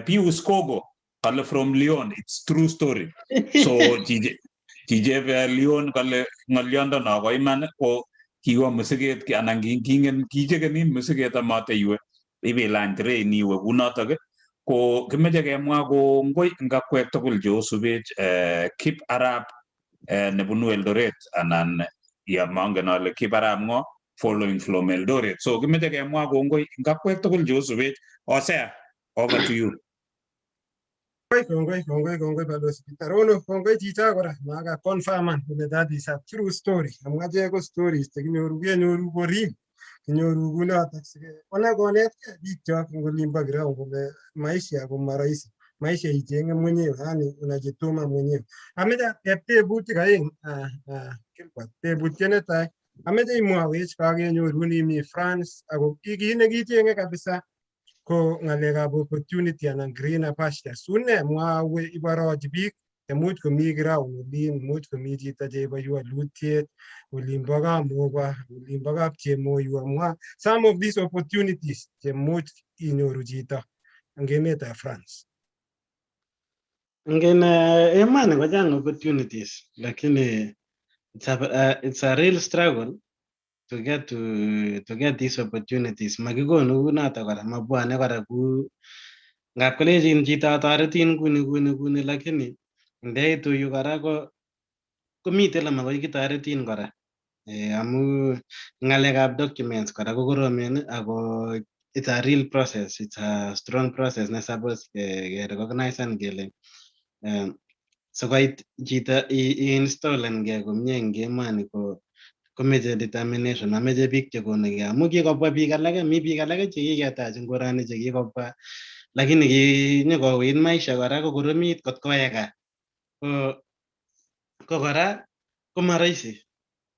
Pius Kogo, from Lyon, it's true story. So, TJ Lyon, Ngalianda Nagaiman, or Kiwa Musiget, Anangin, King and Kijagan Musigeta Mate, you, Ebe Landre, Niwa, Unataga. ko kimeche kemwa ko ngoi ngakwek tugul che osubech Kip Arab nebunu Eldoret anan ya mangen ale Kip Arab ngo following from Eldoret. So kimeche kemwa ko ngoi ngakwek tugul che osubech. Osea, over to you. Kongoi Balozi Peter. Ono kongoi chito kora maka confirman kole that is a true story. Amwa je ko stories kenyoru ko real. Kenyoru kunotok ona konetkei biik chok eng olimbo ground kole maisha ko marahisi. Maisha ichenge mwenyewe, yani unajituma mwenyewe. Ameche ateb tebutik aeng Gilbert. Tebutiet netai ameche imwawech kakenyorun imi France ako kit nekichenge kabisa ko ngalekab opportunity anan greener pastures. Une mwawe iborochi biik chemuch komi ground olin, much komi chito cheiboiwei walutiet, olimbo Kamogo, olimbo Kapchemoiwo. Mwa some of these opportunities chemuch inyoru chito eng emetab France. Ngin emani kochang opportunities, lakini it's a real struggle to get these opportunities. Makikonu kunoto kora, mabwane kora ku ngap kolechin chito toretin kuni lakini ndeitu yu kora komite le makoi kitoretin kora. Amu ngalekab documents kora ko koromen ako it's a real process, it's a strong process ne suppose ke recognize kele sikoit chito i-installen ke komie eng emani komeche determination, ameche biik chekonugei. Amu kikobwa biik alake, mi biik alake chekiketach eng korani chekikobwa lakini kinyokouit maisha kora kokoromit kot koweka. Ko kora koma rahisi.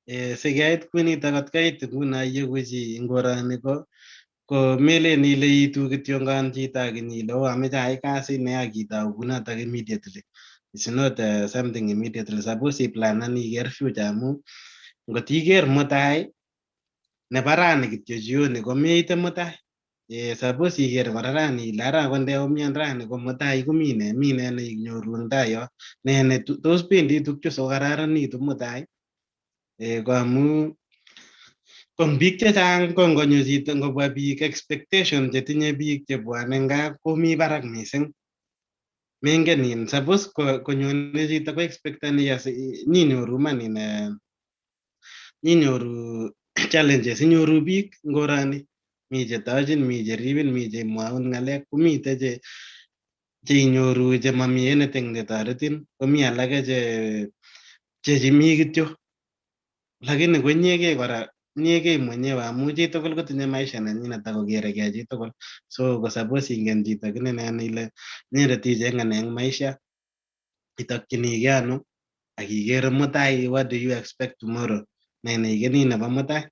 Sikeit kunito kot kait nguno iyeku chi eng korani ko melen ile itu kityongan chito akiny ile ameche ayai kasit ne akitou kunotok immediately. It's not something immediately. Suppose iplanan iker future amu ngot iker mutai nebo rani kityo jioni komeite mutai. Suppose iker kora rani ile ara kondeumian rani ko mutai komi ne inyoru eng tai yo. Ne tos bendi tukchu sokararanitu mutai. Ko amu kong biik chechang ko ngonyo chito ngobwa biik expectation chetinye biik chebwane nga komi barak mising. Mengen in suppose konyone chito ko expectani nyinyoru man nyinyoru challenges, inyoru biik ngorani, mi chetochin, mi cheribin, mi chemwaun ngalek, komite cheinyoru chemami anything netoretin, komi alake chemi kityo. Lakini konyekei kora, nyekei mwenyewe amu chitugul kotinye maisha nenyinet akokerekei chitugul. So ko suppose ingen chito kininen ile inyendet ichenge nee eng maisha, itokchinigei ano, akikere mutai, what do you expect tomorrow? Ne neikeni nebo mutai.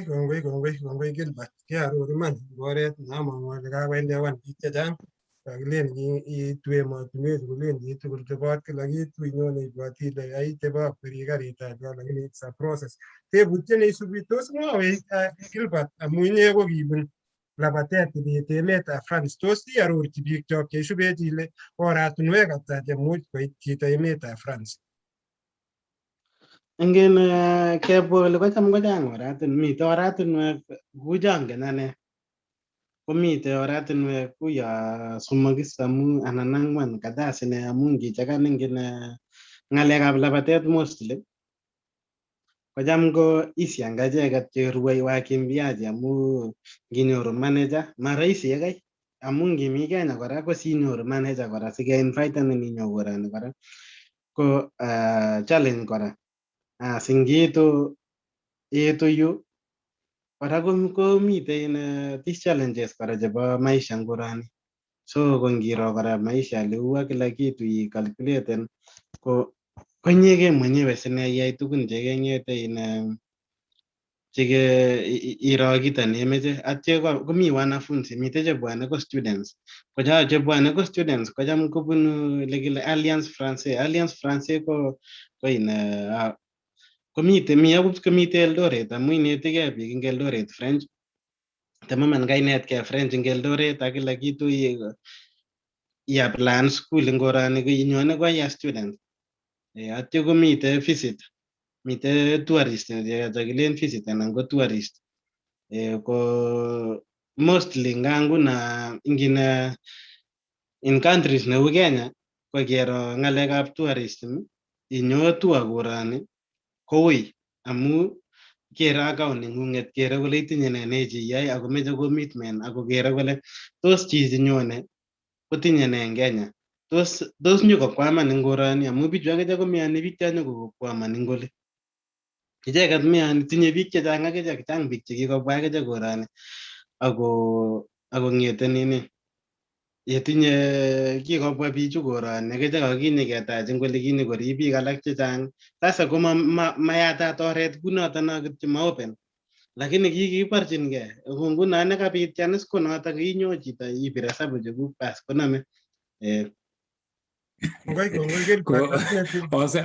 Kongoi Gilbert. Kiaror iman oret namang'u ale kakoelewan biik chechang. Kakilen itu emotinwek kolen chitugul chobot kila kitu inyone ibwoti ile ai chebo kweri karitab go, lakini it's a process. Tebutiet neisubi tos mwawech Gilbert amu inye ko kibun labatet ibet emetab France. Tos iarorchi biik chok cheisubech ile oratunwek ata chemuch koit chito emetab France? Ingen kebwa ole kocham kochang oratinwek, mite oratinwek kou changen ane. Komite oratinwek kou ya somokis amu anan angwan kadhaa sine amu ngichekan ingen ngalekab labatet mostly kocham ko easy anga icheket cherue wakimbiaji amu nginyoru manager marahisi yekai amu ngimi Kenya kora ko sinyoru manager kora sikeinvitenin inyo korani kora ko challenge kora. Singiitu yu kora komite these challenges kora chebo maisha ngurani. So ko ngiro kora maisha leu ak kila kitu ikalkuleten ko inyekei mwenyewe sine iyai tugun chekengete iro kito nemeche. Atyo komi wanafunzi mite chebwane ko students. Ko chao chebwane ko students kocham kobunu lekile Alliance Francaise. Alliance Francaise ko komite Eldoret amu inetikei biik eng Eldoret French. Tamaman kainetkei French eng Eldoret ak kila kitu iaplayan school eng korani inyone ko ia student. Atyo komite visit, mite tourist chekilen visit anan ko tourist. Ko mostly ngangu na ingine in countries neu Kenya ko kero ngalekab tourism inyo tour korani koui amu kere account nengunget kere kole itinye ne cheyai ako meche commitment ako kere kole tos chichi nyone kotinye ne eng Kenya tos nyokokwaman eng korani amu bichu akiche komeyani biik nyokokwaman eng oli icheket meyani tinye biik chechang akiche chang biik chekikobwa akiche korani ako ngete nini yetinye kikobwa bichu korani akiche kakinyeketach eng oli kinyokorib biik alak chechang sasa ko mayatat oret kunoto no kityo ma open lakini kikiborchinkei ko nguno nekabit chance ko noto inyo chito ibir hesabu chekuk bas konome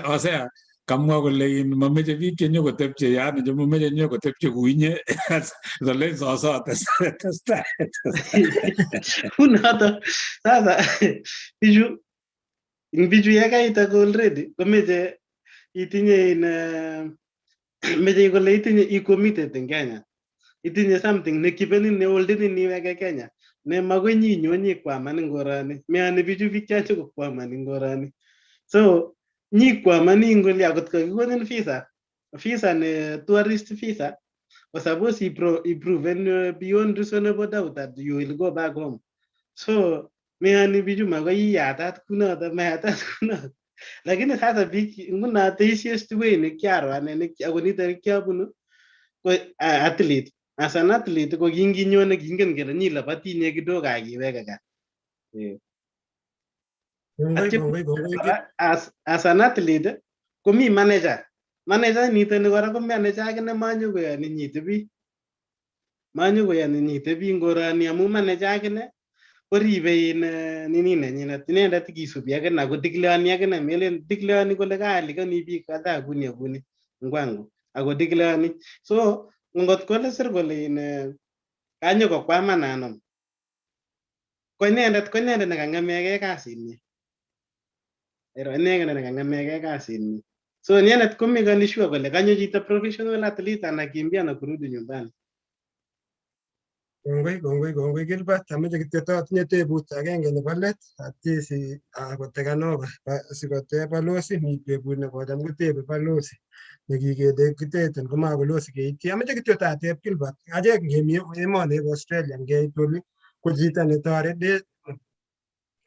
Osea kamwa kole mameche biik chenyokotepche yani chemameche nyokotepche kuinye zole sosote testai kunoto sasa bichu yekaita already komeche itinye meche kole itinye committed eng Kenya itinye something nekipenin neholdenin iweke Kenya ne makoi nyinyo kwaman eng korani meyani bichu biik chache kokwaman eng korani so nyikwaman ing oli akot kakikonin visa ne tourist visa was supposed improve beyond reasonable doubt that you will go back home so meyani bichu makoi yatat kunoto mayatat kunoto lakini sasa biik nguno the easiest way nekiaro ane ako nito nekiabunu ko athlete as an athlete ko kinginyone kingen kele nyilabati inye kidogo akiweke gaa as an athlete komi manager nito ni kora ko manager akine manyokoyani nyitebi eng korani amu manager akine koribe nini nenyinet inendet kisubi akine ako declareani akine melen declareani kole kaalikani biik kadhaa kuni ngwangu ako declareani so ngot kole sir kole kanyokokwaman anom ko inendet nekangemeke kasinyi inendet nekangemeke kasinyi so inendet komekani sure kole kanyo chito professional athlete anakimbia na kurudi nyumbani. Kongoi Gilbert, ameche kityo atinye tebut agenge nebo let atisi kotekan over sikoteb balozi mi tebut nekocham kotebe balozi nekiketeten komabalozi keityi. Ameche kityo ateb Gilbert, achek ngemi emoni bo Australia ngeit oli ko chito netoret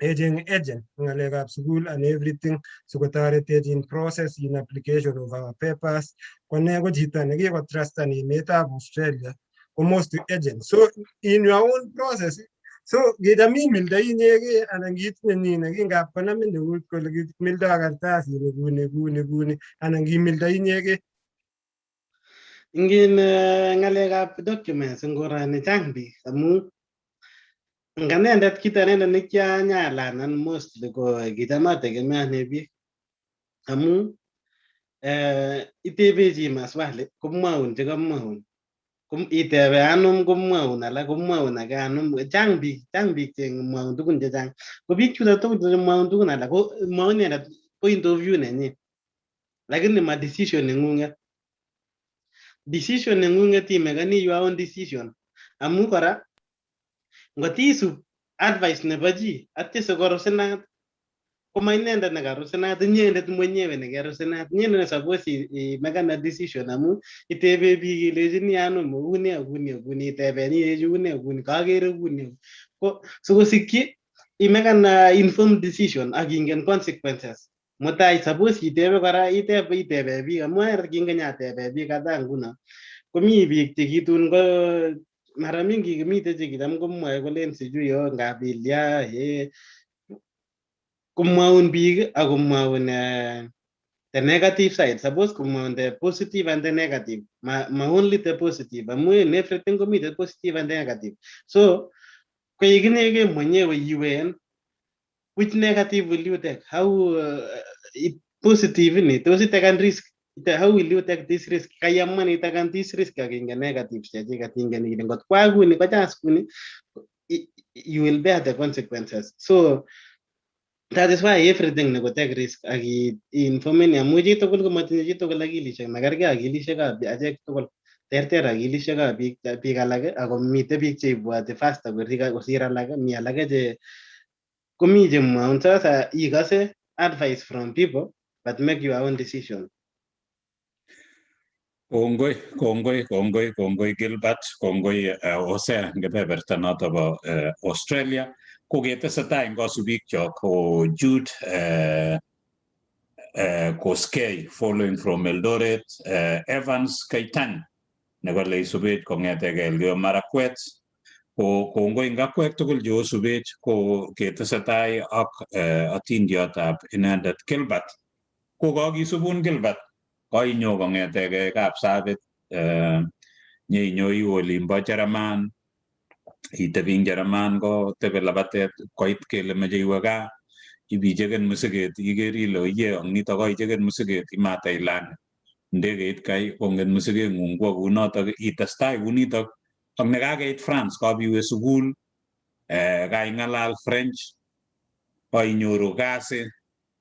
agent ngalekab sukul and everything sikotoretech in process in application of our papers kone ko chito nekikotrustan emetab Australia almost agent. So in your own process, so kicham imilda inyege anan kitinye nini kingap konamin eut kole kimildo kartasi kuni anan kimilda inyege. Ingin ngalekab documents ngorani chang biik amu nganendet kita nenda nekianyalanan mostly ko kicham ategemeane biik amu itebe chi maswali komwaun chekamwaun itebe anum komwaun alak komwaun age anum chang biik chemwaun tugun chechang ko biik chuto tugul chemwaun tugun alak ko mwaun inendet point of view nenyi lakini ma decision nengunget imekani your own decision amu kora ngot isub advice nebo chi atya sikorusinat koma inendet nekarusinat inyendet mwenyewe nekerusinat inyendet suppose imekana decision amu itebe biik ilechini anum uni iteben ilechi uni kakere kuni ko sikosikyi imekana informed decision ak ingen consequences mutai suppose itebe kora itebe biik amu kingen atebe biik kadhaa nguno komi biik chekitun ko mara mingi kimite chekitam komwae kolen sijui ngabilya kumwaun biik ak kumwaun the negative side suppose kumwaun the positive and the negative ma only the positive amu in everything komite positive and negative so koikinege mwenyewe iwen which negative will you take how positive ni tos itaken risk how will you take this risk kayaman itaken this risk akinge negative chechiket ingen ile ngot kwa kuni kochas kuni you will bear the consequences so that is why everything neko take risk aki informeni amu chitugul komatinye chitugul akilishek makergei akilishek ab achek tugul terter akilishekab biik alak ako mitei biik cheibwoti faster kosir alak, mi alak che komi chemwaun sasa ikase advice from people but make your own decision. Kongoi Gilbert, kongoi Hosea ngebeberta noto bo Australia. Koketesetai eng kosubikchok ko Jude Koskei following from Eldoret, Evans Kaitang nekole subet kong'etege Elgeyo Marakwet. Ko kongoi ngakwek tugul che subet ko ketesetai ak atindiotab inendet Gilbert. Ko kakisubun Gilbert koinyo kong'etege Kapsabet nyeinyo iwe olimbo Jerman, itebi ing Jerman ko tebe labatet koit kele meche iwe gaa ibicheken musiket iker ile oye ang nito koicheken musiket imata ilan ndegeit kai konget musiket ng'ung kwo kunotok itestai kunitok ak nekakeit France kabiwe sukul kaing'alal French koinyoru kasi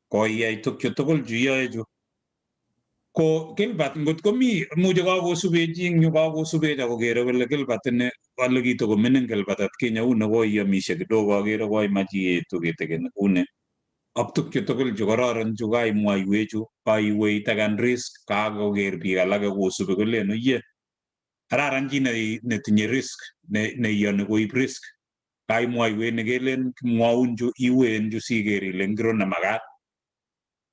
koiyai tukchu tugul chu iyoe chu. Ko Gilbert ngot komi muche kakosubechi ing yu kakosubech akokere kole Gilbert ini ole kitokomining Gilbert atkinye uni koiyomishe kidogo akere koimach ietu kitigin uni ak tukchu tugul chu kororon chu kaimwoiwechu kaiwe itakan risk kakoker biik alake kosubi kolen oye kararan chi netinye risk neiyoni koib risk kaimwoiwech nekelen kimwoun chu iwen chu siker ile ngiro nemakat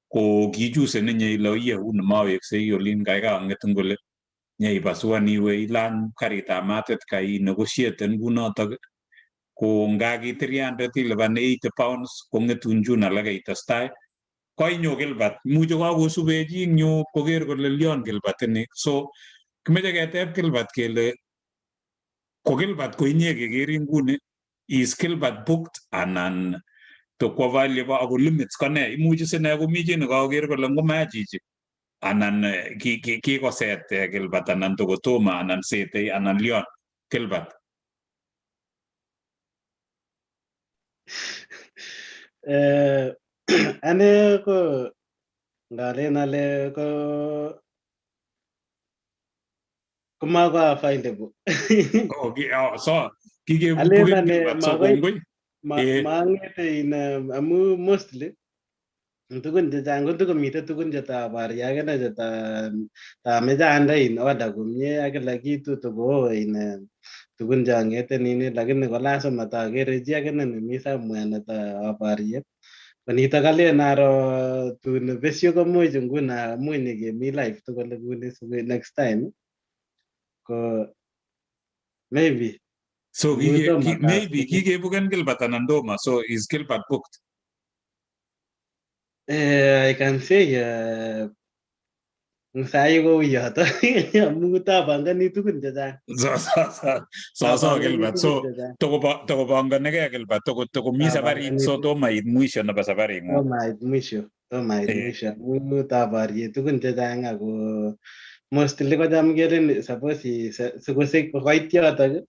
ko kichusen inye ile oye uni maweksei olin kaikai ang'etin kole nyeipasuan iwe ilany karitab matit kai negotiaten kunotok ko nga ki 300 ilipan 80 pounds kong'etun chun alake itestai koinyo Gilbert muche kakosubechi ing yu koker kole lion Gilbert ini. So kimeche keteb Gilbert kele ko Gilbert ko inye kekeri nguni is Gilbert booked anan tokwo valuable ako limits kone imuchi sine komi chi nekakoker kole ngomaya chichi anan kikoset Gilbert anan tokotomo anan setei anan lion Gilbert. Ane ko ngalen ale ko mako available. So kikebuken Gilbert so kongoi mangete in amu mostly tukun chechang kotokomite tukun chetabarye akine chetameche ande in order komie ak kila kitu toko in tukun changete nini lakini ko lazima takere chi akine nemi somewhere netabarye konito kalen aro tun besyo komuch nguna much nekemi live tugul nguni next time ko maybe so maybe kikebuken Gilbert anan Doma. So is Gilbert booked? I can say sai ko yoto amu tabangani tukun chechang. So Gilbert so tokopanganege Gilbert tokomi safarit so tomait mwisho nebo safarit ng'ung. Tomait mwisho amu tabarye tukun chechang ako mostly kocham kelen suppose sikosik koit yotok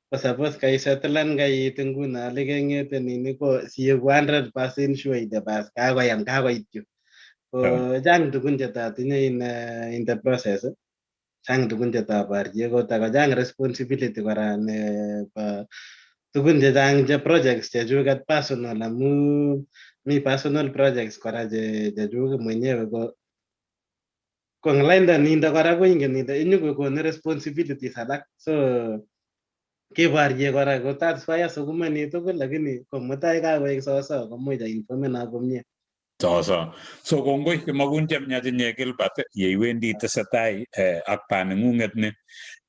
ko suppose kaisettlan kait nguno ale keng'ete nini ko sieku 100% sure ile bas kakoyam kakoit yu. Ko chang tukun chetatinye in the process chang tukun chetabarye ko chang responsibility kora nebo tukun chechang che projects chechuket personal amu mi personal projects kora chechuk mwenyewe ko ng'alainda ninda kora ko ingen ile inyokokonu responsibilities alak so kebarye kora ko that's why asukumani tugul lakini ko mutai kakoek sawasawa komuch ainformena komie. So kongoi kimakun chemnyatinye Gilbert yeiwendi tesetai ak paning'ung'et ni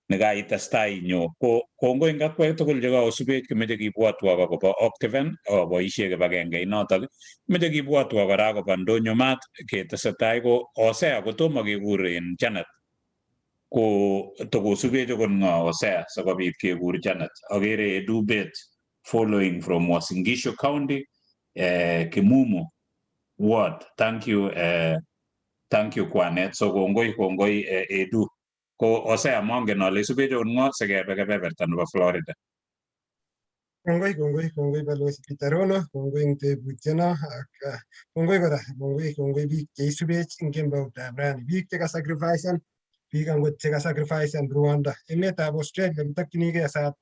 nekaitestai nyo ko kongoi ngakwek tugul chekakosubech kimeche kibwotwo akobo Octaven boisie kibagenge inotok kimeche kibwotwo kora akobo ndonyo mat ketesetai ko Hosea kotomo kekur Janet ko tokosubech okot ng'o Hosea sikobit kekur Janet akere Dubet following from Uasin Gishu County Kimumu Ward. Thank you Kwanet. So kongoi Edu ko Hosea mongen ale subech okot ng'o sikebe kebeberta nebo Florida. Kongoi Balozi Pitarono, kongoi ing tebutyono ak kongoi kora kongoi biik cheisubech ing kemboutab rani, biik chekasacrificean biik angot chekasacrifice en Rwanda. Emetab Australia kotokyinigei saa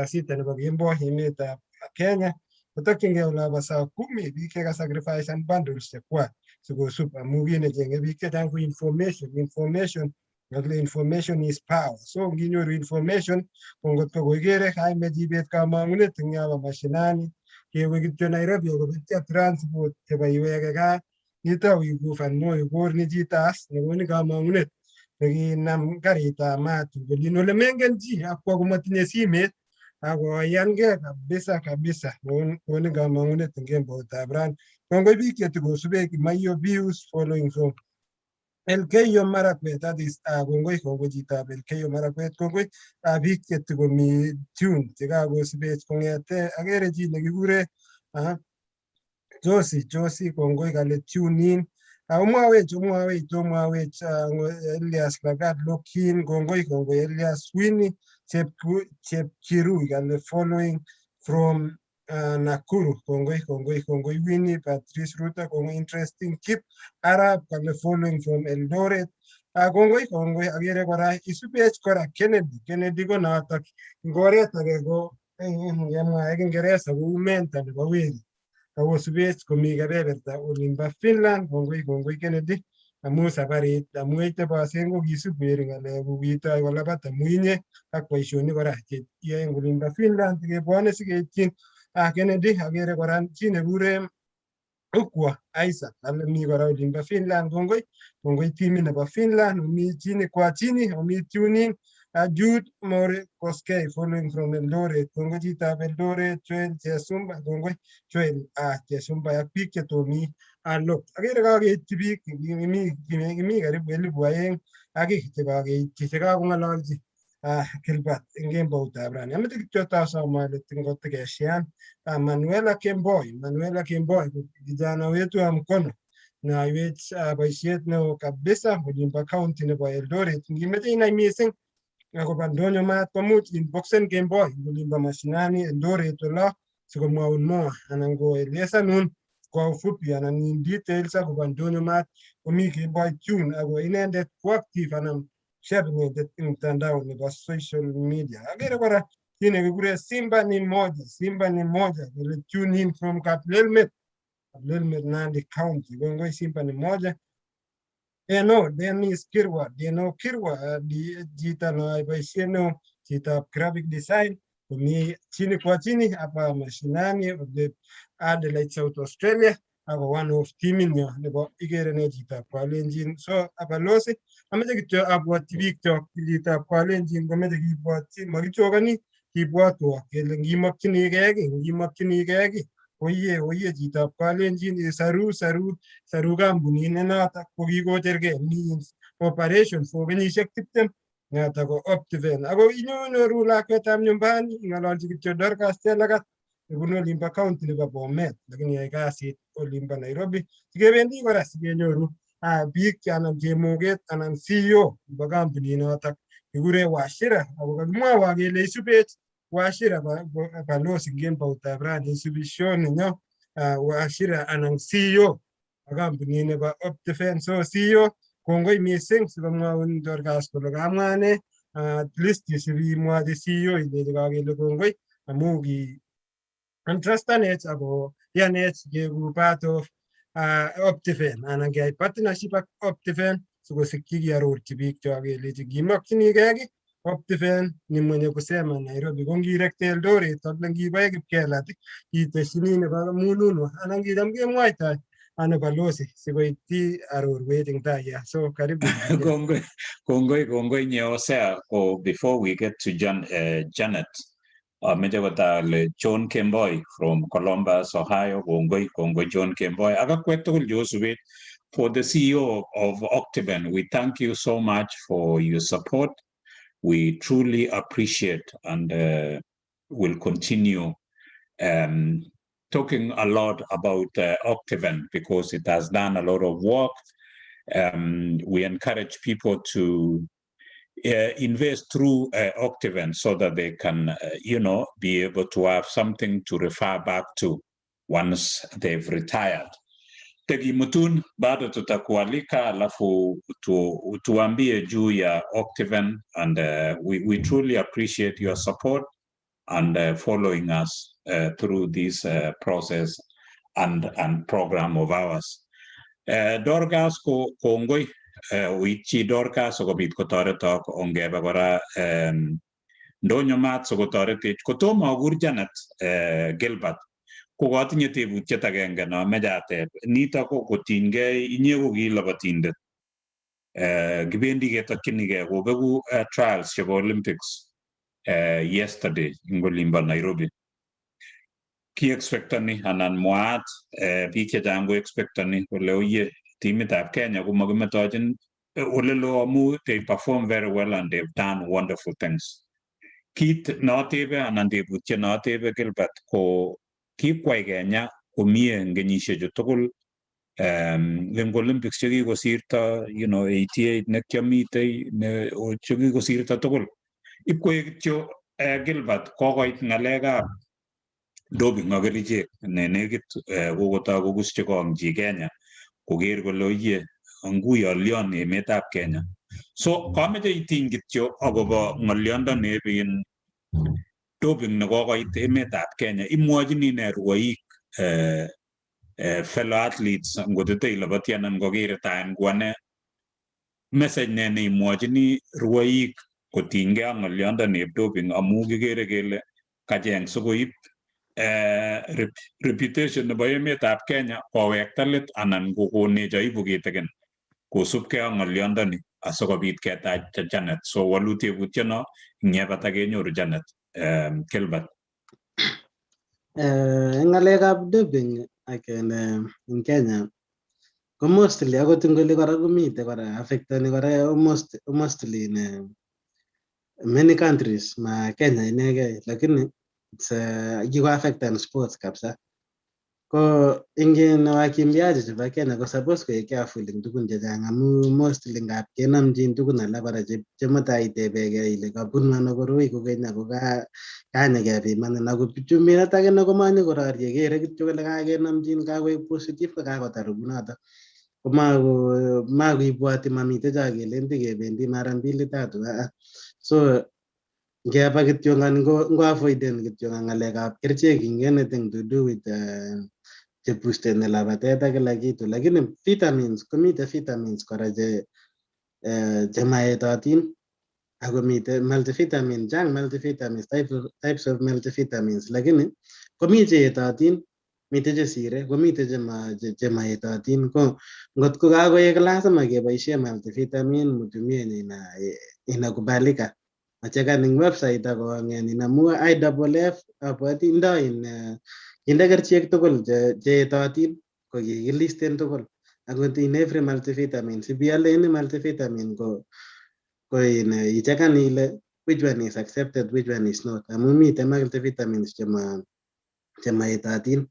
sita nebo kemboi. Emetab Kenya kotokyingei olabo saa 10 biik chekasacrifice en bundles chekwak sikosub amu kit necheng'e biik chechang ko information ngele information is power. So nginyoru information ko ngotko koikere kaimech ibet kamang'unet eng yobo mashinani kewe kityo Nairobi akobetyo transport chebo iweke gaa nitou ikufan moyo korni chitas nekoni kamang'unet nekinam karitab maat olin ole mengen chi akwo komatinye simet akoyangei kabisa koni kamang'unet eng kemboutab rani. Kongoi biik chetikosube Kimaio views following from Elgeyo Marakwet, that is kongoi chitab Elgeyo Marakwet, kongoi biik chetikomi tune chekakosubech kong'ete akere chi nekikure Josie kongoi kale tune in. Umwawech Elias Lagat Lokin kongoi Elias Winnie Chepkirui kale following from Nakuru kongoi Winnie Patrice Ruta kongoi interesting Kip Arab kale following from Eldoret. Kongoi akere kora isubech kora Kennedy ko notok ngoret age ko yemwa eng Kingereza kou mentor nebo weri kakosubech komi kebeberta olimbo Finland. Kongoi Kennedy amu sabarit amu eite bosen ko kisub weri ng'alekuk kitoi kolabat amu inye ak boisionik kora cheyoe eng olimbo Finland kebwone sikeityin Kennedy. Akere kora chi nekure Ukwa Isaac ale mi kora olimbo Finland. Kongoi timit nebo Finland mi chini kwa chini omi tuning. Jude More Koskei following from Eldoret. Kongoi chitab Eldoret Joel Chesumba. Kongoi Joel Chesumba ak biik chetomi alok. Akere kakeityi biik kimi karibu 2,000 ak kiy chekakeityi chekakong'ololji Gilbert eng kemboutab rani. Ameche kityo tasom ale tingotikeshian Manuela Kemboi kijana wetu wa mkono naiwech boisiet neo kabisa olimbo county nebo Eldoret. Ngimeche inai mising akobo ndonyo maat komuch inboxen Kemboi olimbo mashinani Eldoret olo sikomwaun more anan koelesanun kwa ufupi anan in details akobo ndonyo maat komi Kemboi tune ako inendet ko active anan share inendet eng mtandao nebo social media. Akere kora kit nekikure Simba ni moja kele tune in from Kaplelmet Nandi County. Kongoi Simba ni moja. Dennis Kirwa jita na boisiet neo chitab graphic design komi chini kwa chini hapa mashinani Adelaide South Australia ako one of teamit nyo nebo Igere ne chitab Kalenjin. So abalosi ameche kityo abwatyi biik chok chitab Kalenjin komeche kibwatyi makichokani kibwatwa kele ngimokyinigei ki oye chitab Kalenjin saru kampunit ne notok ko kikochergei means operation for kenyisiek 20 notok ko Optiven. Ako inyoru lakwetab nyumbani ing'ololchi kityo Dorcas Chelagat nebunu olimbo county nebo Bomet lakini yoe kasit olimbo Nairobi. Sikebendi kora sikenyoru biik anan chemoget anan CEO nebo kampunit notok kikure Washira ako kakimwawa kele isubech Washira balozi kemboutab rani isubishoni nyo Washira anan CEO kampunit nebo Optiven. So CEO kongoi mising sikomwaun Dorcas kole kamwane at least isubi imwachi CEO ilechi kakele kongoi amu ki entrustance ako yanech keeku part of Optiven anan keyai partnership ak Optiven sikosikyi kiarorchi biik chok kelechi ngimokyinigei ki Optiven ni mwenye kusema Nairobi ko ngirekte Eldoret ak ngiboe Kipkelat itesyini nebo Mululu anan ngicham kemwaitoi ano balozi sikoityi arorwet eng tai. So karibu. Kongoi Nyosea. Before we get to Janet, meje kotale John Kemboi from Columbus, Ohio. Kongoi John Kemboi. Akakwet tugul Josubet for the CEO of Optiven. We thank you so much for your support. We truly appreciate and will continue talking a lot about Optiven because it has done a lot of work. We encourage people to invest through Optiven so that they can, be able to have something to refer back to once they've retired. Tegimutun bado tutakualika alafu tuambie juu ya Octaven, and we truly appreciate your support and following us through this process and program of ours. Dorcas ko kongoi uichi Dorcas sokobit kotoretok ongebe kora ndonyo mat sokotoretech kotomo akur Janet Gilbert kokatinye tebutiet agenge nomeche ateb. Nitok ko kotinygei inye ko ki labatindet kibendi ketokchinigei kobeku trials chebo Olympics yesterday ing olimbo Nairobi. Ki expectani anan mwaat biik chechang ko expectani kole oye timitab Kenya komakimetochin olelo amu they perform very well and they've done wonderful things. Kit notebe anan tebutiet notebe Gilbert ko kikwai Kenya komie eng kenyisiechu tugul eng Olympics chekikosirto 88 nekiamitei chekikosirto tugul. Ipkoek kityo Gilbert kokoit ng'alekab doping ak kerichek ne nekit kokotoi kokuschi kong'chi Kenya koker kole oye nguyolion emetab Kenya. So kameche itiny kityo akobo ng'oliondoni ebin doping nekokoit emetab Kenya. Imwochini ne rwoik fellow athletes ngotete ilaboti anan kokiritaen kwane, message ne neimwochini rwoik kotinygei ak ng'oliondoni eb doping amu kikere kele kacheng sikoib reputation nebo emetab Kenya kowekta let anan kokonech aibu kitegen kosubkei ak ng'oliondoni asikobit ketach Janet. So walu tebutyono ng'yebata kenyoru Janet Gilbert. Ngalekab doping ak in Kenya ko mostly akot ngoli kora komite kora affectani kora mostly in many countries ma Kenya inegei, lakini kiko affectan sports kabisa. Ko ingen wakimbiaji chebo Kenya ko suppose koek careful eng tugun chechang amu mostly ngap kenamchin tugun alak kora chemutai itebegei ile kabunu ano koroi kokeny ako kanyekepimanin ako bichuminet ake nekomanyo kororie kere kityo kole kakenamchin kakoek positive ko kakotar kunoto komakoibwoti mamite cho kelen tikebendi mara mbili tatu. So ngeba kityo ngo avoiden kityo ng'alekab kerichek ingen anything to do with chebusteni labatet ak kila kitu, lakini vitamins komite vitamins kora chemaetotin ako mite multivitamin, chang multivitamins, types of multivitamins, lakini komi cheetotin, mite chesire, komite chemaetotin. Ko ngotko kakoek lazima keboisie multivitamin mutumie inakubalika achekan eng website akong'en inamu IAAF abwati indoi inde kerichek tugul cheetotin ko kikilisten tugul akot in every multivitamin sibiale any multivitamin ko ichekan ile which one is accepted which one is not amu mite multivitamins chemaetotin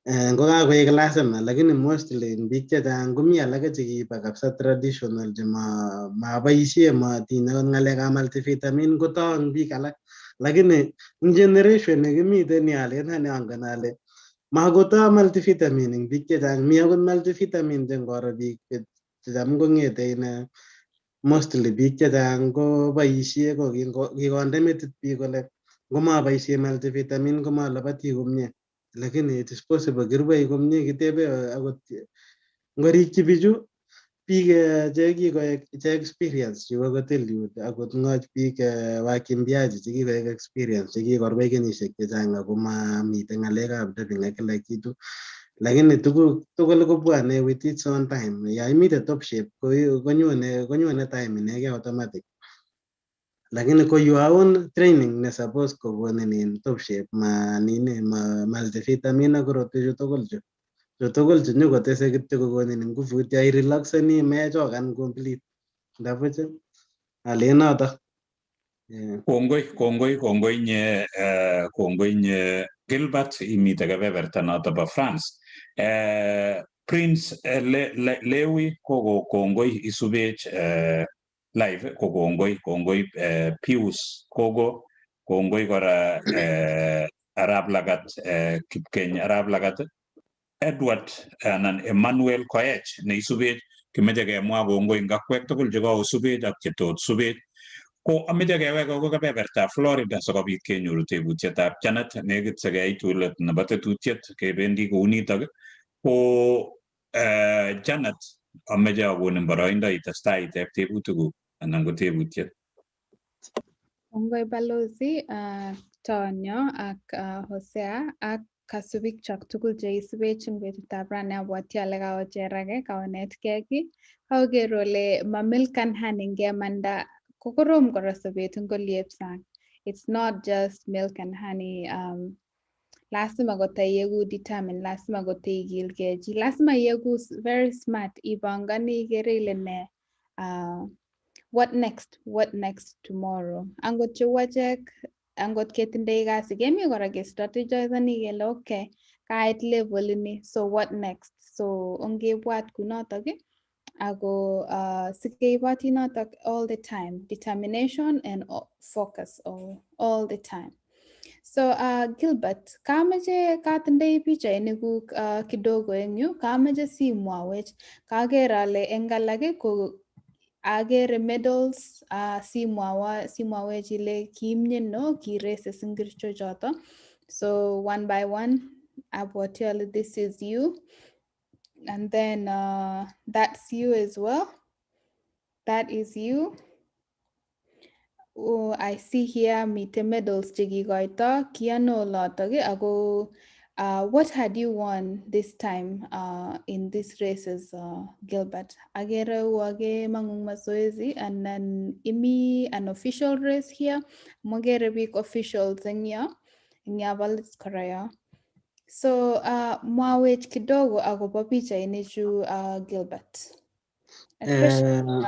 ngo kakoek lazima, lakini mostly biik chechang komi alake chekiba kabisa traditional chemaboisie matinye ng'alekab multivitamin kotoo eng biik alak, lakini eng generation nekimite ni alen ane angen ale makotoo multivitamin eng biik chechang. Mi akot multivitamin chengoro biik checham kong'ete mostly biik chechang koboisie ko kikonde metit biik kole ngomaboisie multivitamin komalabati komie, lakini it is possible kirwei komie. Kitebe akot ngorikyi bichu biik chekikoek che experience chebo kotelud akot ngoch biik wakimbiaji chekikoek experience chekikorwei kenyisiek chechang ako mamite ng'alekab doping ak kila kitu, lakini tuguk tugul kobwane with its own time. Ya imite top shape konyone time inegei automatic, lakini ko your own training ne suppose kokonin in top shape ma multivitamin ak korotwechu tugul chu nyokotese kityo kokonin nguvut ya irelaxeni mechokan complete ndabuch alen noto. Kongoi nye Gilbert imite kebeberta noto bo France. Prince Lewi kongoi isubech live kongoi Pius kongoi kora Arab Lagat Kipkeny Arab Lagat Edward anan Emmanuel Koech ne isubet kimeche kemwa kongoi ngakwek tugul chekakosubet ak chetot subet. Ko ameche keweka ko kebeberta Florida sikobit kenyoru tebutietab Janet nekit sikeitu let nebo tetutiet kebendi kounitok. Ko Janet ameche akonin boroindo itestai iteb tebutikuk anan ko tebutiet. Kongoi Balozi, Tonyo ak Hosea ak kasubik chok tugul cheisubechin betutab rani abwoti ale kaocherake kaonetkei ki kaoker ole mamilkan hani ngemanda kokorom kora sobet eng oliep sang. It's not just milk and honey. Lazima kotaieku determined, lazima kotaigilgei chi, lazima ieku very smart, ipangani ikere ile ne what next tomorrow. Angot cheu achek, angot ketindoi kasi kemi kora ke strategizani kele okay, kait level ini, so what next? So ongebwat kunotok ako sikeiboti notok all the time, determination and focus all the time. So Gilbert, kameche katindoi pichainikuk kidogo eng yu, kameche simwawech, kaker ale eng alak ko agere medals, simwawech ile kiimyeno, kiraces ingircho choto. So one by one, abwoti ale this is you. And then that's you as well. That is you. Oh, I see here mite medals chekikoito kiano lotok ako what had you won this time in these races, Gilbert? Agere wage mangung mazoezi and then imi an official race here. Magere big officials in ya balit koraya. So mwawech kidogo akobo pichainichu Gilbert. Especially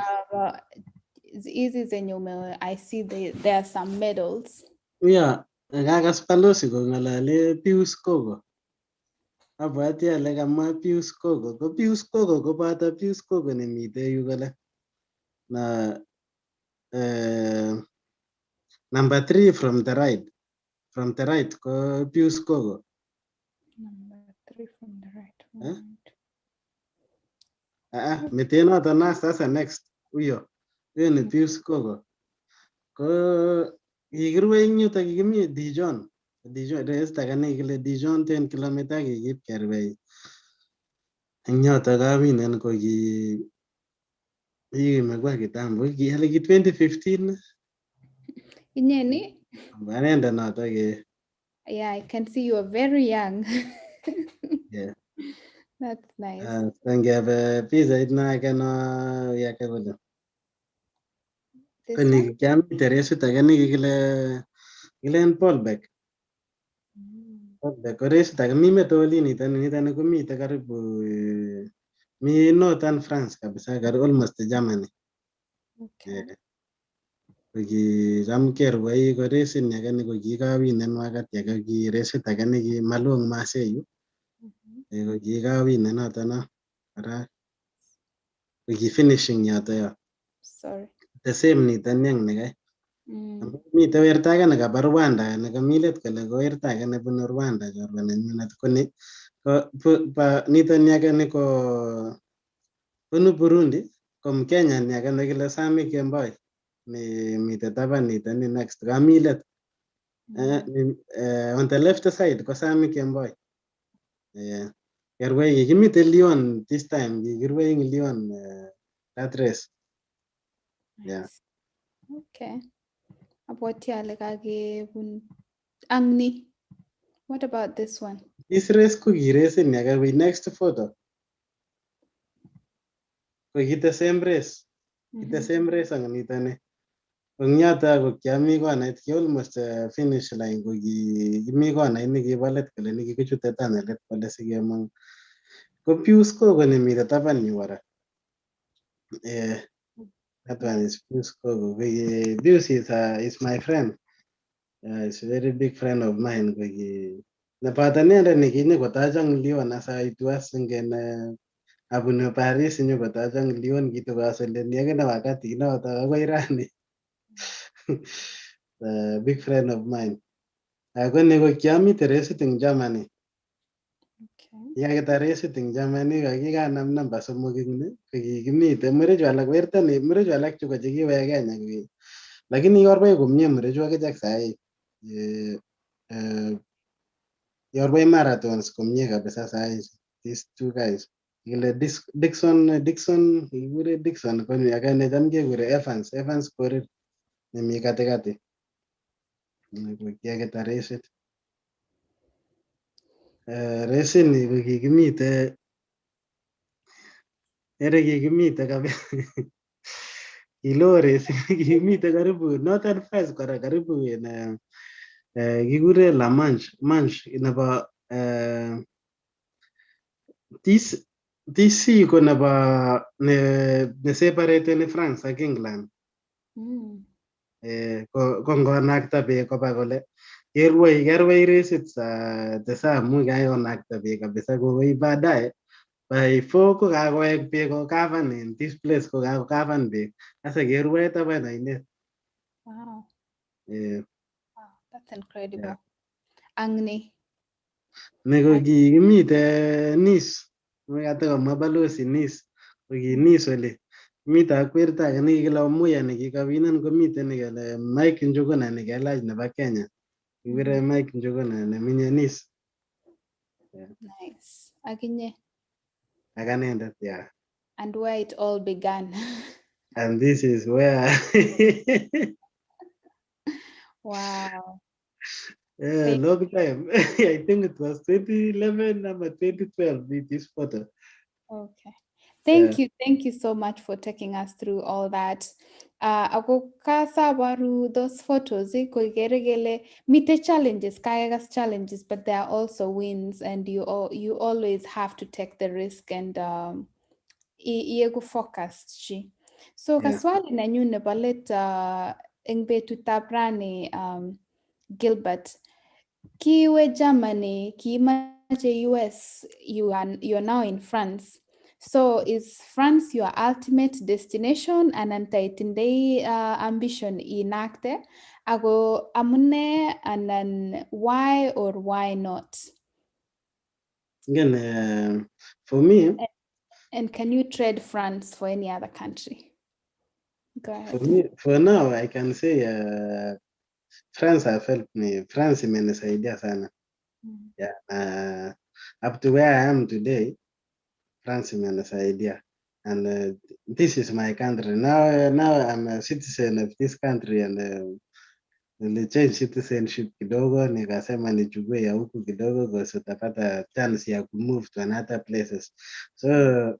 hizi zenye I see there are some medals. Yeah, kakas Balozi kong'alale Pius Kogo. Abwati ale kamwa Pius Kogo. Ko Pius Kogo koboto Pius Kogo nemite yu kole na number 3 from the right. From the right ko Pius Kogo. Number 3 from the right. Mete noto na sasa next. Huyo ni Pius Kogo. Ko kikirwe ing yuto kikimi Dijon. Dijon race takane kile Dijon 10 km kikip kerwei. Eng yoto kaminen ko imekuwa kitambo hali 2015. Inyeni? Banenda noto ke. Yeah, I can see you are very young. Yeah. That's nice. Ngebe pizza itna kana yake kole. This Kani one? kiami teresu takani kilen Paulbeck. Paulbeck race takami metoli nitani kumite karibu mi northern France kabisa karibu almost Germany. Okay. Koki ram kerwai ko race ni akani ko kikawinen wakati aka ki race takani ki malong maseyu. Ko kikawinen noto na kara koki finishing yoto yo. Sorry. The same nitani yang nikai. Mite werta ake nekaba Rwanda nekamilet kole ko werta ake nebunu Rwanda chorwa nenyunet ko ni nitoni ake ni ko bunu Burundi ko Mkenya ni ake nekile Sami Kemboi ni mite taban nitoni next kamilet on the left side ko Sami Kemboi. Kerwei kikimite Lyon this time kikirwei ing Lyon that race. Yeah. Okay. Abwati ale kakebun angni. What about this one? This race ko race ni ake next photo. Ko the same race. The same race ang nitani. Kung yata ko kiami ko na it almost finish line ko kimi ko na ini kibalet kale ni kichute tanelet pala sige mang ko Pius Kogo ni mi tapan ni wara. That one is Pius Kogo. Pius is my friend. He's a very big friend of mine. Napata niya ni kini ko tajang Lyon nasa ituas ngene abune Paris nyo ko tajang Lyon gitu ko asale niya kana wakati na ta ko irani. Big friend of mine. Ako nego kiami Teresa in Germany. Kikakitar resit eng Germany kakikanam namba somok ing ni kikimite murichu alak wertani murichu alak chu ko chekiwek Kenya lakini yorboi komie murichu akichek sahi yorboi marathons komie kabisa sahi these two guys kile Dixon kikure Dixon koni ake necham kekure Evans Korir nemi katikati kikitar resit resini ko kikimite kikimite kabisa kilo resit kikimite karibu Northern First kora karibu in kikure La Manche nebo TC ko nebo ne separateni France ak England ko ngonakta beek koba kole kerwai resit saa much kakonakta beek kabisa kokoi baadaye by 4 ko kakowek beek ko cover in this place ko kakocover beek sasa kerwae taban ainet. Wow. Yeah. Wow, that's incredible. Angni. Nego kikimite Nice. Mwakata kama balozi Nice. Koki Nice ole. Mita akwerta ake nikikila Omuya nikikabinan komite nikele Mike Njuguna nikelach nebo Kenya. Kikure Mike Njuguna neminye Nice. Yeah. Nice. Akinye. Akanendet, yeah. And where it all began. And this is where Wow. yeah, long time. I think it was 2011 or 2012 with this photo. Okay. Thank you so much for taking us through all that. Ako kasabaru those photos, koigeregele mite challenges, kayagas challenges, but there are also wins, and you always have to take the risk and iego focus chi. So kaswali na nyu nebo let eng betutab rani Gilbert. Kiwe Germany, kimache US, you're now in France. So is France your ultimate destination and taitindei ambition inakte? Ago amune and then why or why not? Again, for me, and can you trade France for any other country? Go ahead. For me, for now, I can say France have helped me. France imenisaidia sana. Yeah. Up to where I am today, France imenisaidia. And this is my country. Now I'm a citizen of this country and nilichange citizenship kidogo, nikasema nichukue ya huku kidogo because utapata chance ya move to another places. So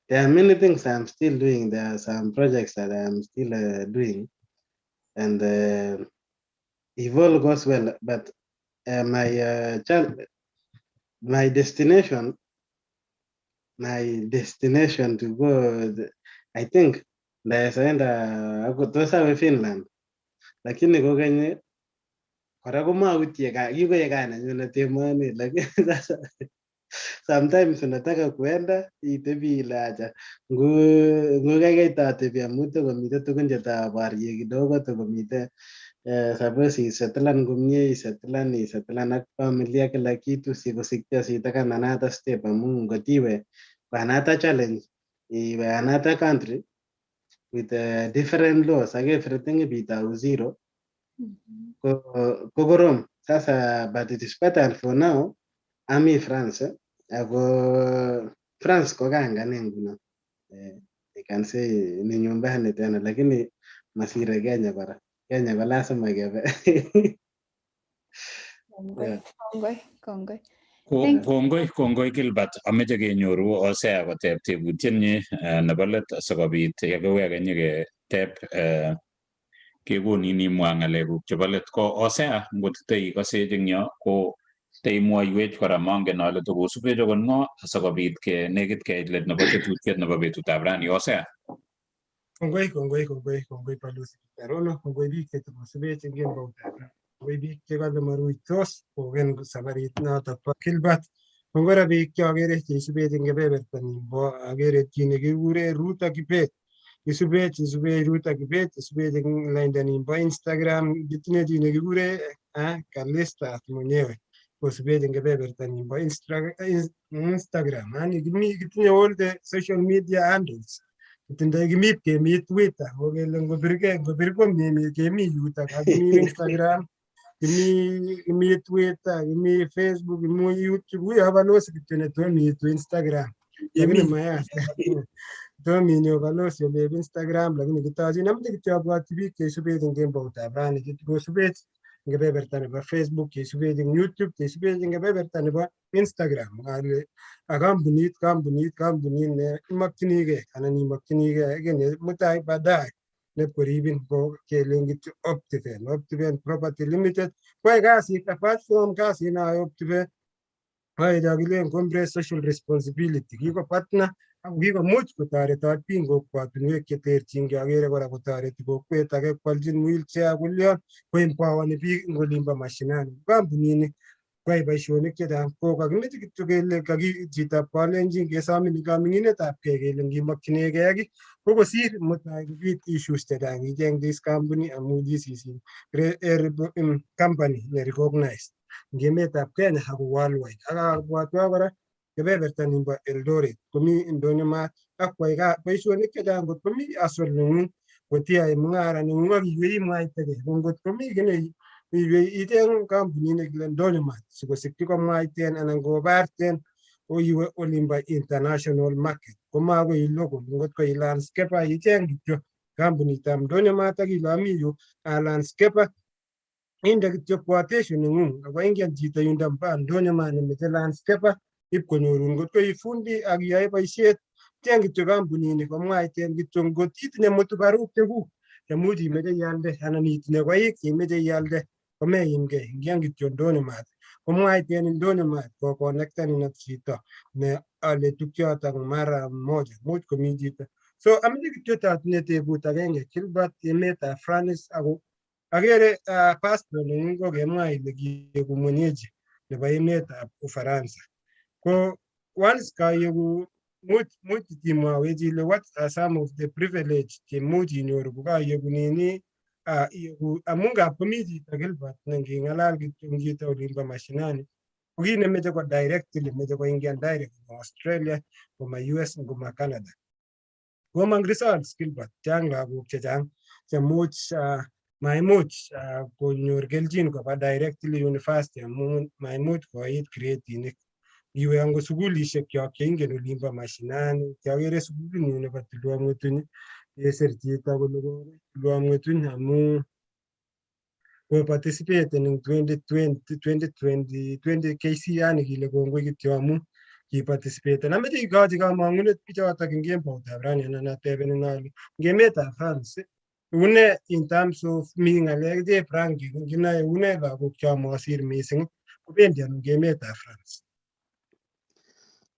there are many things I'm still doing. There are some projects that I'm still doing. And if all goes well, but my destination to go, I think there's enda Finland. Lakini kokenye kora komautie kikoe kana nyune temani lakini sasa sometimes unataka kuenda itebi ile acha ngukeke tatebi amuto komite tukun chetabarye kidogo to komite suppose isettlan komie isettlan ak familia kila kitu sikusiktia sitakan another step amu ngotiwe kwa another challenge iwe another country with different laws ak everything ibitau zero kokorom sasa but it is better for now ami France ako France ko kangane nguno I can say ni nyumbani tena lakini masire Kenya kora Kenya ko lazima kebe. Kongoi Gilbert, ameche kenyoru Osea koteb tebutienyi nebo let sikobit yekiweke nyiketeb kekonin imwa ng'alekuk chebo let. Ko Osea, ngot teikosech eng yo ko teimwoiwech kora mangen ale tokosubech akot ng'o asikobit nekit keit let nebo tetutiet nebo betutab rani. Osea. Kongoi balozi Karono, kongoi biik chetokosubech eng kemboutab rani. Kongoi biik chekale maruitos kogen sabarit notok bo Gilbert. Kongoi biik cheakere cheisubech eng kebeberta nimbo akere chi nekikure Ruta Kibet. Isubech Ruta Kibet, isubech eng lainda nimbo Instagram, kitinye chi nekikure Kalista mwenyewe. kosubet eng kebebertanyin bo Instagram. Yani kitinye all the social media handles. Kitindoi kemi Twitter, kokele ngobir komie kemi yutok, kimi Instagram, kimi Twitter, kimi Facebook, kimi YouTube. Huyo balozi kityo netomi Instagram. Lakini mayas. Tomi ni balozi ole Instagram, lakini kitochin amche kityo abwati biik cheisubet eng kemboutab rani, kosubet eng kebeberta nebo Facebook, cheisubet eng YouTube, cheisubet eng kebeberta nebo Instagram. Ale kampunit ne imakchinigei anan imakchinigei kene mutai baadaye nepkoribin ko kelen kityo Optiven Property Limited. Kwae kasit apart from kasit nayo Optiven, kwae chakilen corporate social responsibility. Kiko partner ako kikomuch kotoretot biik eng kokwatunwek cheterchin. Kiagere kora kotoreti kokwet age kwaljin wheelchair kulyon, koempowani biik eng olimbo mashinani. Kampunini kwae boisionik chechang. Ko kakimeche kityo kele Chitab Kalenjin kesomin kaming'inetabgei kele ngimakchinigei kiy ko kosir mutai kobit issues chechang icheng this company amu this is company ne recognized eng emetab Kenya ako worldwide. Akabwatwa kora kebeberta nimbo Eldoret komi indonyo maat ak kwai boisionik chechang. Kot komi hustle neng'ung, kot iyae mung'ara neng'ung ak iwei imwaitegei, ko ngot komi kiy ne iwei icheng kampunit nekile ndonyo maat sikosikchi komwaiten anan kobarten iwe olimbo international market komakoi local. Ngot ko landscaper icheng kityo kampunitab ndonyo maat akile ami yu landscaper, inde kityo quotation neng'ung ako ingen chito yundo mba ndonyo maat nemeche landscaper ipkonyorun. Ngot ko ifundi ak iyae boisiet, cheng kityo kampunini komwaiten kityo. Ngot itinye mutubaruk chekuk chemuch imeche ialde anan itinye koik cheimeche ialde komeimgei, ngiyan kityo ndonyo maat komwaiten ndonyo maat kokonektenin ak chito ne ale tukchotok mara moja, much komi chito. So ameche kityo tatinye tebut agenge, Gilbert, emetab France, ako agere passport neng'ung kokemwa ile kieku mwenyeji nebo emetab Ufaransa. Ko once kaieku, much imwawech ile what are some of the privilege chemuch inyoru kokaieku nini amu ngap komi chito Gilbert ne nging'alal kityo chito olimbo mashinani ko kit nemeche ko directly, meche koingian direct koma Australia, koma US, koma Canada. Komong results Gilbert, chang lagok chechang chemuch maimuch konyor kelchin koba directly university amu maimuch koit gredinik. Iwe ango sukulishek kyok cheingen olimbo mashinani, kiagere sukulinyu nebo Tulwa Mwetuny kesir chito kole Tulwa Mwetuny amu ko participate eng 2020 KC, yani kile kongoi kityo amu ki participate. Ameche ikochi kamang'unet bichotok eng kemboutab rani anan atebenen ale eng emetab France une in terms of mi ng'alek chep ranking, kinae une lagok cho mosir mising kobendi ano eng emetab France.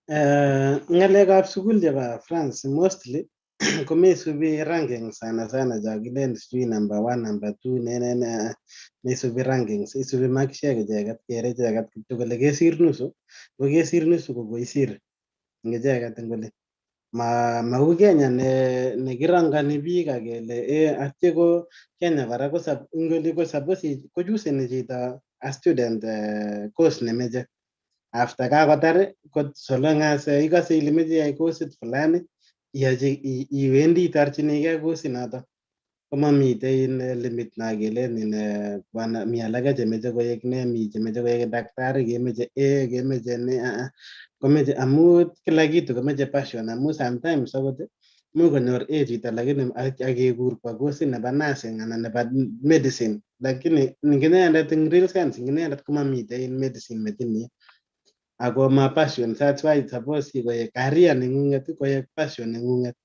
Ng'alekab sukul chebo France mostly komesubi ranking sana chakilen sijui number 1 number 2 mesubi rankings, isubi makishek icheket, kere icheket kityo kole kesir nusu, ko kesir nusu ko koisir eng icheket kole mau Kenya ne kirangani biik akele atye ko Kenya kora ko suppose ko chuseni chito a student course nemeche after kakotar kot so long as ikase ile meche iyai coursit fulani iwendi itorchinigei coursit noto, komamite limit na kelen bwana mi alake chemeche koek ne, mi chemeche koek daktari, kemeche kemeche ne komeche amu kila kitu komeche passion. Amu sometimes akot much konyor chito lakini akekur kwa coursit nebo nursing anan nebo medicine, lakini inendet eng real sense inendet komamite medicine metinyi ako ma passion. That's why suppose koek career neng'ung'et, koek passion neng'ung'et.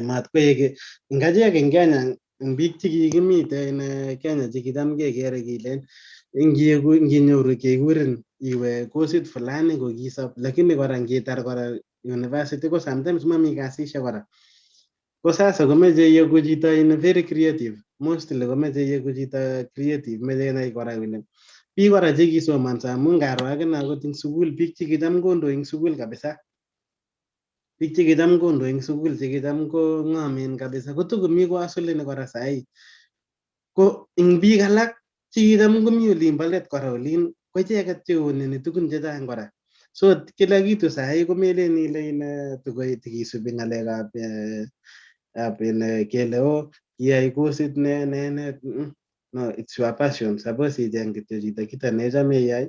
Mat koek ngachek eng Kenya, eng biik chekikimite eng Kenya chekitam kekere kilen nginyoru kekurin iwe coursit fulani ko kisop, lakini kora ngitar kora university ko sometimes mami kasishek kora. Ko sasa komeche iegu chito very creative, mostly komeche iegu chito creative, meche inai kora kole biik kora chekisomanso, amu ngaro akine akot eng sukul biik chekicham kondoi eng sukul kabisa, biik chekicham kondoi eng sukul chekicham ko ng'omen kabisa kotokomi koasoleni kora sahi. Ko eng biik alak chekicham komi olimbo let kora olin ko icheket cheoneni tugun chechang kora. So kila kitu sahi komelen ile ine tukoi tikisubi ngalekab kele o kiyai kosit ne no, it's your passion. Suppose icheng kityo chito kita nechame iyai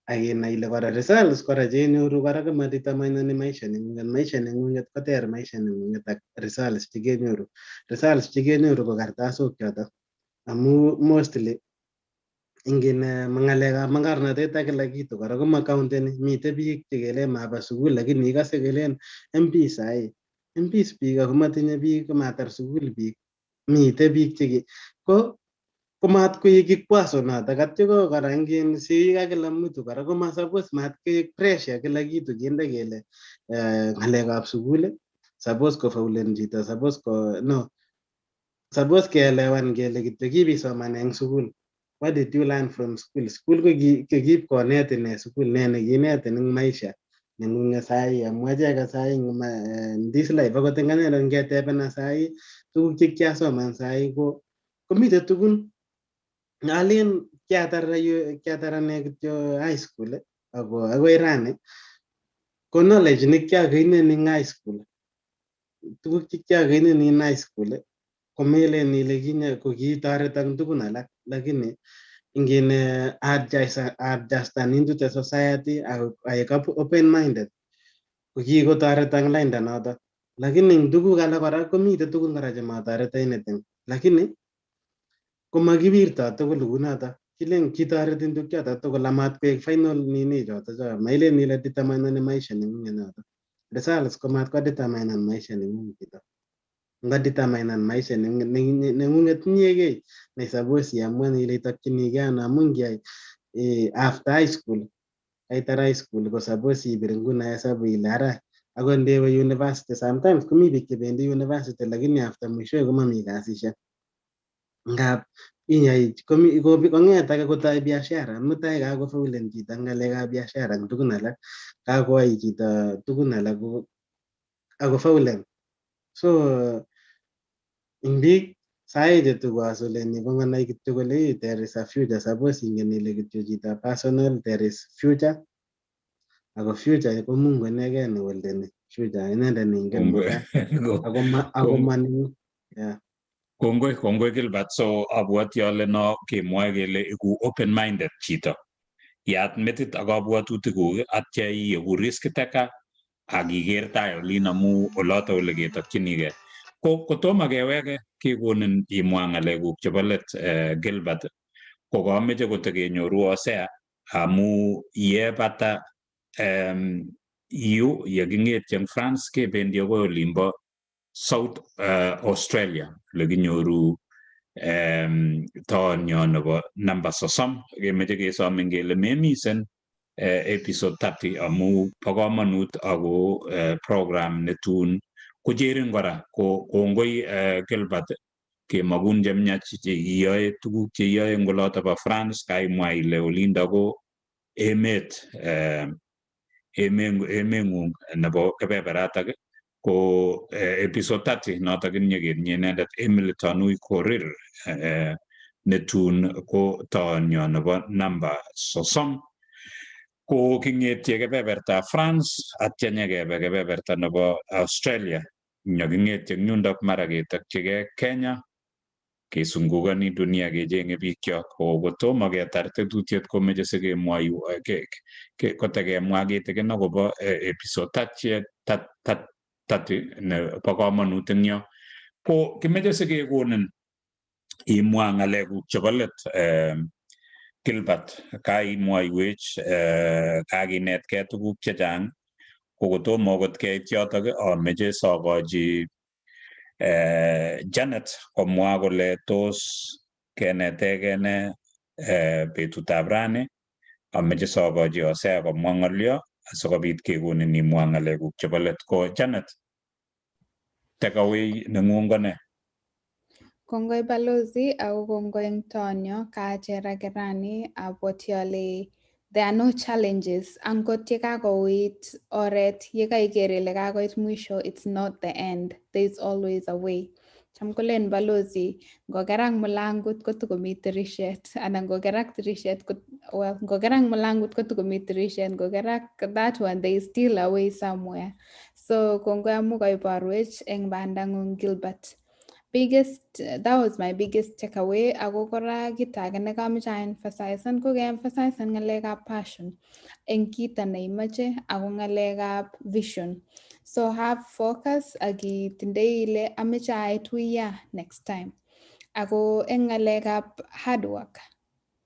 akinai ile kora results kora chenyoru kora komadetermineni maisha nengunget koter maisha nengunget ak results chekenyoru. Results chekenyoru ko kartasok chotok. Amu mostly ingen ngalekab mangarnatet ak kila kitu kora koma counteni. Mitei biik chekele maba sukul lakini ikase kelen MP sahi. MPs biik ako matinye biik komatar sukul biik. Mitei biik cheki ko komat koik kikwaso notok atyo ko kora ingen siik ak kila mtu kora koma suppose mat koik pressure kila kitu kinde kele ngalekab sukul suppose kofaulen chito suppose keelewan kele kityo kibisoman eng sukul. What did you learn from school? School ko kiib konet ine sukul ne nekinetin eng maisha nengunget sahi amwa cheka sahi this life akot eng ane ngetebena sahi tuguk chekiasoman sahi ko komite tugun ngalen kiatar ane kityo high school akoi rani ko knowledge nekiagainen eng high school tuguk chekiagainen eng high school komelen ile kinye ko kitoreton tugun alak lakini ingine adjustan into the society I open minded ko kikotoreton lainda notok lakini eng tuguk alak kora komite tugun kora chematoreto anything lakini komakiwirto tugul kunotok kilen kitoretin tuguk chotok tugul amat koek final nini chotok cho mailen ile determineni maisha nengunget notok results komat ko determinan maisha nengunget chito nga determinan maisha nengunget inyegei ne suppose iamwan ile itokchinigei ano amu ngiyai after high school aitar high school ko suppose ibir nguno hesabu ile ara akot ndewe university sometimes komi biik chebendi university lakini after mwishowe komami kasishek ngap inyai konget ake kotoi biashara mutai kakofaulen chito ngalekab biashara ak tugun alak kakoai chito tugun alak akofaulen so ing biik sahi chetukoasoleni kongonai kityo kole there is a future suppose ingen ile kityo chito personal there is future ako future ko Mungu inegei ne holdeni future inendet neingen mutai ako maningu yeah. Kongoi Gilbert, so abwati ale no kemwoe kele iku open minded chito yat metit ak kabwatutikuk atya iegu risk taker ak iker tai olin amu oloto ole ketokchinigei. Kotomo keweke kekonin imwa ngalekuk chebo let Gilbert ko kameche kotekenyoru osea amu yebata yu yeking'etyi eng France kebendi akoi olimbo South Australia lekinyoru taonyo nebo namba 30 kemeche kesomin kele memisen episode 30 amu bo komonut ako program netun kocherin kora kongoi Gilbert kemakun chemiach cheiyoe tuguk cheiyoe eng oloto bo France kaimwa ile olinda ko emeng'ung nebo kebeberatak ko episode 30 notok inyekenyi inendet Emily Tanui Korir netun ko taonyo nebo namba 30 ko king'etye kebeberta France atya nyekebe kebeberta nebo Australia nyaking'etye eng yundok mara ketokchigei Kenya kesungukani dunia kecheng'e biikchok kotomo ketar tetutiet komeche sikemwoiyu kotekemwa kitigin akobo episode 30 nebo komonut eng yo ko kimeche sikekonin imwa ng'alekuk chebo let Gilbert kaimwoiwech kakinetkei tuguk chechang ko kotomo okot keit yotok ameche sokochi Janet komwa kole tos kenetegei ne betutab rani ameche sokochi osea komwa ng'olyo asikobit kekonin imwa ng'alekuk chebo let ko Janet takeaway neng'ung ko ne? Kongoi balozi ako kongoi eng tonyo kaachera kerani abwoti ale there are no challenges angot yekakouit oret yekaiker ile kakoit mwisho it's not the end there is always a way cham balozi ngokerak mulangot kotokomi tirishet anan ngokerak tirishet well, gogarang malangut ko tukumitrishen, gogarak that one they still away somewhere. So kongoi amu kaiparwech eng bandangung Gilbert. That was my biggest takeaway. Ako kora kita nekamucha emphasize ko emphasize ngalekab passion eng kita neimache ako ngalekab vision. So have focus agi tindei ile ameche aituya next time. Ako eng ngalekab hard work.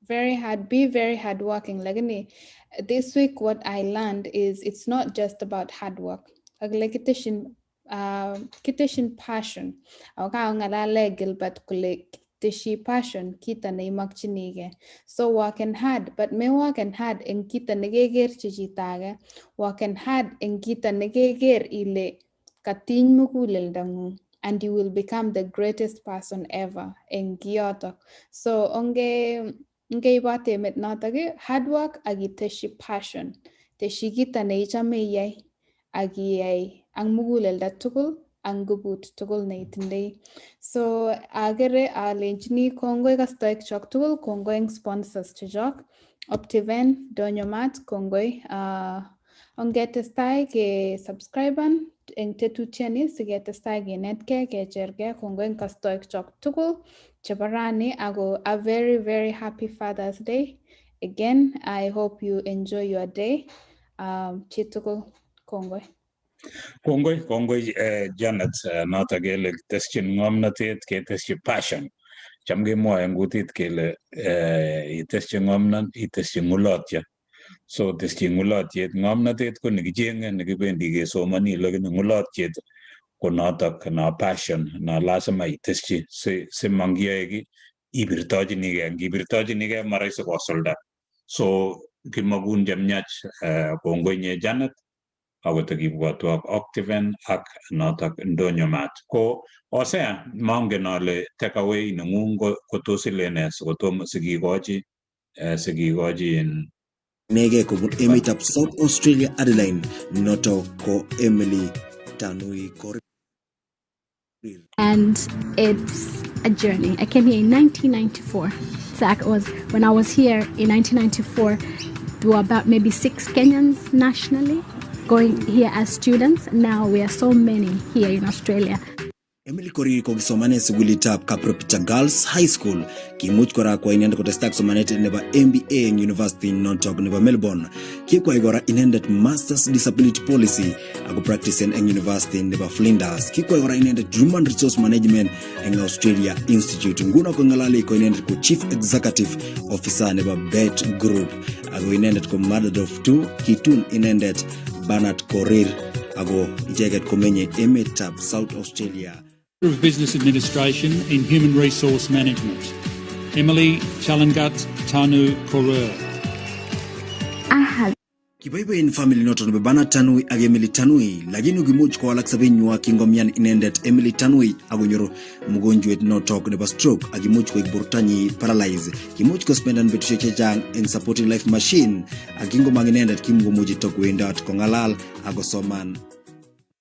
Be very hardworking. Like this week, what I learned is it's not just about hard work. Like kitishin passion. Ako ngalale Gilbert kule kitishi passion kita na imakchinige. So working hard, but me working hard en kita negeger chichitage. Working hard en kita negeger ile katiny mugulel dangu. And you will become the greatest person ever en kiyotok. So Ngeibote met notok hard work agiteshi passion. Teshi kita neichame iyai agiyai ang muguleldo tugul ang gubut tugul neitindoi. So agere alenchini kongoi kastoik chok tugul, kongoi eng sponsors chechok. Optiven, Donyomat, kongoi. Ongetestai ke subscriben eng tetutiani sigetestai kenetkei kechergei kongoi eng kastoik chok tugul. Chabarani, ago a very, very happy Father's Day. Again, I hope you enjoy your day. Chitukul, kongoi. Kongoi, Janet, not agele testin ngomnatet ke testi passion. Chamge mo en gutit kele testi ngomnan, testi ngulotya. So testi ngulotya ngomnatet ko nigijenge nigibendi ge somani lagin ngulotya. Konotok na passion na lazima iteschi se mangiaegi ibirtojinige maraisi kosulda. So kimagun jamnyach kongoinye Janet akotokibwatwak Octiven ak notok Ndonyomat. Ko osea mangen ale takeaway nengung kotosilene sikotom sikikochi in Nege kobun emetab South Australia Adelaide noto ko Emily Tanui Kor. And it's a journey. I came here in 1994. So when I was here in 1994, there were about maybe 6 Kenyans nationally going here as students. Now we are so many here in Australia. Emily Korir ko gisomane sugulitab Kipruto Girls High School kimuch kora kwa inenda kotesta kusomanete neba MBA in University Notok neba Melbourne kikwa igora inendet Masters Disability Policy ako practice in University neba Flinders kikwa igora inendet Human Resource Management in Australia Institute nguna ko ngalali ko inendet ko Chief Executive Officer neba Bet Group ako inendet ko Mother of 2 kitun inendet Bernard Korir ako ijeget komenye emetab South Australia of Business Administration in Human Resource Management. Emily Chalangat Tanu Korer. Kibaibain family noto no bana Tanui ag Emily Tanui lakini ugimuch kwa walak sabinywa kingomian inendet Emily Tanui agonyoro mugonjwet notok nebo stroke agimuch ko igburtanyi paralyze kimuch ko spendan betushe chechang in supporting life machine agingomang inendet kimgomuji tokwendat kongalal agosoman.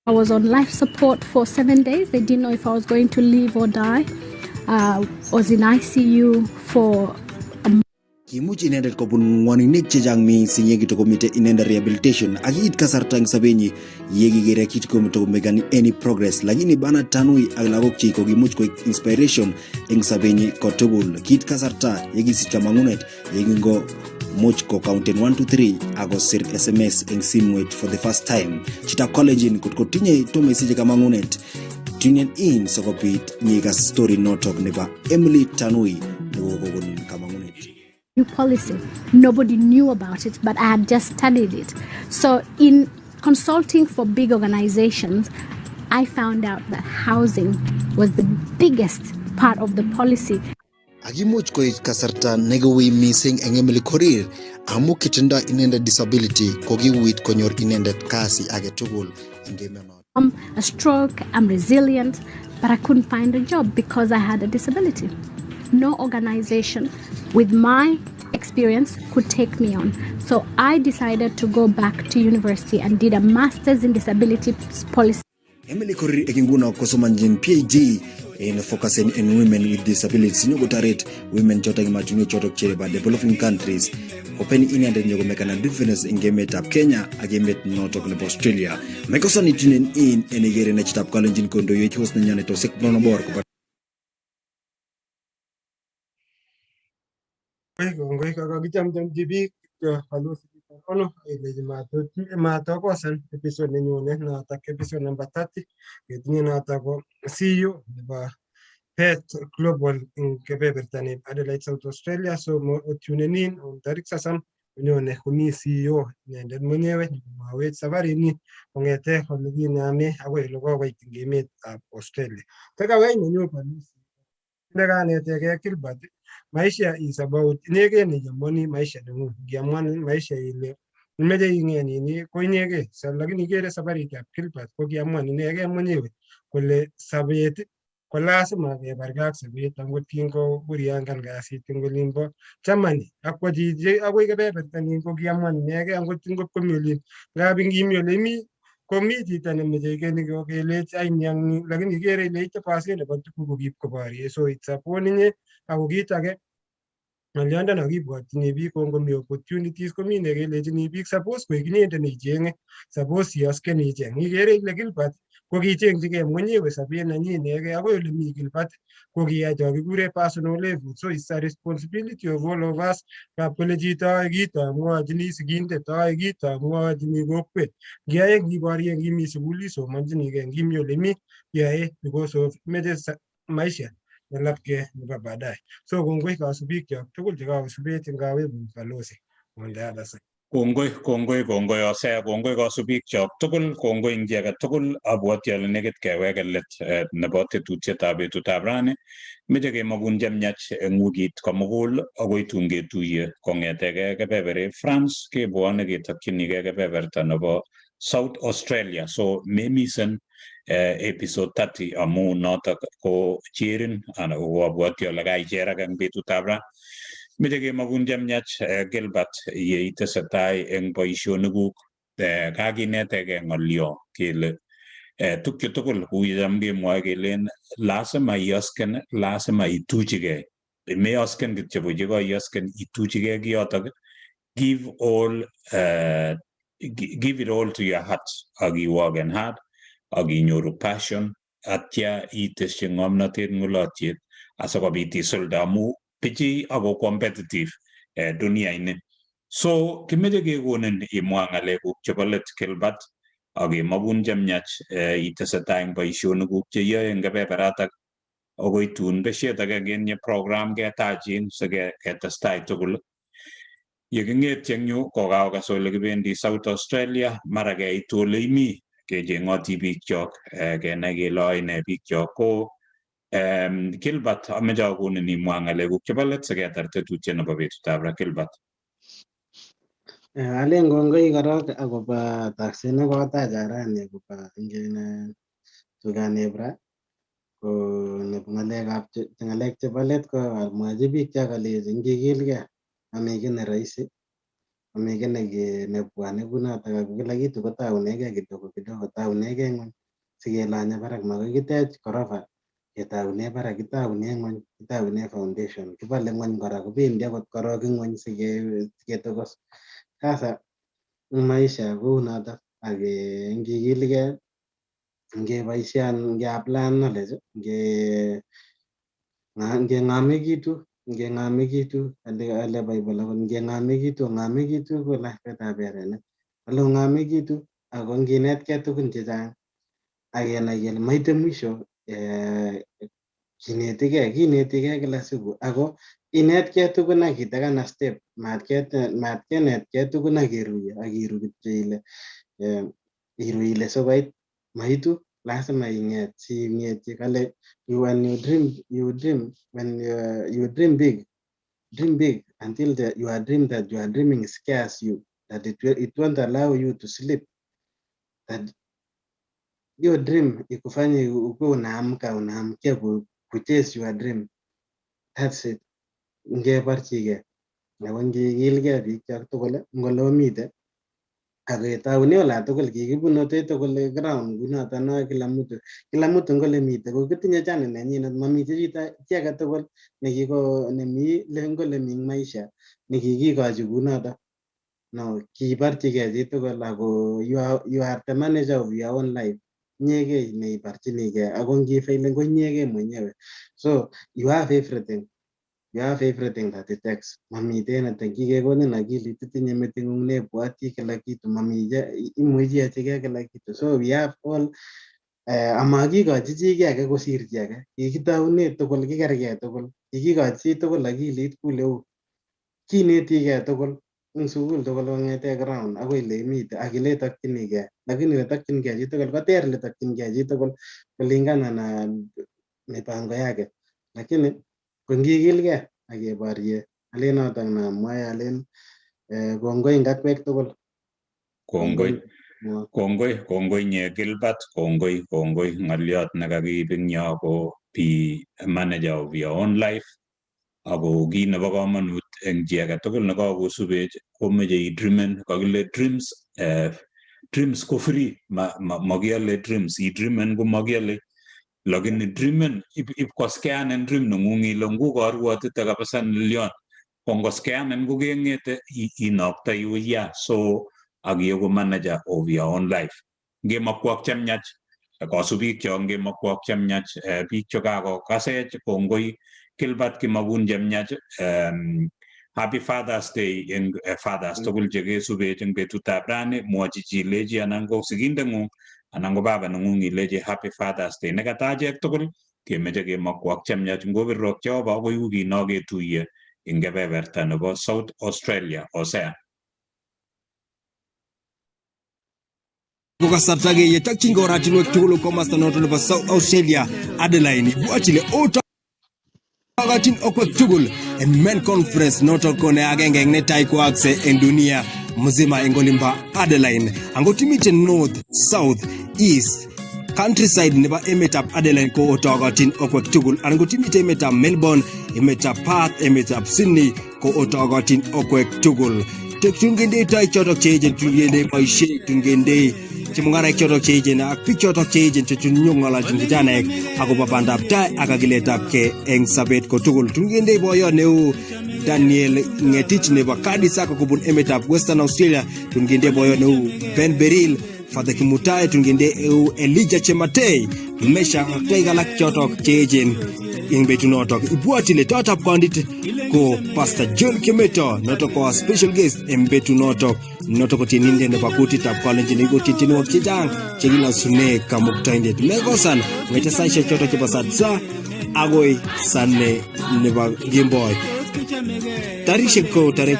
I was on life support for 7 days. They didn't know if I was going to live or die. Was in ICU for a month. Kimuch inendet kobun ngwaninik chechang mising yekito komite inendet rehabilitation akit kasarta eng sabenyi yekigere kit komito megani any progress lakini bana Tanui ak lagok chi ko kimuch ko inspiration eng sabenyi kotugul kit kasarta yekisich kamangunet yekingo much ko counten 1 to 3 ako sir SMS eng simwet for the first time Chitab Kalenjin kutko tinye to message kamangunet tune in sokopit nyiga story notok neba Emily Tanui nebo kogonin kamangunet. New policy. Nobody knew about it, but I had just studied it. So in consulting for big organizations, I found out that housing was the biggest part of the policy. Agimuch ko kasarta negowi missing eng Emily Korir amu kitenda inendet disability kogiwit konyor inendet kasi agetugul ingemeno. I'm a stroke, I'm resilient, but I couldn't find a job because I had a disability. No organization with my experience could take me on. So I decided to go back to university and did a master's in disability policy. Emily Korir ekinguna kosomanjin PhD in focusing in women with disabilities nyokotaret women chotok ematunwek chotok chebo developing countries open inendet nyokomekana difference ing emetab Kenya ak emet notok nebo Australia. Mekosan itunen in Igere na Chitab Kalenjin kondoiwech host nenyonet osek bonobor kongoi kakichamchamchi biik balozi ono ilechi matokosan episode nenyone notok episode number 30 ketinye notok ko CEO nebo Pet Global ing kebeberta nebo Adelaide South Australia. So otunen in tarik 30 konyone komi CEO inendet mwenyewe mwawech safarini kong'ete ole kiname akoi ole kokoit ing emetab Australia. Takawech nenyo balozi nekanetege Gilbert, maisha is about inege niyamoni maisha nengu ngiamwani maisha ile imeche ing'e nini ko inege lakini igere sabaritab Gilbert ko kiamwan inege mwenyewe kole sabet ko lazima kebargei ak sabet angot kingoburyangan kasit eng olimbo Germany akwo chichi akoi kebebertanyin ko kiamwan inege angot komi olin ngap ngimi ole imi komi chito nemeche keni kelech ainyang lakini igere ile iche paset nebo tuguk ko kipkoborye so it's upon inye ako kit age ng'oliondono kibwotchini biik ko ngomi opportunities komi nekelechini biik suppose koek inyendet neicheng'e suppose iosken icheng igere ile Gilbert ko kicheng'chigei mwenyewe sabet nenyi inegei akoi ole mi Gilbert ko kiyai cho kikure personal level so it's a responsibility of all of us kap kole chito ae kito amwochini sigindet ae kito amwochini kokwet ngiyae ngiborye ngimi sukul isomonjinigei ngimi ole mi iyae because of meche maisha nelapkei nebo baadaye. So kongoi kasubik chok tugul chekakosubech ngaweku balozi on the other side. Kongoi osea, kongoi kasubik chok tugul, kongoi ing chi age tugul. Abwoti ale nekit keweke let nebo tetutietab betutab rani. Meche kemakun chemiach eng wikit komugul akoi tun ketuiye kong'etege kebebere France kebwone ketokchinigei kebeberta nebo South Australia. So memisen episode 30 amu notok ko cherin ana ko abwoti ale kaicherak eng betutab ra. Meche kemakun chemiach Gilbert ye itesetai eng boisionikuk. Kakinetege ng'olyo kele tukchu tugul kou yecham kemwoe kelen lazima iosken, lazima ituchigei. Meosken kityo buch yekaiosken ituchigei kiyotok. Give it all to your heart ak iworken hard ak inyoru passion atya itesyi ng'omnotet ng'ulotyet asikobit isulde amu pichi ako competitive dunia ini. So kimeche kekonin imwa ng'alekuk chebo let Gilbert ak kemakun chemiach itesetai eng boisionikuk cheyoe eng kebeberatak akoi tun beshet age kenye program ketachin siketestai tugul. Yeking'etyi eng yu kokakokas ole kibendi South Australia mara keitu ole imi kecheng'oti biikchok kenai kele oe ne biikchok ko Gilbert ameche akonin imwa ng'alekuk chebo let siketar tetutiet nebo betutab ra Gilbert. Alen kongoi korok akobo takset nekotach rani akobo ingine tuganeb ra ko ng'alek chebo let ko amwachi biik chok alechi ngikilgei ami kiy ne rahisi ami kiy nebwone kunotok ako kila kitu kotaunegei kidogo kidogo taunegei ng'ony sikelanye barak makoi kitech ghorofa ketaune barak kitaune ng'ony kitaune foundation kibole ng'ony kora kobendi akot korok ng'ony siketokos. Sasa maisha kounotok ak ngikilgei ngeboishe ngeapply knowledge ngeng'amekitu ale Bible akot ngeng'amekitu ko lakwetab erenet ole ng'amekitu ako nginetkei tugun chechang akenai kele maite mwisho kinetigei kila siku ako inetkei tugun akitekan step matkenetkei tugun akeruiyo akiru kityo iru ile sikoit maitu lazima ing'et sing'etyi kale when you dream big until your dream that you are dreaming scares you that it won't allow you to sleep that your dream ikufanye uko unaamkia kuchase your dream. That's it. Ngebarchigei ako ngikilgei biik chok tugul ngole omite aketaune ola tugul kikibunote tugul ground kunoto no kila mtu ngole mite ko kitinye channel nenyinet mamite chito chi age tugul nekiko nemi ngole mi maisha nekikikochi kunoto no kibarchigei chi tugul ako you are the manager of your own life nyege neibarchinigei ako ngifailen ko nyege mwenyewe so you have everything that it takes. Mamiten ate kikekonin akilit itinye meting'ung nebwoti kila kitu mamije imuchi achige kila kitu. So we have all amakikochi chi ki age kosir chi age. Kikitaune tugul kikergei tugul. Kikikochi tugul akilit kuleu. Kinetigei tugul eng sukul tugul kong'ete ground akoi ile imite akile takchinigei. Lakini ile takchingei chi tugul koter ile takchingei chi tugul kulingana na mipango yake. Lakini kongikilgei akeborye alen notok namwae alen kongoi eng akwek tugul. Kongoi nye Gilbert, kongoi ng'oliot nekakiib eng yo ko be a manager of your own life. Ako kit nebo komonut eng chi age tugul nekakosubech komeche idreamen, kakile dreams ko free, makiale dreams, idreamen ko makiale. Lakini dreamen ipkoskeanen dream neng'ung ile ngukarwotite kabisa nilyon kongoskeanen ko keng'ete inoktai uya so akieku manager of your own life. Ngemakwok chemyach kasubik cho ngemakwok chemyach biik chekakokasech kongoi Gilbert Kimagun chemyach happy Father's Day eng fathers tugul chekesubech eng betutab rani mwochi chi ilechi anan ko sikindeng'ung anan ko baba neng'ung ilechi happy Father's Day nekatachek tugul kemeche kemakwok chemyach ngobirok Jehova akoi wikit no ketuiye eng kebeberta nebo South Australia Hosea. Ko kasarta ke yetakchin oratinwek tugul komasta noto nebo South Australia Adelaide ibwachile otakatin okwek tugul en men conference noto kone agenge eng netai koakse en dunia mzima eng olimba Adelaide angotimite north south east countryside nebo emetab Adelaide ko otakatin okwek tugul angotimite emetab Melbourne emetab Perth emetab Sydney ko otakatin okwek tugul tungende tai chotok cheejen tungende boisie tungende chemung'araik chotok cheejen ak biik chotok cheejen chenyong'ololchin vijanaek akobo bandab tai ak kakiletabkei eng sabet ko tugul tungende boyot neu Daniel Ngetich nebo Kadisa kobun emetab Western Australia tungende boyot neu Ben Beril Father Kimutai tungende eu Elijah Chematei Mesha ak taik alak chotok cheejen ing betunotok ibwatile totab kondit ko Pastor John Kimeto notok ko special guest eng betunotok notok ko tieninde nebo kutitab Kalenjin iko tienwogik chechang chekilasune kamuktaindet mekosan ngete saishek chotok chebo satsa agoi sanne nebo Gilbert tarishek ko tarik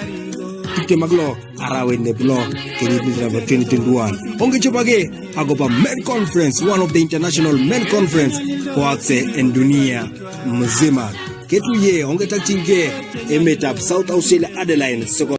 26 arawet nebo 2021 ongechobage agoba men conference one of the international men conference koakse en dunia mzima ketuye ongetakchinge emetab South Australia Adelaide soko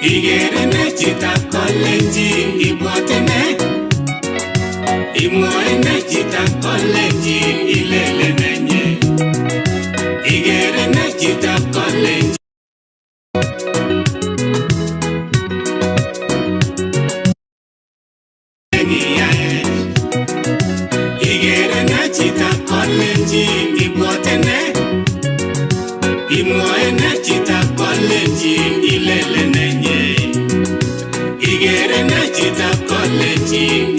Igere ne Chitab Kalenjin ibwatene Imoe ne Chitab Kalenjin ilele nenye Igere ne Chitab Kalenjin Igere ne Chitab Kalenjin ibwatene Imoe ne Chitab Kalenjin ilele nenye Igere ne Chitab Kalenjin